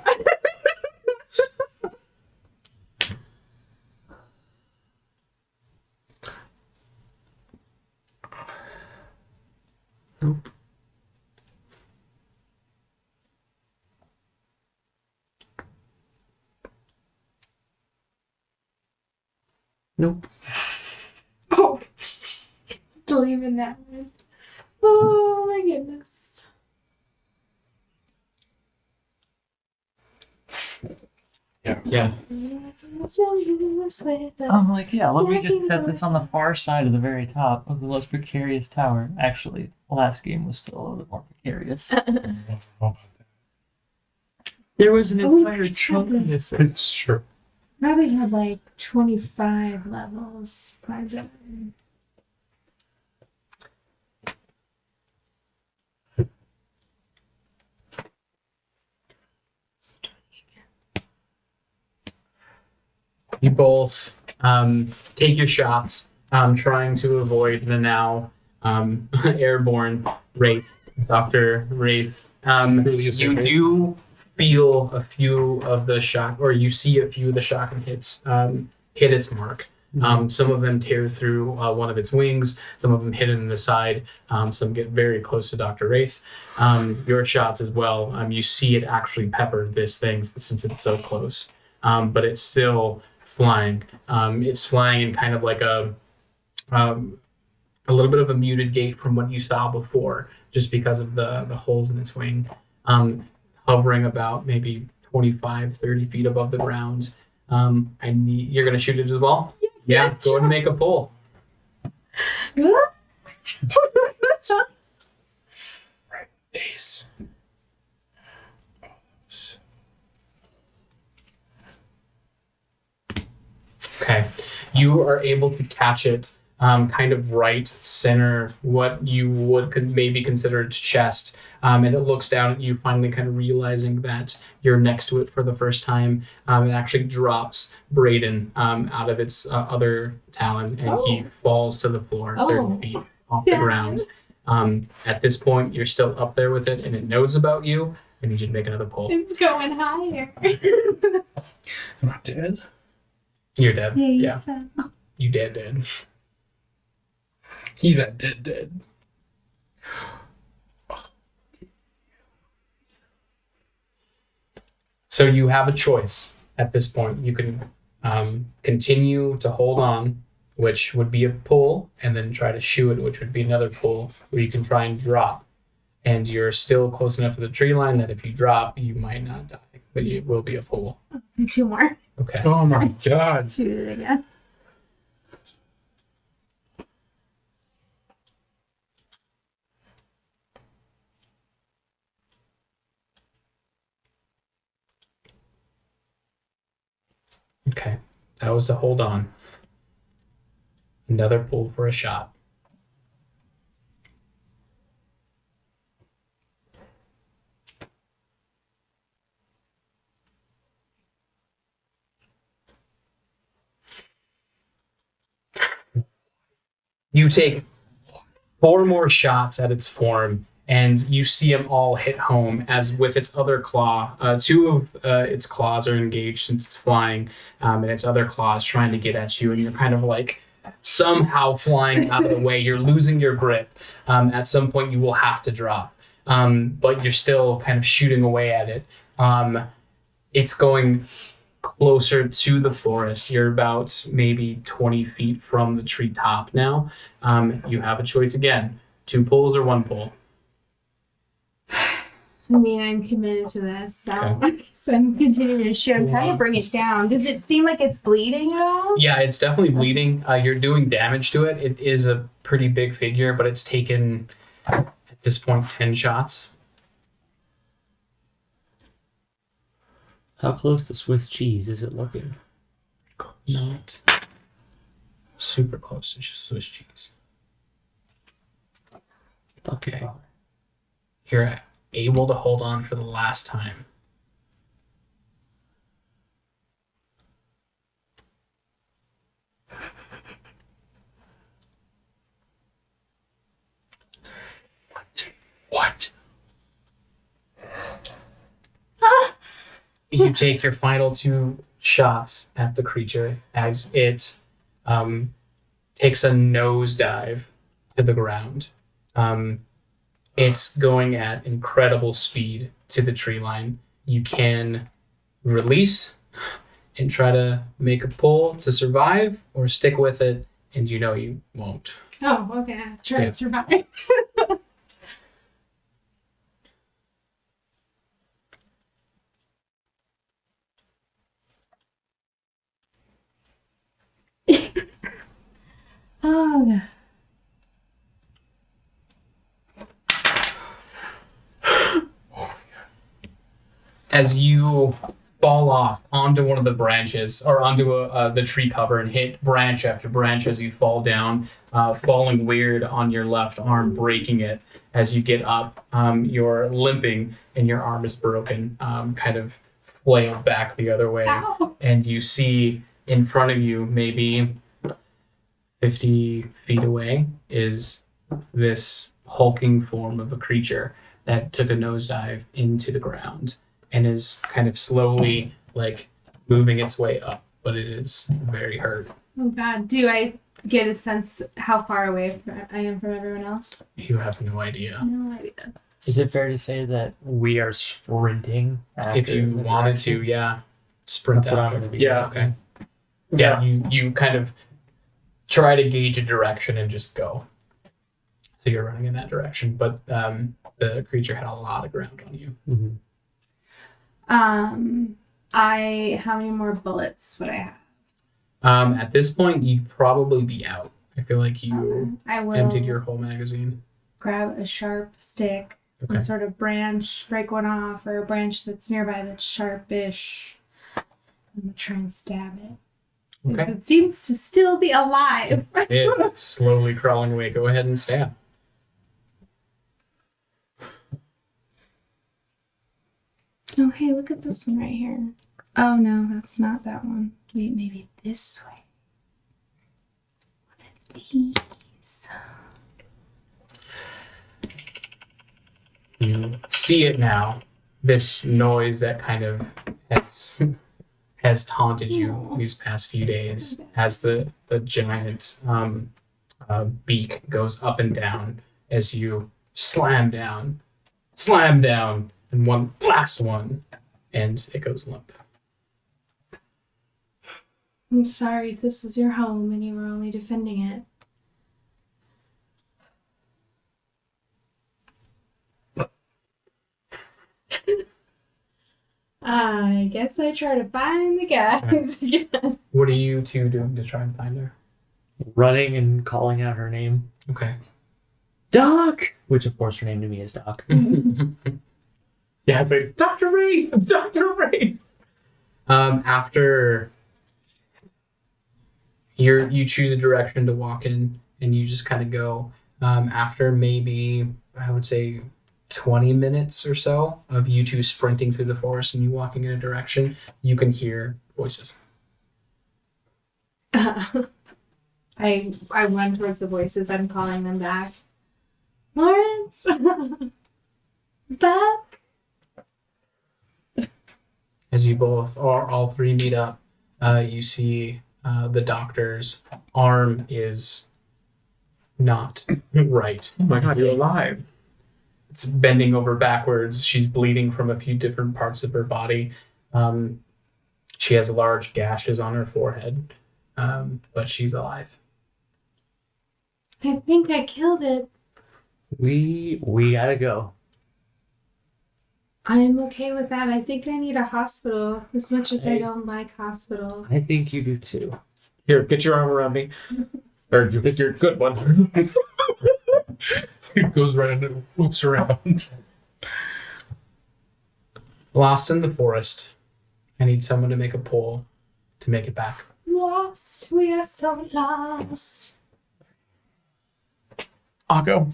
Nope. Nope. Oh, still even that one. Oh my goodness. Yeah. I'm like, yeah, let me just set this on the far side of the very top of the most precarious tower. Actually, the last game was still a little bit more precarious. There was an Oh, entire it's chunk happening. missing. It's true. Probably had like 25 levels by then. You both take your shots, trying to avoid the now airborne Wraith, Dr. Wraith. You do feel a few of the shock, or you see a few of the shotgun hits hit its mark. Some of them tear through one of its wings, some of them hit it in the side, some get very close to Dr. Wraith. Your shots as well, you see it actually pepper this thing since it's so close. But it's still flying. It's flying in kind of like a little bit of a muted gait from what you saw before, just because of the holes in its wing. Hovering about maybe 25, 30 feet above the ground. You're going to shoot it as well? Yeah, go ahead and make a pull. Ace. Okay. You are able to catch it kind of right center, what you would maybe consider its chest. And it looks down at you, finally kind of realizing that you're next to it for the first time. It actually drops Brayden out of its other talon, and he falls to the floor 30 feet off the ground. At this point, you're still up there with it, and it knows about you. I need you to make another pull. It's going higher. Am I dead? You're dead. Yeah. You dead. He that dead. So you have a choice at this point. You can continue to hold on, which would be a pull, and then try to shoot it, which would be another pull, or you can try and drop. And you're still close enough to the tree line that if you drop, you might not die, but it will be a pull. Do 2 more. Okay. Oh my god. Shoot it again. Okay. That was to hold on. Another pull for a shot. You take 4 more shots at its form, and you see them all hit home, as with its other claw. 2 of its claws are engaged since it's flying, and its other claws trying to get at you, and you're kind of like somehow flying out of the way. You're losing your grip. At some point, you will have to drop, but you're still kind of shooting away at it. It's going closer to the forest. You're about maybe 20 feet from the treetop now. You have a choice again. 2 pulls or 1 pull. I mean, I'm committed to this, so, Okay. so I'm continuing to shoot. I'm trying to bring it down. Does it seem like it's bleeding at all? Yeah, it's definitely bleeding. You're doing damage to it. It is a pretty big figure, but it's taken, at this point, 10 shots. How close to Swiss cheese is it looking? Not super close to Swiss cheese. Okay. You're able to hold on for the last time. What? you take your final 2 shots at the creature as it takes a nosedive to the ground. It's going at incredible speed to the tree line. You can release and try to make a pull to survive, or stick with it, and you know you won't. Oh, okay. I'll try Yeah. to survive. Oh, As you fall off onto one of the branches or onto the tree cover and hit branch after branch as you fall down, falling weird on your left arm, breaking it as you get up. You're limping and your arm is broken, kind of flailed back the other way. ow. And you see in front of you, maybe 50 feet away, is this hulking form of a creature that took a nosedive into the ground and is kind of slowly like moving its way up, but it is very hurt. Oh, God. Do I get a sense how far away I am from everyone else? You have no idea. No idea. Is it fair to say that we are sprinting? If you wanted to, yeah, sprint That's what I'm after. gonna be Yeah, doing. okay. Yeah, you kind of try to gauge a direction and just go. So you're running in that direction, but the creature had a lot of ground on you. Mm-hmm. How many more bullets would I have? At this point, you'd probably be out. I feel like you I will emptied your whole magazine. grab a sharp stick, some Okay. sort of branch, break one off, or a branch that's nearby that's sharpish. I'm gonna try and stab it. 'Cause Okay. It seems to still be alive. It's slowly crawling away. Go ahead and stab. Oh, hey, look at this one right here. Oh, no, that's not that one. Wait, maybe this way. One of these. You see it now. This noise that kind of has taunted you these past few days, as the giant beak goes up and down as you slam down, and one last one, and it goes limp. I'm sorry if this was your home and you were only defending it. I guess I try to find the guys again. What are you two doing to try and find her? Running and calling out her name. Okay. Doc! Which, of course, her name to me is Doc. Yeah, it's like Dr. Ray, Dr. Ray. After you choose a direction to walk in, and you just kind of go. After maybe I would say 20 minutes or so of you two sprinting through the forest and you walking in a direction, you can hear voices. I run towards the voices. I'm calling them back. Lawrence, back. As you both or all three meet up, you see the doctor's arm is not right. Oh my god, you're alive. It's bending over backwards. She's bleeding from a few different parts of her body. She has large gashes on her forehead, but she's alive. I think I killed it. We gotta go. I'm okay with that. I think I need a hospital as much as I Hey. don't like hospital. I think you do too. Here, get your arm around me. Or you think you're a good one. It goes right into whoops around. Lost in the forest. I need someone to make a pull to make it back. Lost. We are so lost. I'll go.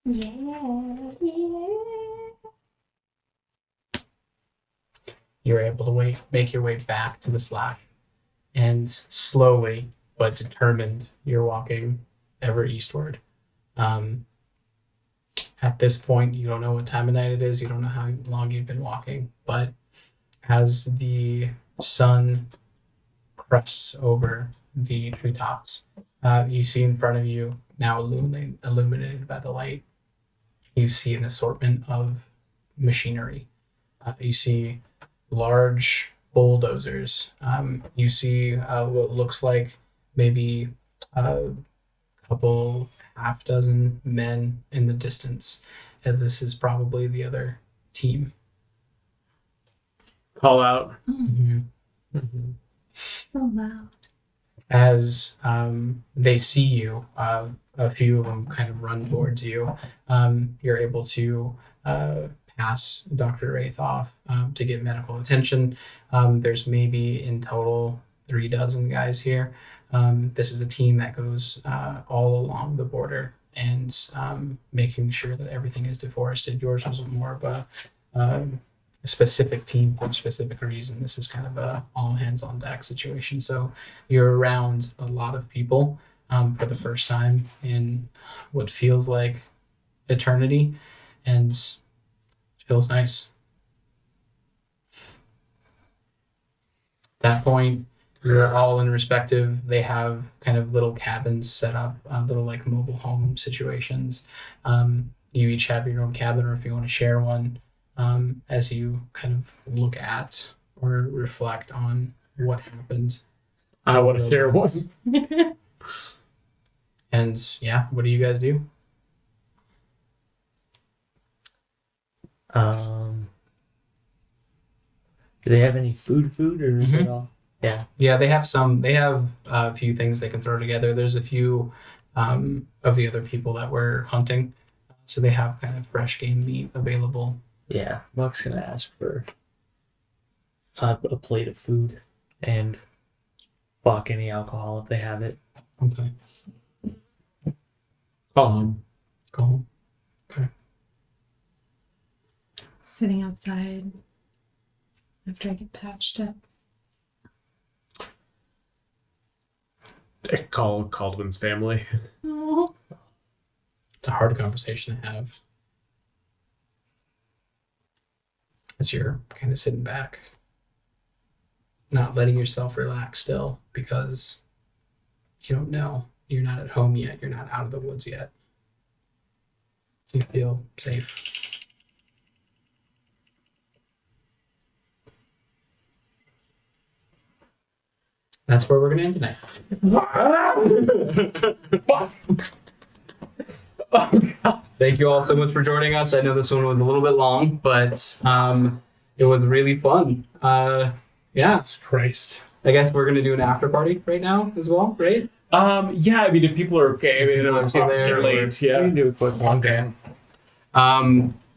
Yeah. You're able to make your way back to the slash, and slowly but determined, you're walking ever eastward. At this point, you don't know what time of night it is. You don't know how long you've been walking, but as the sun crests over the treetops, you see in front of you, now illuminated by the light, you see an assortment of machinery. You see large bulldozers. You see what looks like maybe a couple half dozen men in the distance, as this is probably the other team. Call out. Mm-hmm. So loud. As they see you, a few of them kind of run towards you. You're able to pass Dr. Wraith off to get medical attention. There's maybe in total 3 dozen guys here. This is a team that goes all along the border and making sure that everything is deforested. Yours was more of a specific team for a specific reason. This is kind of a all hands on deck situation. So you're around a lot of people for the first time in what feels like eternity, and it feels nice. At that point, you're all in respective. They have kind of little cabins set up, little like mobile home situations. You each have your own cabin, or if you want to share one, as you kind of look at or reflect on what happened. I want to share one. And yeah, what do you guys do? Do they have any food, or is it all? Yeah. Yeah, they have some. They have a few things they can throw together. There's a few of the other people that were hunting, so they have kind of fresh game meat available. Yeah. Buck's gonna ask for a plate of food and any alcohol if they have it. Okay. Call home. Go home. Okay. Sitting outside after I get patched up. Call Caldwin's family. Oh. It's a hard conversation to have as you're kind of sitting back, not letting yourself relax still, because you don't know. You're not at home yet. You're not out of the woods yet. You feel safe. That's where we're going to end tonight. Thank you all so much for joining us. I know this one was a little bit long, but it was really fun. Yeah, Jesus Christ. I guess we're going to do an after party right now as well, right? Yeah, I mean, if people are okay, I mean, People I'm are still there, late. We Yeah. can do a quick one. Okay.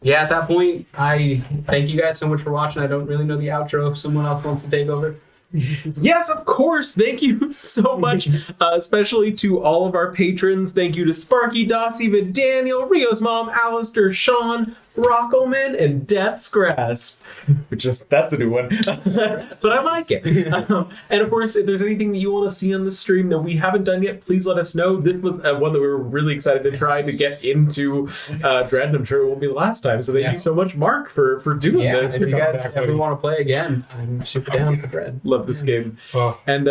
Yeah, at that point, I thank you guys so much for watching. I don't really know the outro if someone else wants to take over. Yes, of course. Thank you so much, especially to all of our patrons. Thank you to Sparky, Dossiva, Daniel, Rio's mom, Alistair, Sean, Rockelman, and Death's Grasp. That's a new one. But I like it. And of course, if there's anything that you want to see on the stream that we haven't done yet, please let us know. This was one that we were really excited to try to get into Dread, and I'm sure it won't be the last time. So thank you so much, Mark, for doing Yeah, this. if you guys ever want to play again, I'm super down for Dread. Love this game. Oh, And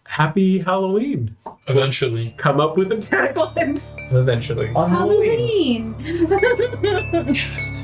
happy Halloween. eventually. Come up with a tagline. Eventually. On Halloween. Halloween. Yes.